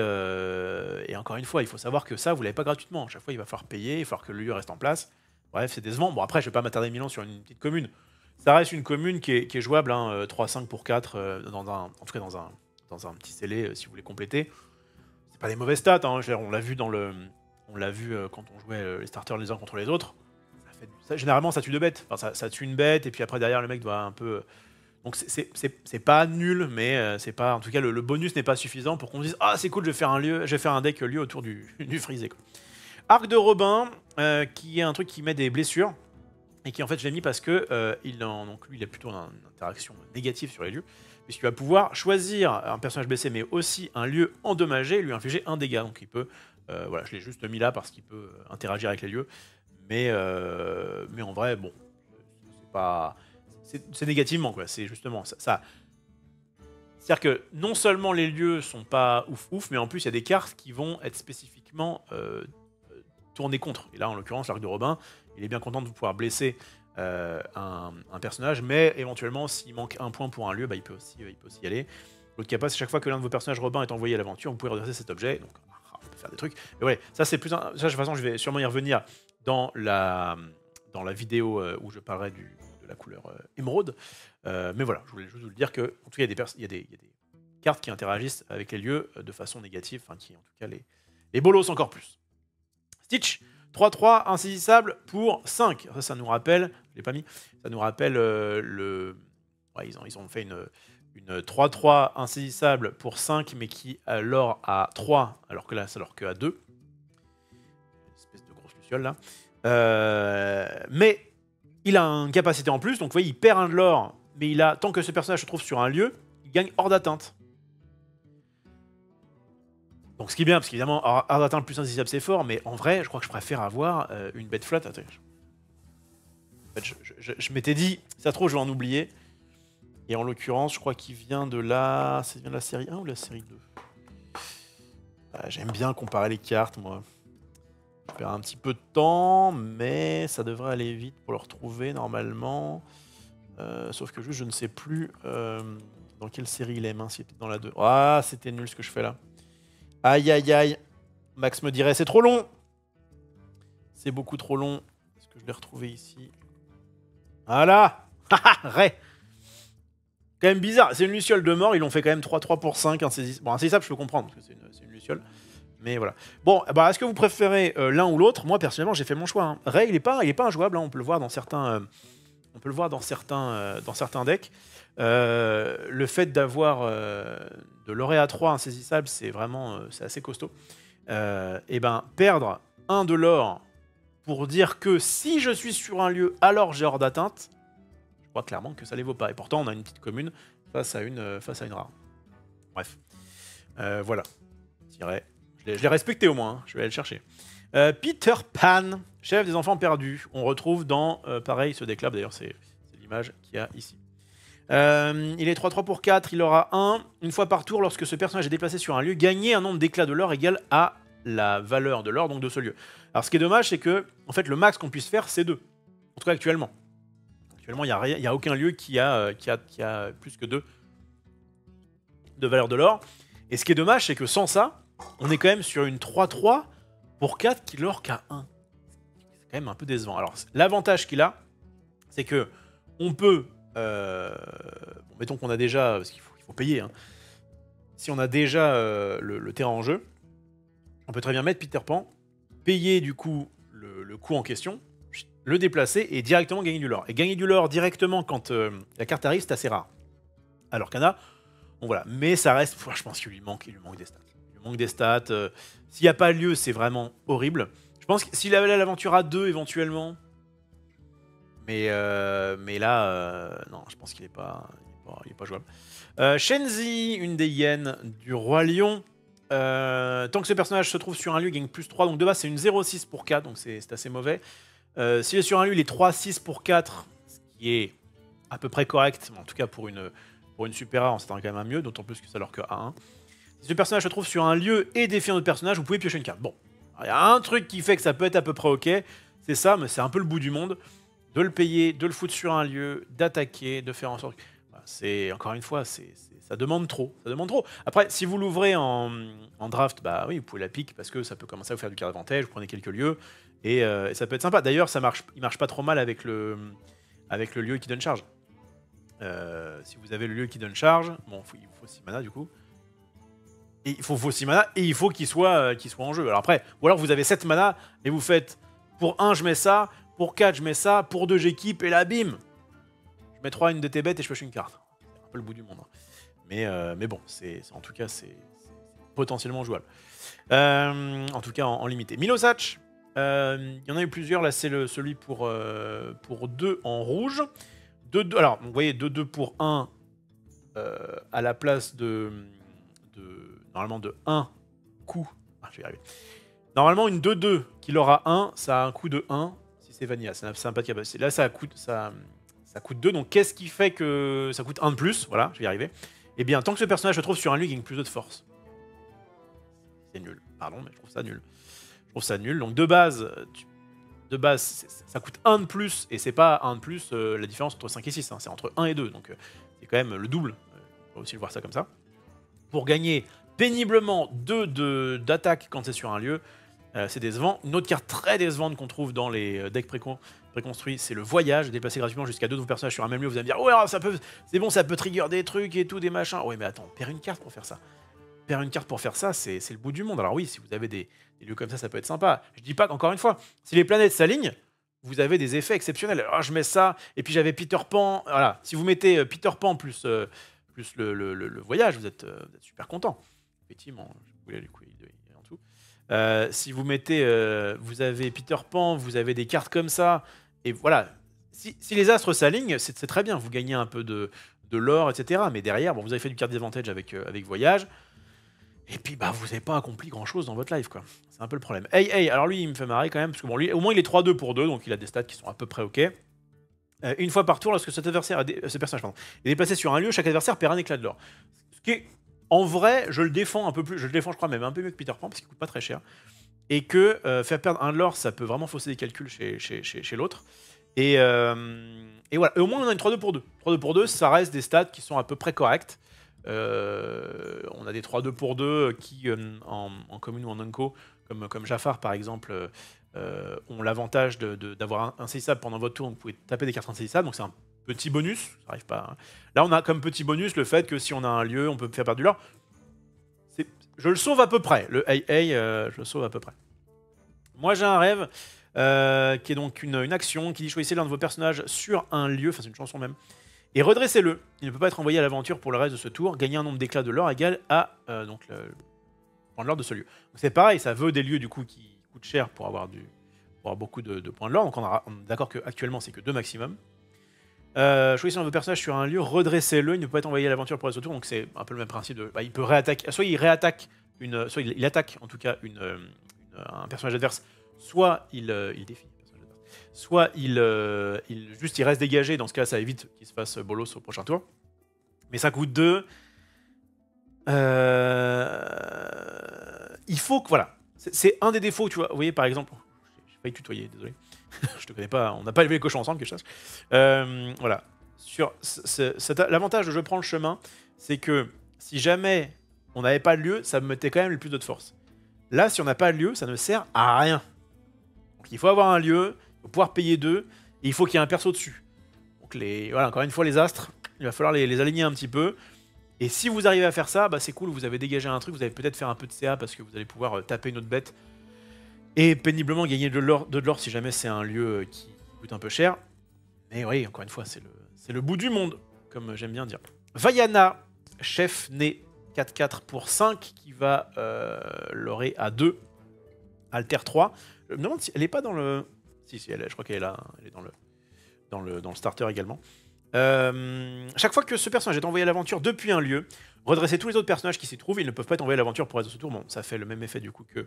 encore une fois, il faut savoir que ça, vous l'avez pas gratuitement. À chaque fois, il va falloir payer, il va falloir que le lieu reste en place. Bref, c'est décevant. Bon, après, je vais pas m'attarder 1000 ans sur une petite commune. Ça reste une commune qui est jouable, hein, 3-5 pour 4, en tout cas dans un petit scellé, si vous voulez compléter. C'est pas des mauvaises stats, hein. On l'a vu quand on jouait les starters les uns contre les autres. Généralement, ça tue deux bêtes. Enfin, ça tue une bête, et puis après, derrière, le mec doit un peu... Donc c'est pas nul, mais c'est pas... En tout cas, le bonus n'est pas suffisant pour qu'on se dise « Ah, c'est cool, je vais faire un deck lieu autour du frisé. » Arc de Robin, qui est un truc qui met des blessures, et qui en fait je l'ai mis parce que donc lui il a plutôt une interaction négative sur les lieux, puisqu'il va pouvoir choisir un personnage blessé, mais aussi un lieu endommagé, et lui infliger un dégât. Donc il peut... voilà, je l'ai juste mis là parce qu'il peut interagir avec les lieux. Mais en vrai, bon, c'est pas... C'est négativement, quoi. C'est justement ça. C'est-à-dire que non seulement les lieux sont pas ouf, mais en plus il y a des cartes qui vont être spécifiquement tournées contre. Et là, en l'occurrence, l'arc de Robin, il est bien content de pouvoir blesser un personnage, mais éventuellement, s'il manque un point pour un lieu, bah, il peut aussi y aller. L'autre cas, c'est chaque fois que l'un de vos personnages Robin est envoyé à l'aventure, vous pouvez redresser cet objet. Donc, on peut faire des trucs. Mais ouais, ça c'est plus... Ça, de toute façon, je vais sûrement y revenir dans la vidéo où je parlerai de la couleur émeraude. Mais voilà, je voulais juste vous le dire que, en tout cas, il y a des cartes qui interagissent avec les lieux de façon négative, enfin qui, en tout cas, les bolos encore plus. Stitch, 3-3, insaisissable pour 5. Ça nous rappelle, je l'ai pas mis, ça nous rappelle Ouais, ils ont fait une 3-3 insaisissable pour 5, mais qui l'or à 3, alors que là, c'est l'or que à 2. Une espèce de grosse luciole, là. Mais il a une capacité en plus, donc vous voyez, il perd un de l'or, mais tant que ce personnage se trouve sur un lieu, il gagne hors d'atteinte. Donc ce qui est bien, parce qu'évidemment, hors d'atteinte plus insaisissable, c'est fort, mais en vrai, je crois que je préfère avoir une bête flotte. Attends, en fait, je m'étais dit, ça trop, je vais en oublier. Et en l'occurrence, je crois qu'il vient de la... Ça vient de la série 1 ou de la série 2 ? J'aime bien comparer les cartes, moi. Je perds un petit peu de temps, mais ça devrait aller vite pour le retrouver, normalement. Sauf que juste, je ne sais plus dans quelle série il est, mince, il était dans la 2. Ah, c'était nul ce que je fais là. Aïe, aïe, aïe. Max me dirait, c'est trop long. C'est beaucoup trop long. Est-ce que je l'ai retrouvé ici ? Voilà. Haha, Ray. Quand même bizarre. C'est une luciole de mort. Ils l'ont fait quand même 3-3 pour 5. Insaisissable. Bon, insaisissable, je peux comprendre, parce que c'est une luciole. Mais voilà. Bon, bah, est-ce que vous préférez l'un ou l'autre ? Moi, personnellement, j'ai fait mon choix. Hein. Ray, il est pas injouable. Hein. On peut le voir dans certains... dans certains decks. Le fait d'avoir de l'oré à 3 insaisissable, c'est vraiment c'est assez costaud. Et ben perdre un de l'or pour dire que si je suis sur un lieu, alors j'ai hors d'atteinte, je crois clairement que ça les vaut pas. Et pourtant, on a une petite commune face à une rare. Bref. Voilà. Je l'ai respecté au moins, hein. Je vais aller le chercher. Peter Pan, chef des enfants perdus. On retrouve dans, pareil, ce deck-là. D'ailleurs, c'est l'image qu'il y a ici. Il est 3-3 pour 4, il aura 1. Une fois par tour, lorsque ce personnage est déplacé sur un lieu, gagner un nombre d'éclats de l'or égal à la valeur de l'or, donc de ce lieu. Alors ce qui est dommage, c'est que en fait, le max qu'on puisse faire, c'est 2. En tout cas, actuellement. Actuellement, il n'y a aucun lieu qui a plus que 2 de valeur de l'or. Et ce qui est dommage, c'est que sans ça, on est quand même sur une 3-3 pour 4 qui l'or qu'à 1. C'est quand même un peu décevant. Alors, l'avantage qu'il a, c'est que on peut... bon, mettons qu'on a déjà... Parce qu'il faut payer. Hein. Si on a déjà le terrain en jeu, on peut très bien mettre Peter Pan, payer du coup le coût en question, le déplacer et directement gagner du lore. Et gagner du lore directement quand la carte arrive, c'est assez rare. Alors qu'il y en a... Bon voilà. Mais ça reste... Je pense qu'il lui manque des stats. Il lui manque des stats. S'il n'y a pas lieu, c'est vraiment horrible. Je pense que s'il avait l'aventure à 2 éventuellement... Mais là, non, je pense qu'il n'est pas jouable. Shenzi, une des hyènes du Roi Lion. Tant que ce personnage se trouve sur un lieu, il gagne plus 3. Donc de base, c'est une 0,6 pour 4, donc c'est assez mauvais. S'il est sur un lieu, il est 3,6 pour 4, ce qui est à peu près correct. En tout cas, pour une super rare, on s'attend quand même à mieux, d'autant plus que ça leur que A1. Si ce personnage se trouve sur un lieu et défie un autre personnage, vous pouvez piocher une carte. Bon, Il y a un truc qui fait que ça peut être à peu près ok, c'est ça, mais c'est un peu le bout du monde. De le payer, de le foutre sur un lieu, d'attaquer, de faire en sorte... C'est, encore une fois, ça demande trop. Ça demande trop. Après, si vous l'ouvrez en draft, bah oui, vous pouvez la pique parce que ça peut commencer à vous faire du card avantage, vous prenez quelques lieux, et ça peut être sympa. D'ailleurs, il marche pas trop mal avec le lieu qui donne charge. Si vous avez le lieu qui donne charge, bon, il vous faut 6 mana du coup. Et il faut 6 mana et il faut qu'il soit en jeu. Alors après, ou alors vous avez 7 mana et vous faites pour 1 je mets ça, pour 4 je mets ça, pour 2 j'équipe et là bim, je mets 3 une de tes bêtes et je pioche une carte. C'est un peu le bout du monde. Hein. Mais bon, en tout cas c'est potentiellement jouable. En tout cas en limité. Milosac, il y en a eu plusieurs. Là c'est celui pour 2 en rouge. 2-2, alors vous voyez 2-2 pour 1 à la place normalement de 1 coup. Ah, je vais y arriver. Normalement une 2-2 qui aura 1, ça a un coût de 1 si c'est vanilla, c'est un pas de capacité. Là ça coûte 2, donc qu'est-ce qui fait que ça coûte 1 de plus? Voilà, je vais y arriver. Eh bien, tant que ce personnage se trouve sur un lieu qui gagne plus de force. C'est nul, pardon, mais je trouve ça nul. Je trouve ça nul, donc de base, ça coûte 1 de plus, et c'est pas 1 de plus la différence entre 5 et 6, hein, c'est entre 1 et 2, donc c'est quand même le double, on peut aussi le voir ça comme ça. Pour gagner péniblement 2 d'attaque quand c'est sur un lieu, c'est décevant. Une autre carte très décevante qu'on trouve dans les decks préconstruits, c'est le voyage, déplacer gratuitement jusqu'à 2 de vos personnages sur un même lieu, vous allez me dire « Ouais, c'est bon, ça peut trigger des trucs et tout, des machins. » Ouais, mais attends, perd une carte pour faire ça. Perdre une carte pour faire ça, c'est le bout du monde. Alors oui, si vous avez des lieux comme ça peut être sympa. Je dis pas qu'encore une fois, si les planètes s'alignent, vous avez des effets exceptionnels. Alors je mets ça, et puis j'avais Peter Pan. Voilà, si vous mettez Peter Pan plus le voyage, vous êtes super content. Effectivement, je voulais du coup, il est en tout. Si vous mettez, vous avez Peter Pan, vous avez des cartes comme ça, et voilà. Si les astres s'alignent, c'est très bien. Vous gagnez un peu de l'or, etc. Mais derrière, bon, vous avez fait du card advantage avec voyage. Et puis, bah, vous n'avez pas accompli grand-chose dans votre life, quoi. C'est un peu le problème. Hey, alors lui, il me fait marrer quand même, parce que bon, lui, au moins, il est 3-2 pour 2, donc il a des stats qui sont à peu près OK. Une fois par tour, lorsque ce personnage est déplacé sur un lieu, chaque adversaire perd un éclat de l'or. Ce qui est, en vrai, je le défends un peu plus, je le défends, je crois, même un peu mieux que Peter Pan, parce qu'il coûte pas très cher. Et que faire perdre un de l'or, ça peut vraiment fausser des calculs chez l'autre. Et voilà, et au moins, on a une 3-2 pour 2. 3-2 pour 2, ça reste des stats qui sont à peu près correctes. On a des 3-2 pour 2 qui, en commune ou en unco, comme Jafar par exemple, ont l'avantage d'avoir insaisissable pendant votre tour, donc vous pouvez taper des cartes insaisissables, donc c'est un petit bonus, ça arrive pas. Hein. Là on a comme petit bonus le fait que si on a un lieu, on peut faire perdre du lore. Je le sauve à peu près, le je le sauve à peu près. Moi j'ai un rêve, qui est donc une action qui dit choisissez l'un de vos personnages sur un lieu, enfin c'est une chanson même, et redressez-le. Il ne peut pas être envoyé à l'aventure pour le reste de ce tour. Gagner un nombre d'éclats de l'or égal à donc le point de l'or de ce lieu. C'est pareil, ça veut des lieux du coup qui coûtent cher pour avoir beaucoup de points de l'or. Donc on est d'accord qu'actuellement c'est que 2 maximum. Choisissez un de vos personnages sur un lieu, redressez-le. Il ne peut pas être envoyé à l'aventure pour le reste de ce tour. Donc c'est un peu le même principe de. Il peut réattaquer. Soit il réattaque soit il attaque en tout cas un personnage adverse. Soit il défie. Soit il reste dégagé, dans ce cas ça évite qu'il se fasse bolos au prochain tour. Mais ça coûte 2. Il faut que, voilà, c'est un des défauts, tu vois. Vous voyez par exemple, j'ai failli tutoyer, désolé. Je te connais pas, on n'a pas élevé les cochons ensemble, que je sache. Voilà. L'avantage de je prends le chemin, c'est que si jamais on n'avait pas de lieu, ça me mettait quand même le plus de force. Là, si on n'a pas de lieu, ça ne sert à rien. Donc il faut avoir un lieu, il faut pouvoir payer 2, et il faut qu'il y ait un perso dessus. Donc voilà, encore une fois, les astres, il va falloir les aligner un petit peu. Et si vous arrivez à faire ça, bah c'est cool, vous avez dégagé un truc, vous allez peut-être faire un peu de CA parce que vous allez pouvoir taper une autre bête et péniblement gagner de l'or si jamais c'est un lieu qui coûte un peu cher. Mais oui, encore une fois, c'est le bout du monde, comme j'aime bien dire. Vaiana, chef né 4-4 pour 5, qui va l'aurer à 2, alter 3. Je me demande si elle n'est pas dans le... Si, je crois qu'elle est là, elle est dans le starter également. Chaque fois que ce personnage est envoyé à l'aventure depuis un lieu, redressez tous les autres personnages qui s'y trouvent, ils ne peuvent pas être envoyés à l'aventure pour le reste de ce tour. Bon, ça fait le même effet du coup que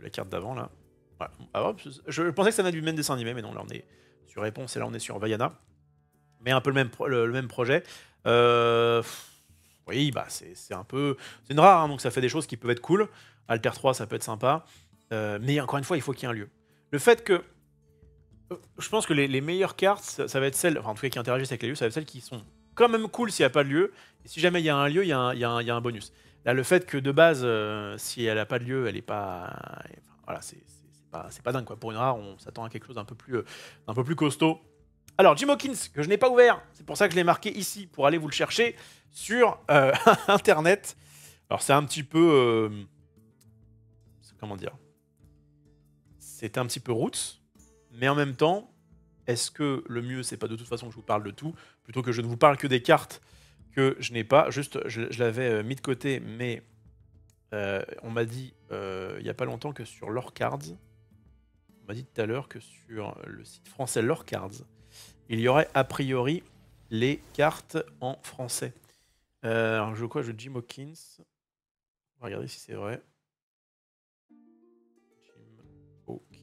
la carte d'avant là. Voilà. Alors, je pensais que ça venait du même dessin animé, mais non, là on est sur Réponse et là on est sur Vaiana. Mais un peu le même projet. Oui, bah c'est un peu... C'est une rare, hein, donc ça fait des choses qui peuvent être cool. Alter 3, ça peut être sympa. Mais encore une fois, il faut qu'il y ait un lieu. Le fait que... je pense que les meilleures cartes, ça va être celles, enfin en tout cas qui interagissent avec les lieux, ça va être celles qui sont quand même cool s'il n'y a pas de lieu. Et si jamais il y a un lieu, il y a un bonus. Là, le fait que de base, si elle n'a pas de lieu, elle est pas... Enfin, voilà, c'est pas dingue quoi. Pour une rare, on s'attend à quelque chose d'un peu plus costaud. Alors, Jim Hawkins, que je n'ai pas ouvert, c'est pour ça que je l'ai marqué ici, pour aller vous le chercher sur Internet. Alors, c'est un petit peu... comment dire? C'est un petit peu roots, mais en même temps, est-ce que le mieux, c'est pas de toute façon que je vous parle de tout, plutôt que je ne vous parle que des cartes que je n'ai pas. Juste, je l'avais mis de côté, mais on m'a dit il n'y a pas longtemps que sur Lore Cards, on m'a dit tout à l'heure que sur le site français Lore Cards, il y aurait a priori les cartes en français. Alors, je joue Jim Hawkins. On va regarder si c'est vrai. Jim Hawkins.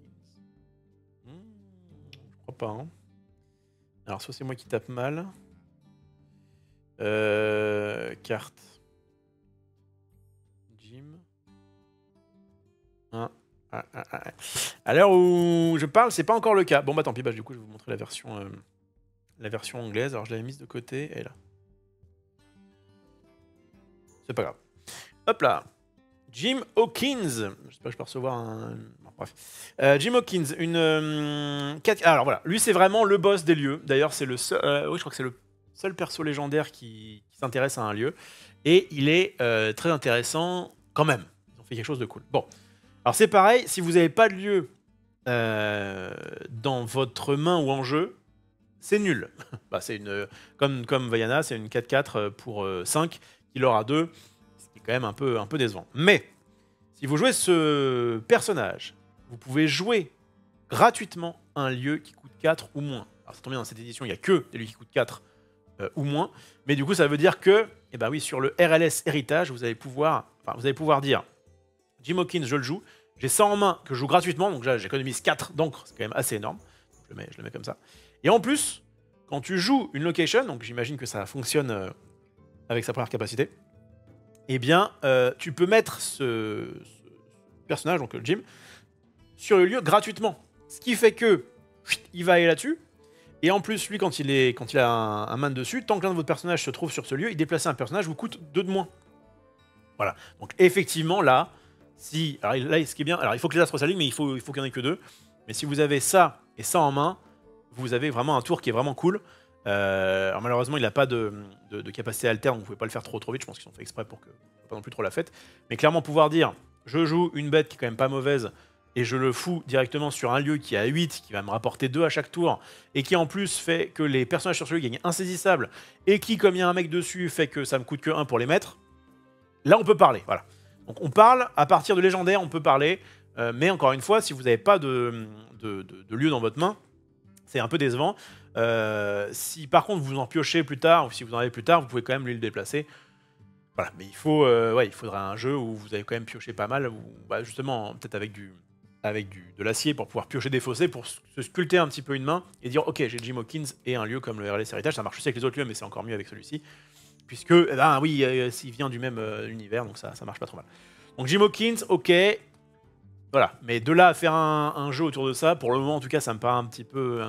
Je crois pas, hein. Alors, soit c'est moi qui tape mal. Carte. Jim. À l'heure où je parle, c'est pas encore le cas. Bon, bah tant pis, du coup, je vais vous montrer la version anglaise. Alors, je l'avais mise de côté. Elle est là. C'est pas grave. Hop là. Jim Hawkins. J'espère que je peux recevoir un... Bon, bref. Jim Hawkins, alors voilà, lui c'est vraiment le boss des lieux. D'ailleurs, c'est le seul... oui, je crois que c'est le seul perso légendaire qui s'intéresse à un lieu. Et il est très intéressant quand même. Ils ont fait quelque chose de cool. Bon. Alors c'est pareil, si vous n'avez pas de lieu dans votre main ou en jeu, c'est nul. C'est une... Comme Vaiana, c'est une 4-4 pour 5, qu'il aura 2. Quand même un peu décevant. Mais, si vous jouez ce personnage, vous pouvez jouer gratuitement un lieu qui coûte 4 ou moins. Alors ça tombe bien, dans cette édition, il n'y a que des lieux qui coûtent 4 ou moins. Mais du coup, ça veut dire que, eh ben oui, sur le RLS Héritage, vous allez pouvoir dire, Jim Hawkins, je le joue, j'ai ça en main que je joue gratuitement, donc là, j'économise 4 d'encre, c'est quand même assez énorme. Je le mets comme ça. Et en plus, quand tu joues une location, donc j'imagine que ça fonctionne avec sa première capacité, eh bien, tu peux mettre ce personnage, donc Jim, sur le lieu gratuitement. Ce qui fait que il va aller là-dessus. Et en plus, lui, quand il a un man dessus, tant que l'un de votre personnage se trouve sur ce lieu, il déplacer un personnage vous coûte 2 de moins. Voilà. Donc effectivement, là, alors là, ce qui est bien, alors il faut que les astres s'alignent, mais il faut qu'il n'y en ait que 2. Mais si vous avez ça et ça en main, vous avez vraiment un tour qui est vraiment cool. Alors malheureusement, il n'a pas de capacité alter, donc vous pouvez pas le faire trop vite. Je pense qu'ils ont fait exprès pour que pas non plus trop la fête. Mais clairement, pouvoir dire, je joue une bête qui est quand même pas mauvaise, et je le fous directement sur un lieu qui a 8, qui va me rapporter 2 à chaque tour, et qui en plus fait que les personnages sur ce lieu gagnent insaisissables, et qui, comme il y a un mec dessus, fait que ça me coûte que 1 pour les mettre, là on peut parler, voilà. Donc on parle, à partir de légendaire, on peut parler, mais encore une fois, si vous n'avez pas de lieu dans votre main, c'est un peu décevant. Si par contre vous en piochez plus tard, ou si vous en avez plus tard, vous pouvez quand même lui le déplacer. Voilà, mais il faudra un jeu où vous allez quand même piocher pas mal, ou justement peut-être avec de l'acier pour pouvoir piocher des fossés, pour se sculpter un petit peu une main et dire ok, j'ai Jim Hawkins et un lieu comme le RLS Héritage. Ça marche aussi avec les autres lieux, mais c'est encore mieux avec celui-ci, puisque s'il vient du même univers, donc ça marche pas trop mal. Donc Jim Hawkins, ok. Voilà, mais de là à faire un jeu autour de ça, pour le moment en tout cas, ça me paraît un petit peu,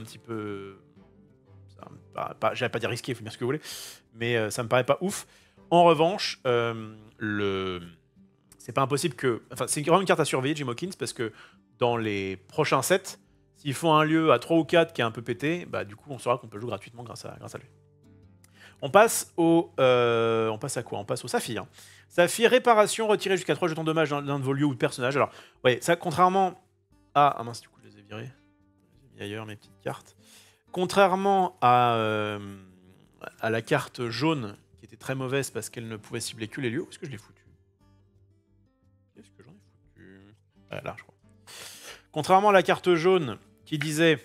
j'allais pas dire risqué, faut bien ce que vous voulez, mais ça me paraît pas ouf. En revanche, c'est pas impossible que, enfin c'est vraiment une carte à surveiller, Jim Hawkins, parce que dans les prochains sets, s'ils font un lieu à 3 ou 4 qui est un peu pété, du coup on saura qu'on peut jouer gratuitement grâce à lui. On passe à quoi? On passe au Saphir. Saphir, réparation, retirer jusqu'à 3 jetons dommages d'un de vos lieux ou de personnages. Alors, ouais, ça, contrairement à... Ah mince, du coup, je les ai virés. J'ai mis ailleurs mes petites cartes. Contrairement à la carte jaune, qui était très mauvaise parce qu'elle ne pouvait cibler que les lieux. Où est-ce que je l'ai foutu? Qu'est-ce que j'en ai foutu? Là, je crois. Contrairement à la carte jaune, qui disait...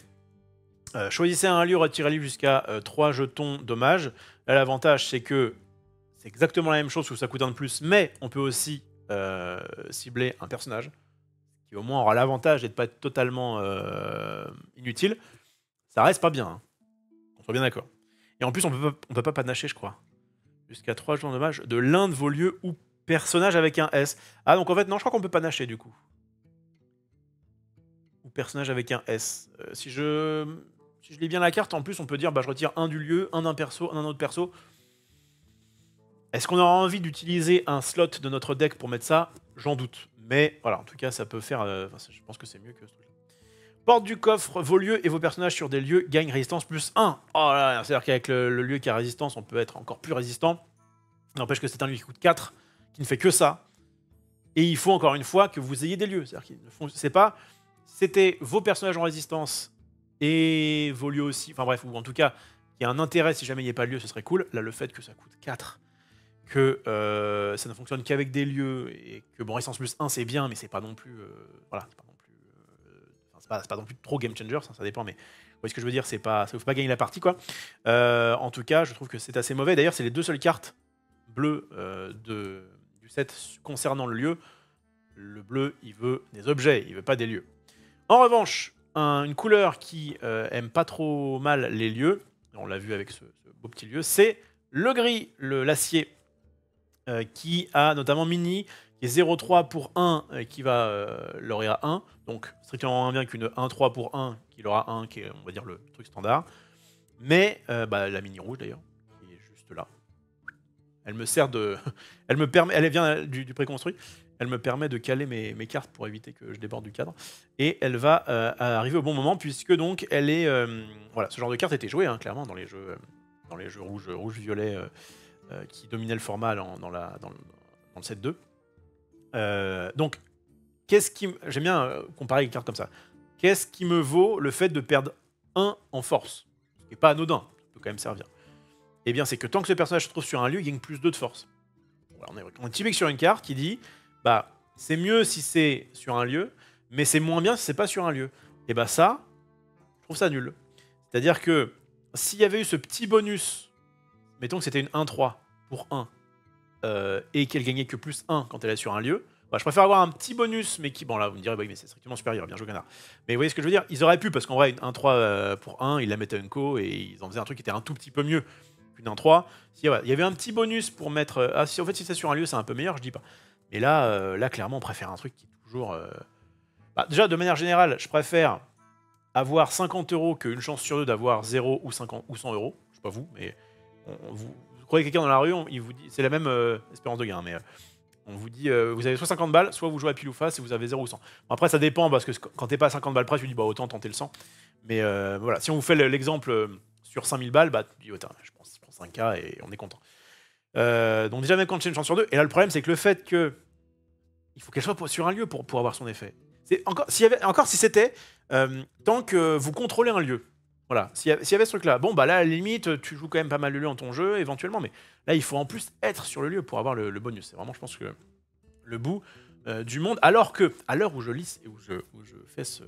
choisissez un lieu, retirez-lui jusqu'à 3 jetons dommages. Là, l'avantage, c'est que c'est exactement la même chose, où ça coûte 1 de plus, mais on peut aussi cibler un personnage, qui au moins aura l'avantage d'être pas totalement inutile. Ça reste pas bien, hein. On soit bien d'accord. Et en plus, on peut pas panacher, je crois. Jusqu'à 3 jetons dommages de l'un de vos lieux ou Personnage avec un S. Ah, donc en fait, non, je crois qu'on peut pas nacher du coup. Ou personnage avec un S. Si je lis bien la carte, en plus, on peut dire bah, je retire un du lieu, un d'un perso, un d'un autre perso. Est-ce qu'on aura envie d'utiliser un slot de notre deck pour mettre ça? J'en doute. Mais voilà, en tout cas, ça peut faire. Je pense que c'est mieux que ce truc. Porte du coffre, vos lieux et vos personnages sur des lieux gagnent résistance plus 1. Oh là là, c'est-à-dire qu'avec le lieu qui a résistance, on peut être encore plus résistant. N'empêche que c'est un lieu qui coûte 4, qui ne fait que ça. Et il faut encore une fois que vous ayez des lieux. C'est-à-dire qu'ils ne font. C'est pas. C'était vos personnages en résistance et vos lieux aussi. Enfin bref, ou en tout cas, il y a un intérêt si jamais il n'y a pas de lieu, ce serait cool. Là, le fait que ça coûte 4, que ça ne fonctionne qu'avec des lieux et que bon, résistance plus 1 c'est bien, mais c'est pas non plus. Voilà, c'est pas non plus. C'est pas non plus trop game changer, ça dépend, mais vous voyez ce que je veux dire, ça ne faut pas gagner la partie quoi. En tout cas, je trouve que c'est assez mauvais. D'ailleurs, c'est les deux seules cartes bleues du set concernant le lieu. Le bleu, il veut des objets, il veut pas des lieux. En revanche, une couleur qui aime pas trop mal les lieux, on l'a vu avec ce beau petit lieu, c'est le gris, l'acier, qui a notamment Mini, qui est 0,3 pour 1, qui va lauréat 1, donc strictement moins bien qu'une 1,3 pour 1, qui l'aura 1, qui est, on va dire, le truc standard. Mais la Mini rouge, d'ailleurs, qui est juste là. Elle me sert de... elle me permet... Elle vient du préconstruit. Elle me permet de caler mes cartes pour éviter que je déborde du cadre. Et elle va arriver au bon moment, puisque donc elle est... voilà, ce genre de carte était joué, hein, clairement, dans les jeux rouge-violet qui dominaient le format dans le set 2. Donc, j'aime bien comparer une carte comme ça. Qu'est-ce qui me vaut le fait de perdre 1 en force? Ce qui n'est pas anodin, ça peut quand même servir. Eh bien, c'est que tant que ce personnage se trouve sur un lieu, il gagne plus 2 de force. Voilà, on est typique sur une carte qui dit bah, c'est mieux si c'est sur un lieu, mais c'est moins bien si c'est pas sur un lieu. Et bah, ça, je trouve ça nul. C'est-à-dire que s'il y avait eu ce petit bonus, mettons que c'était une 1-3 pour 1, et qu'elle gagnait que plus 1 quand elle est sur un lieu, bah, je préfère avoir un petit bonus, mais qui, bon là, vous me direz, bah, mais c'est strictement supérieur, bien joué, canard. Mais vous voyez ce que je veux dire? Ils auraient pu, parce qu'en vrai, une 1-3 pour 1, ils la mettaient unco, et ils en faisaient un truc qui était un tout petit peu mieux qu'une 1-3. Si, ouais, il y avait un petit bonus pour mettre... Ah, si en fait, si c'est sur un lieu, c'est un peu meilleur, je dis pas. Mais là, clairement, on préfère un truc qui est toujours... Bah, déjà, de manière générale, je préfère avoir 50 € qu'une chance sur 2 d'avoir 0 ou 50 ou 100 €. Je sais pas vous, mais vous croyez quelqu'un dans la rue, il vous dit... C'est la même espérance de gain, mais... on vous dit, vous avez soit 50 balles, soit vous jouez à pile ou face et vous avez 0 ou 100. Bon, après, ça dépend, parce que quand t'es pas à 50 balles près, tu dis, bah autant tenter le 100. Mais voilà, si on vous fait l'exemple sur 5000 balles, bah tu dis, oh, je prends 5K et on est content. Donc déjà, même quand c'est une chance sur 2, et là le problème, c'est que le fait que il faut qu'elle soit sur un lieu pour avoir son effet. Encore si c'était, tant que vous contrôlez un lieu. Voilà, s'il y avait ce truc-là, bon, bah là, à la limite, tu joues quand même pas mal de lieux dans ton jeu, éventuellement, mais là, il faut en plus être sur le lieu pour avoir le bonus. C'est vraiment, je pense, que le bout du monde. Alors que, à l'heure où je lis et où je fais cette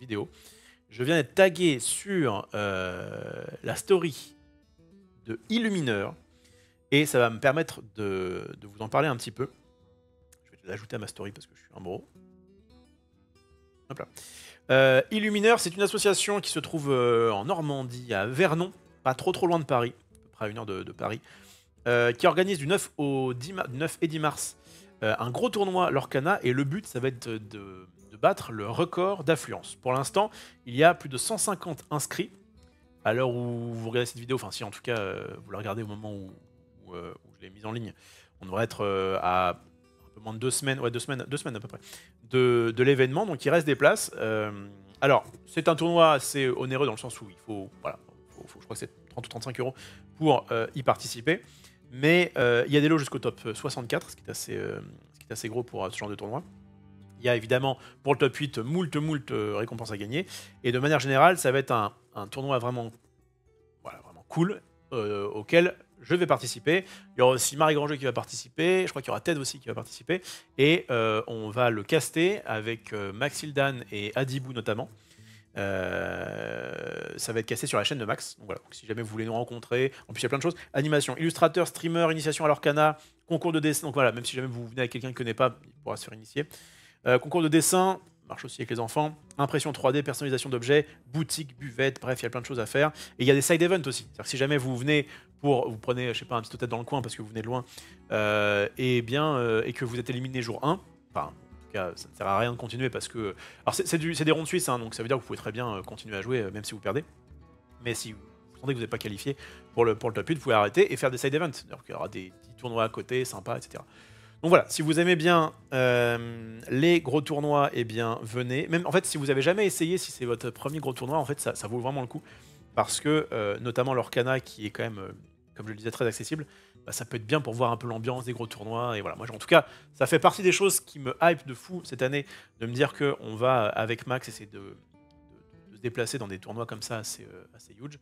vidéo, je viens d'être tagué sur la story de Illumineur, et ça va me permettre de vous en parler un petit peu. Je vais l'ajouter à ma story parce que je suis un bro. Hop là. Illumineur, c'est une association qui se trouve en Normandie, à Vernon, pas trop loin de Paris, à peu près à 1 heure de Paris, qui organise du 9 et 10 mars un gros tournoi Lorcana, et le but, ça va être de battre le record d'affluence. Pour l'instant, il y a plus de 150 inscrits, à l'heure où vous regardez cette vidéo, enfin si en tout cas vous la regardez au moment où je l'ai mise en ligne, on devrait être à un peu moins de 2 semaines, ouais 2 semaines à peu près, de l'événement, donc il reste des places. Alors, c'est un tournoi assez onéreux dans le sens où il faut, voilà, je crois que c'est 30 ou 35 € pour y participer, mais il y a des lots jusqu'au top 64, ce qui est assez gros pour ce genre de tournoi. Il y a évidemment pour le top 8 moult récompenses à gagner, et de manière générale, ça va être un tournoi vraiment, voilà, vraiment cool, auquel je vais participer. Il y aura aussi Marie Granger qui va participer, je crois qu'il y aura Ted aussi qui va participer, et on va le caster avec Maxildan et Adibou notamment. Ça va être casté sur la chaîne de Max, donc voilà, donc si jamais vous voulez nous rencontrer, en plus il y a plein de choses, animation, illustrateur, streamer, initiation à l'Orcana, concours de dessin, donc voilà, même si jamais vous venez avec quelqu'un qui ne connaît pas, il pourra se faire initier. Concours de dessin, marche aussi avec les enfants. Impression 3D, personnalisation d'objets, boutique, buvette, bref, il y a plein de choses à faire. Et il y a des side events aussi. C'est-à-dire que si jamais vous venez vous prenez, je sais pas, un petit hôtel dans le coin parce que vous venez de loin, et que vous êtes éliminé jour 1, enfin, en tout cas, ça ne sert à rien de continuer parce que... Alors c'est des rondes suisses, hein, donc ça veut dire que vous pouvez très bien continuer à jouer même si vous perdez. Mais si vous sentez que vous n'êtes pas qualifié pour le top 8, vous pouvez arrêter et faire des side events. C'est-à-dire qu'il y aura des petits tournois à côté, sympas, etc. Donc voilà, si vous aimez bien les gros tournois, eh bien venez. Même en fait, si vous avez jamais essayé, si c'est votre premier gros tournoi, en fait, ça vaut vraiment le coup. Parce que, notamment l'Orcana, qui est quand même, comme je le disais, très accessible, bah, ça peut être bien pour voir un peu l'ambiance des gros tournois. Et voilà, moi, en tout cas, ça fait partie des choses qui me hype de fou cette année, de me dire qu'on va, avec Max, essayer de se déplacer dans des tournois comme ça assez huge,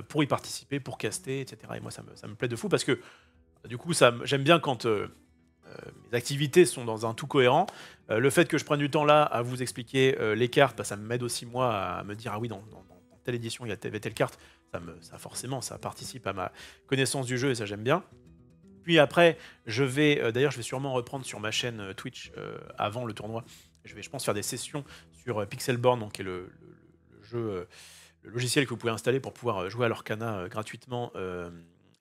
pour y participer, pour caster, etc. Et moi, ça me plaît de fou parce que, du coup, j'aime bien quand mes activités sont dans un tout cohérent. Le fait que je prenne du temps là à vous expliquer les cartes, bah, ça m'aide aussi moi à me dire ah oui, dans telle édition il y a telle carte, ça forcément ça participe à ma connaissance du jeu et ça j'aime bien. Puis après, d'ailleurs je vais sûrement reprendre sur ma chaîne Twitch avant le tournoi. Je pense faire des sessions sur Pixelborn, donc qui est le jeu, le logiciel que vous pouvez installer pour pouvoir jouer à l'Orcana gratuitement.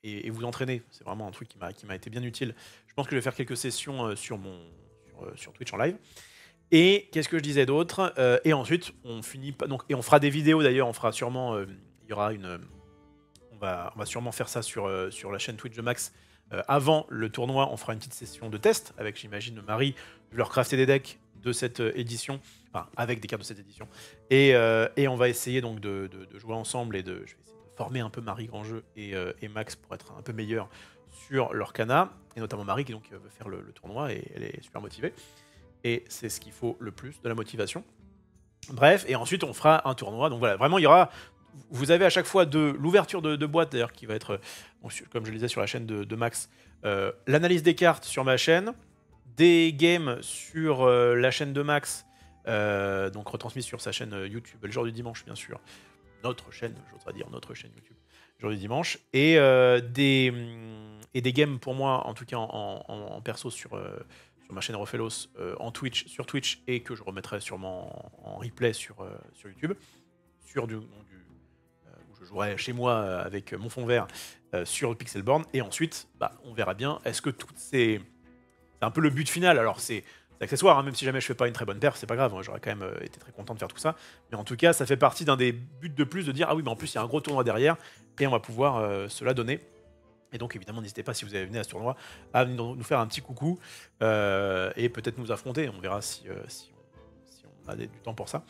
Et vous entraîner. C'est vraiment un truc qui m'a été bien utile. Je pense que je vais faire quelques sessions sur Twitch en live. Et qu'est-ce que je disais d'autre? Et ensuite, on finit donc et on fera des vidéos d'ailleurs. On fera sûrement, il y aura on va sûrement faire ça sur la chaîne Twitch de Max. Avant le tournoi, on fera une petite session de test avec, j'imagine, Marie. Je vais leur crafter des decks de cette édition, enfin avec des cartes de cette édition. Et on va essayer donc de jouer ensemble et je vais essayer de former un peu Marie Grandjeu et Max pour être un peu meilleur sur l'Orcana, et notamment Marie qui donc veut faire le tournoi et elle est super motivée. Et c'est ce qu'il faut le plus, de la motivation. Bref, et ensuite on fera un tournoi. Donc voilà, vraiment il y aura... Vous avez à chaque fois de l'ouverture de boîte d'ailleurs qui va être, comme je le disais sur la chaîne de Max, l'analyse des cartes sur ma chaîne, des games sur la chaîne de Max, donc retransmis sur sa chaîne YouTube le jour du dimanche bien sûr, notre chaîne, j'oserais dire notre chaîne YouTube, le jour du dimanche, et des games pour moi en tout cas en perso sur ma chaîne Rofelos sur Twitch et que je remettrai sûrement en replay sur YouTube, où je jouerai chez moi avec mon fond vert sur Pixelborn, et ensuite bah, on verra bien, est-ce que toutes ces... C'est un peu le but final, alors c'est accessoire, hein, même si jamais je fais pas une très bonne perf, c'est pas grave, hein, j'aurais quand même été très content de faire tout ça, mais en tout cas ça fait partie d'un des buts de plus de dire ah oui mais en plus il y a un gros tournoi derrière, et on va pouvoir se la donner. Et donc évidemment n'hésitez pas si vous avez venu à ce tournoi à nous faire un petit coucou et peut-être nous affronter, on verra si on a du temps pour ça.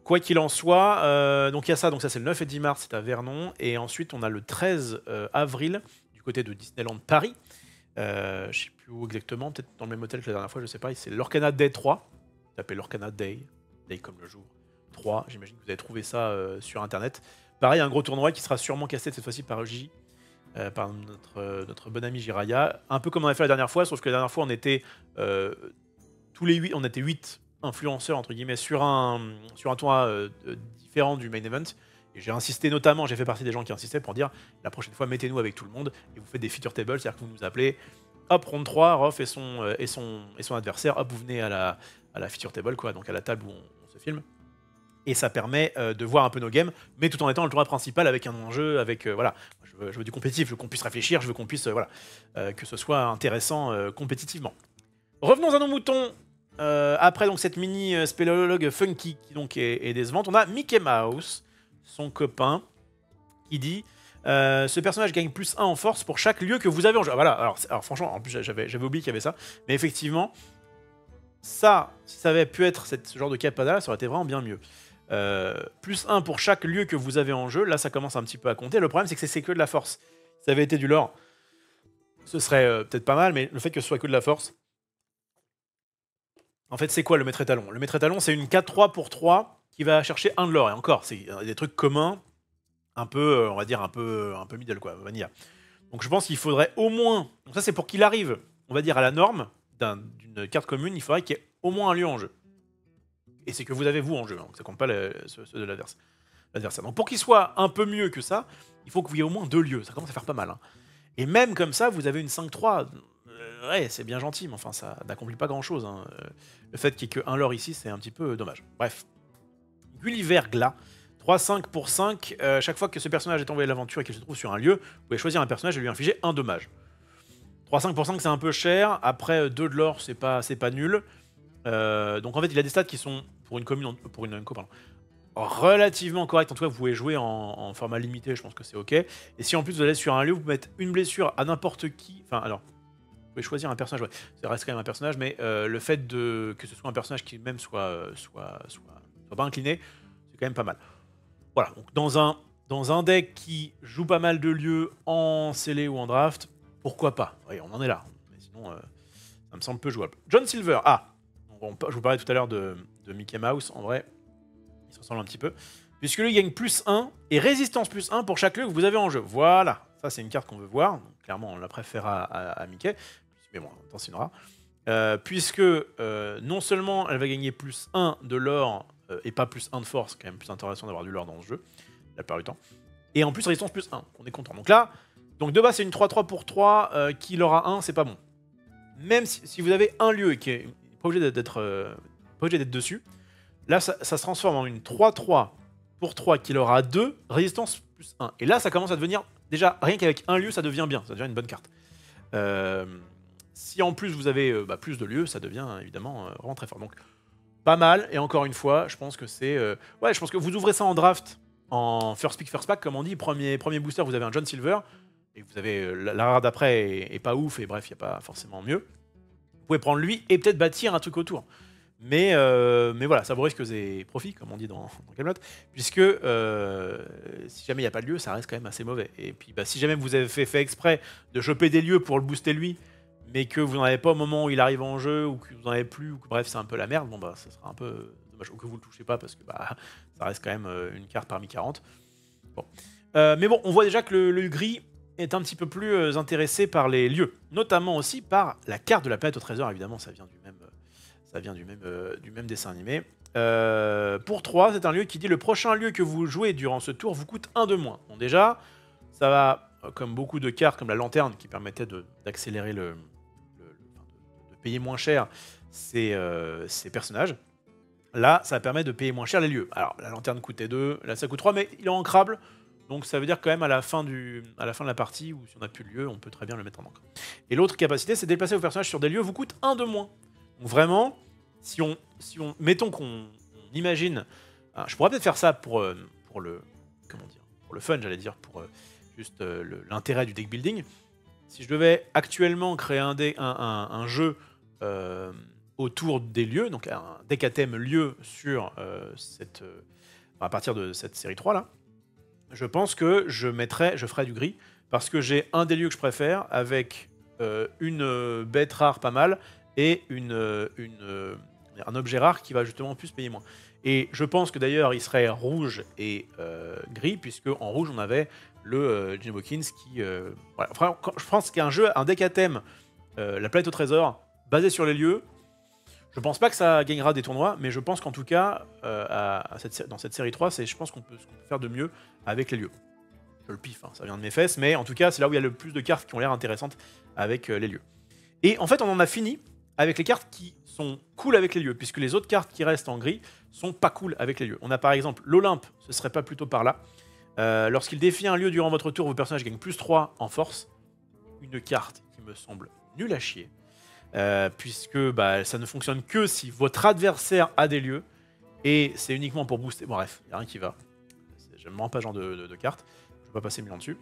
Quoi qu'il en soit, donc il y a ça, donc ça c'est le 9 et 10 mars, c'est à Vernon, et ensuite on a le 13 avril du côté de Disneyland Paris. Je sais plus où exactement, peut-être dans le même hôtel que la dernière fois, je sais pas, c'est l'Orcana Day 3. Tapez l'Orcana Day, Day comme le jour, 3, j'imagine que vous avez trouvé ça sur internet. Pareil, un gros tournoi qui sera sûrement cassé cette fois-ci par J, par notre bon ami Jiraya. Un peu comme on a fait la dernière fois, sauf que la dernière fois on était tous les 8, on était 8 influenceurs entre guillemets sur un tournoi différent du main event. Et j'ai insisté notamment, j'ai fait partie des gens qui insistaient pour dire la prochaine fois mettez-nous avec tout le monde et vous faites des feature tables, c'est-à-dire que vous nous appelez, hop, round 3, Rof et son adversaire, hop, vous venez à la feature table, quoi, donc à la table où on se filme. Et ça permet de voir un peu nos games, mais tout en étant le tournoi principal avec un enjeu, avec voilà, je veux du compétitif, je veux qu'on puisse réfléchir, je veux qu'on puisse voilà, que ce soit intéressant compétitivement. Revenons à nos moutons. Après donc cette mini spéléologue funky qui donc est décevante, on a Mickey Mouse, son copain, qui dit ce personnage gagne +1 en force pour chaque lieu que vous avez en jeu. Ah, voilà, alors franchement, en plus j'avais oublié qu'il y avait ça, mais effectivement, ça, si ça avait pu être ce genre de capada, ça aurait été vraiment bien mieux. +1 pour chaque lieu que vous avez en jeu, là ça commence un petit peu à compter. Le problème c'est que c'est que de la force. Si ça avait été du lore, ce serait peut-être pas mal, mais le fait que ce soit que de la force, en fait c'est quoi le maître étalon? Le maître étalon c'est une 4-3 pour 3 qui va chercher un de l'or, et encore, c'est des trucs communs, un peu, on va dire un peu middle quoi, vanilla. Donc je pense qu'il faudrait au moins, donc ça c'est pour qu'il arrive, on va dire à la norme d'une carte commune, il faudrait qu'il y ait au moins un lieu en jeu. Et c'est que vous avez vous en jeu, hein, donc ça compte pas ceux de l'adversaire. Donc pour qu'il soit un peu mieux que ça, il faut que vous ayez au moins 2 lieux, ça commence à faire pas mal. Hein. Et même comme ça, vous avez une 5-3, ouais, c'est bien gentil, mais enfin, ça n'accomplit pas grand-chose. Hein. Le fait qu'il n'y ait qu'un lore ici, c'est un petit peu dommage. Bref. Gulliver Glas. 3-5 pour 5. Chaque fois que ce personnage est envoyé à l'aventure et qu'il se trouve sur un lieu, vous pouvez choisir un personnage et lui infliger un dommage. 3-5 pour 5, c'est un peu cher. Après, 2 de l'or, c'est pas nul. Donc en fait, il a des stats qui sont, pour une commune, relativement correctes. En tout cas, vous pouvez jouer en format limité, je pense que c'est ok. Et si en plus vous allez sur un lieu, vous pouvez mettre une blessure à n'importe qui. Enfin, alors, vous pouvez choisir un personnage, ouais. Ça reste quand même un personnage, mais le fait que ce soit un personnage qui même soit pas incliné, c'est quand même pas mal. Voilà, donc dans un deck qui joue pas mal de lieux en scellé ou en draft, pourquoi pas? Oui, on en est là. Mais sinon, ça me semble peu jouable. John Silver, je vous parlais tout à l'heure de Mickey Mouse, en vrai, il se ressemble un petit peu. Puisque lui gagne plus 1 et résistance plus 1 pour chaque lieu que vous avez en jeu. Voilà, ça c'est une carte qu'on veut voir. Donc, clairement, on la préfère à Mickey. Mais bon, on s'en aura. Puisque non seulement elle va gagner plus 1 de l'or et pas plus 1 de force, c'est quand même plus intéressant d'avoir du lore dans ce jeu, la plupart du temps. Et en plus, résistance plus 1, on est content. Donc là, de base, c'est une 3-3 pour 3, qui l'aura 1, c'est pas bon. Même si vous avez un lieu et qui est pas obligé d'être dessus, là, ça se transforme en une 3-3 pour 3 qui l'aura 2, résistance plus 1. Et là, ça commence à devenir, déjà, rien qu'avec un lieu, ça devient bien, ça devient une bonne carte. Si en plus vous avez plus de lieux, ça devient évidemment vraiment très fort. Donc pas mal, et encore une fois, je pense que c'est... ouais, je pense que vous ouvrez ça en draft, en first pick, first pack, comme on dit, premier booster, vous avez un John Silver, et vous avez la rare d'après est pas ouf, et bref, il n'y a pas forcément mieux. Vous pouvez prendre lui et peut-être bâtir un truc autour. Mais voilà, ça vaut risques et profits, comme on dit dans Camelot, puisque si jamais il n'y a pas de lieu, ça reste quand même assez mauvais. Et puis si jamais vous avez fait exprès de choper des lieux pour le booster lui, mais que vous n'en avez pas au moment où il arrive en jeu, ou que vous n'en avez plus, ou que bref, c'est un peu la merde, bon ça sera un peu dommage, ou que vous le touchez pas, parce que ça reste quand même une carte parmi 40. Bon. Mais bon, on voit déjà que le gris est un petit peu plus intéressé par les lieux, notamment aussi par la carte de la planète au trésor, évidemment, ça vient du même dessin animé. Pour 3, c'est un lieu qui dit le prochain lieu que vous jouez durant ce tour vous coûte 1 de moins. Bon déjà, ça va, comme beaucoup de cartes, comme la lanterne, qui permettait d'accélérer de payer moins cher ces personnages. Là, ça permet de payer moins cher les lieux. Alors, la lanterne coûtait 2, là ça coûte 3, mais il est ancrable. Donc ça veut dire quand même à la fin de la partie, ou si on n'a plus de lieu, on peut très bien le mettre en encre. Et l'autre capacité, c'est de déplacer vos personnages sur des lieux vous coûte 1 de moins. Donc vraiment, si on mettons qu'on imagine... je pourrais peut-être faire ça pour le fun, j'allais dire, pour juste l'intérêt du deck building. Si je devais actuellement créer un jeu autour des lieux, donc un deck à thème lieu sur à partir de cette série 3 là, je pense que je ferais du gris, parce que j'ai un des lieux que je préfère, avec une bête rare pas mal, et un objet rare qui va justement plus payer moins. Et je pense que d'ailleurs il serait rouge et gris, puisque en rouge on avait le Gene Hawkins qui... voilà. Enfin, je pense qu'un deck à thème, la planète au trésor, basé sur les lieux, je pense pas que ça gagnera des tournois, mais je pense qu'en tout cas, dans cette série 3, je pense qu'on peut faire de mieux avec les lieux. Je le piffe, hein, ça vient de mes fesses, mais en tout cas, c'est là où il y a le plus de cartes qui ont l'air intéressantes avec les lieux. Et en fait, on en a fini avec les cartes qui sont cool avec les lieux, puisque les autres cartes qui restent en gris sont pas cool avec les lieux. On a par exemple l'Olympe, ce serait pas plutôt par là. Lorsqu'il défie un lieu durant votre tour, vos personnages gagnent plus 3 en force. Une carte qui me semble nulle à chier. Puisque ça ne fonctionne que si votre adversaire a des lieux, et c'est uniquement pour booster. Bon, bref, il n'y a rien qui va. J'aime vraiment pas ce genre de carte. Je vais pas passer 1000 ans dessus.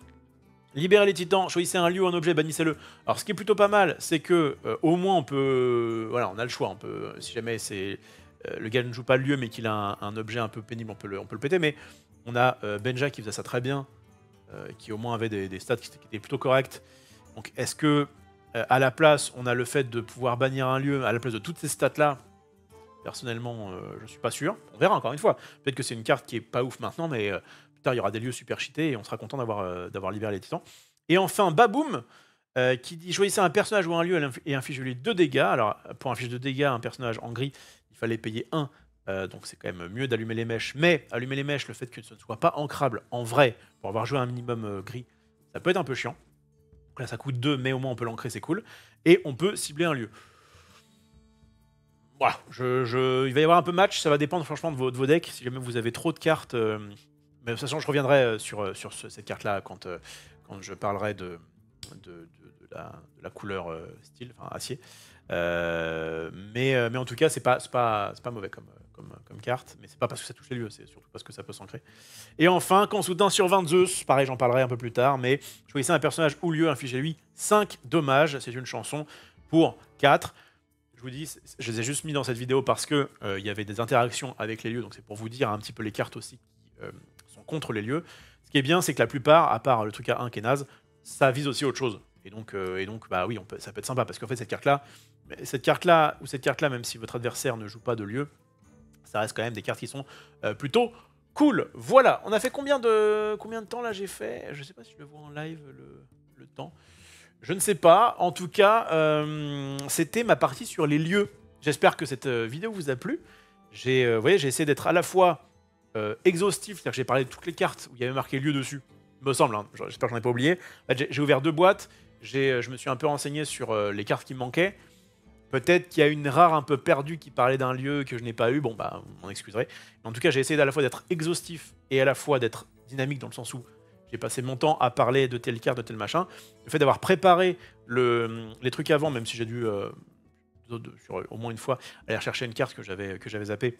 Libérez les titans, choisissez un lieu ou un objet, bannissez-le. Alors ce qui est plutôt pas mal, c'est que au moins on peut... voilà, on a le choix. On peut, si jamais le gars ne joue pas le lieu mais qu'il a un objet un peu pénible, on peut le péter. Mais on a Benja qui faisait ça très bien, qui au moins avait des stats qui étaient plutôt correctes. Donc est-ce que à la place, on a le fait de pouvoir bannir un lieu à la place de toutes ces stats-là? Personnellement, je suis pas sûr. On verra encore une fois. Peut-être que c'est une carte qui est pas ouf maintenant, mais plus tard, il y aura des lieux super cheatés et on sera content d'avoir libéré les titans. Et enfin, Baboum, qui dit choisissez un personnage ou un lieu et infligez-lui 2 dégâts. Alors, pour infliger 2 dégâts à un personnage en gris, il fallait payer 1. Donc c'est quand même mieux d'allumer les mèches. Mais allumer les mèches, le fait que ce ne soit pas ancrable en vrai, pour avoir joué un minimum gris, ça peut être un peu chiant. Donc là, ça coûte 2, mais au moins on peut l'ancrer, c'est cool. Et on peut cibler un lieu. Voilà, il va y avoir un peu de match, ça va dépendre franchement de vos decks. Si jamais vous avez trop de cartes, mais de toute façon je reviendrai sur cette carte-là quand je parlerai de la couleur style, enfin acier. Mais en tout cas, c'est pas mauvais comme carte, mais c'est pas parce que ça touche les lieux, c'est surtout parce que ça peut s'ancrer. Et enfin, quand soudain sur 20 Zeus, pareil, j'en parlerai un peu plus tard, mais choisissez un personnage ou lieu, infligez-lui 5 dommages, c'est une chanson pour 4. Je vous dis, je les ai juste mis dans cette vidéo parce que il y avait des interactions avec les lieux, donc c'est pour vous dire un petit peu les cartes aussi qui sont contre les lieux. Ce qui est bien, c'est que la plupart, à part le truc à 1 qui est naze, ça vise aussi autre chose. Et donc bah oui, ça peut être sympa, parce qu'en fait, cette carte-là, même si votre adversaire ne joue pas de lieu, ça reste quand même des cartes qui sont plutôt cool. Voilà, on a fait combien de temps là j'ai fait? Je sais pas si je le vois en live, le temps. Je ne sais pas. En tout cas, c'était ma partie sur les lieux. J'espère que cette vidéo vous a plu. Vous voyez, j'ai essayé d'être à la fois exhaustif, c'est-à-dire que j'ai parlé de toutes les cartes où il y avait marqué lieu dessus. Il me semble, hein, j'espère que j'en ai pas oublié. J'ai ouvert 2 boîtes. Je me suis un peu renseigné sur les cartes qui me manquaient. Peut-être qu'il y a une rare un peu perdue qui parlait d'un lieu que je n'ai pas eu. Bon, bah, vous m'en excuserez. Mais en tout cas, j'ai essayé à la fois d'être exhaustif et à la fois d'être dynamique dans le sens où j'ai passé mon temps à parler de telle carte, de tel machin. Le fait d'avoir préparé les trucs avant, même si j'ai dû, sur au moins une fois, aller rechercher une carte que j'avais zappée,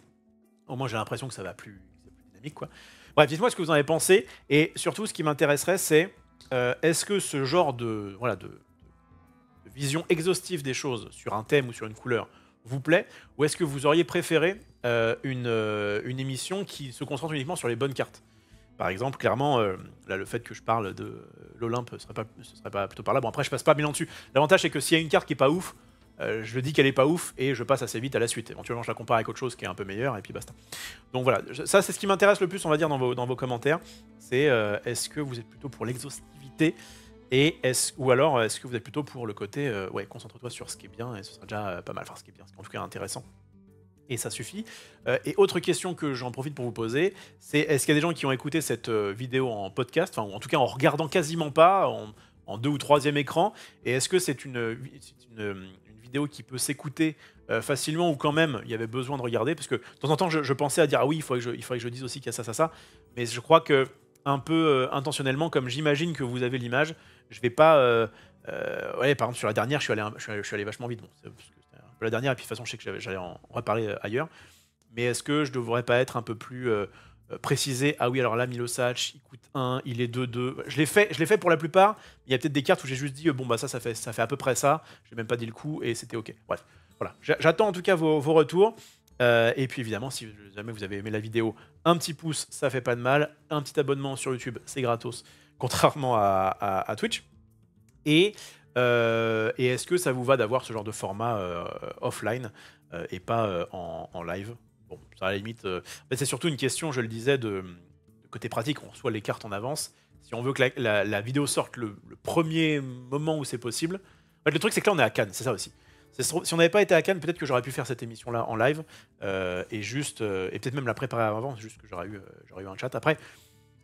au moins j'ai l'impression que ça va plus dynamique, quoi. Bref, dites-moi ce que vous en avez pensé. Et surtout, ce qui m'intéresserait, c'est est-ce que ce genre de vision exhaustive des choses sur un thème ou sur une couleur vous plaît, ou est-ce que vous auriez préféré une émission qui se concentre uniquement sur les bonnes cartes? Par exemple, clairement, là, le fait que je parle de l'Olympe, ce serait pas plutôt par là. Bon, après, je passe pas bien dessus. L'avantage, c'est que s'il y a une carte qui est pas ouf, je le dis qu'elle est pas ouf et je passe assez vite à la suite. Éventuellement, je la compare avec autre chose qui est un peu meilleur et puis basta. Donc voilà, ça, c'est ce qui m'intéresse le plus, on va dire, dans vos commentaires. C'est est-ce que vous êtes plutôt pour l'exhaustivité ou alors est-ce que vous êtes plutôt pour le côté ouais, concentre-toi sur ce qui est bien et ce sera déjà pas mal. Enfin, ce qui est bien, ce qui est en tout cas intéressant. Et ça suffit. Et autre question que j'en profite pour vous poser, c'est est-ce qu'il y a des gens qui ont écouté cette vidéo en podcast, enfin, ou en tout cas en regardant quasiment pas, en 2 ou 3e écran, et est-ce que c'est une vidéo qui peut s'écouter facilement, ou quand même il y avait besoin de regarder, parce que de temps en temps je pensais à dire ah oui, il faudrait que je dise aussi qu'il y a ça, mais je crois que un peu intentionnellement, comme j'imagine que vous avez l'image, je vais pas... ouais, par exemple sur la dernière, je suis allé vachement vite, bon, parce que la dernière, et puis de toute façon, je sais que j'allais en reparler ailleurs. Mais est-ce que je devrais pas être un peu plus précisé? Ah oui, alors là, Milosac, il coûte 1, il est 2-2. Je l'ai fait pour la plupart. Il y a peut-être des cartes où j'ai juste dit, bon, bah ça fait à peu près ça. J'ai même pas dit le coup et c'était OK. Bref, voilà. J'attends en tout cas vos retours. Et puis évidemment, si jamais vous avez aimé la vidéo, un petit pouce, ça fait pas de mal. Un petit abonnement sur YouTube, c'est gratos, contrairement à Twitch. Et est-ce que ça vous va d'avoir ce genre de format offline et pas en live? Bon, ça à la limite, c'est surtout une question, je le disais, de côté pratique. On reçoit les cartes en avance. Si on veut que la vidéo sorte le premier moment où c'est possible. En fait, le truc, c'est que là, on est à Cannes, c'est ça aussi. Si on n'avait pas été à Cannes, peut-être que j'aurais pu faire cette émission-là en live et peut-être même la préparer avant, juste que j'aurais eu un chat. Après,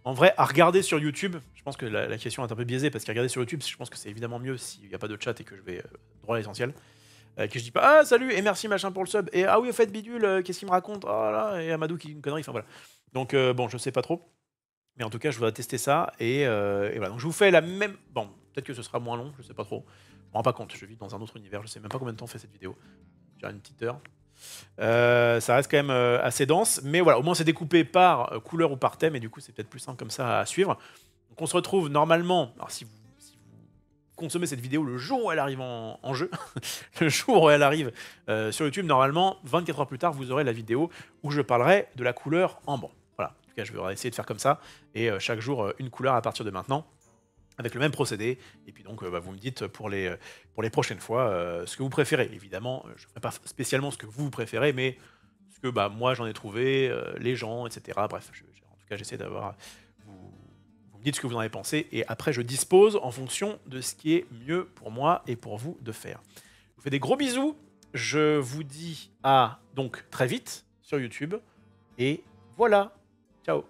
en vrai, à regarder sur YouTube, je pense que la question est un peu biaisée, parce qu'à regarder sur YouTube, je pense que c'est évidemment mieux s'il n'y a pas de chat et que je vais droit à l'essentiel. Que je dis pas ah salut et merci machin pour le sub, et ah oui au fait bidule, qu'est-ce qu'il me raconte, oh là, et Amadou qui dit une connerie, enfin voilà. Donc bon, je sais pas trop, mais en tout cas je voudrais tester ça et voilà. Donc je vous fais la même, bon peut-être que ce sera moins long, je sais pas trop, je me rends pas compte, je vis dans un autre univers, je sais même pas combien de temps fait cette vidéo, je dirais une petite heure. Ça reste quand même assez dense, mais voilà, au moins c'est découpé par couleur ou par thème, et du coup c'est peut-être plus simple comme ça à suivre. Donc on se retrouve normalement, alors si vous consommez cette vidéo le jour où elle arrive en jeu, le jour où elle arrive sur YouTube, normalement 24 heures plus tard vous aurez la vidéo où je parlerai de la couleur ambre. Voilà, en tout cas je vais essayer de faire comme ça, et chaque jour une couleur à partir de maintenant, avec le même procédé, et puis donc vous me dites pour les prochaines fois ce que vous préférez. Évidemment, je ne ferai pas spécialement ce que vous préférez, mais ce que moi j'en ai trouvé, les gens, etc. Bref, en tout cas j'essaie d'avoir... Vous me dites ce que vous en avez pensé, et après je dispose en fonction de ce qui est mieux pour moi et pour vous de faire. Je vous fais des gros bisous, je vous dis à donc très vite sur YouTube, et voilà, ciao.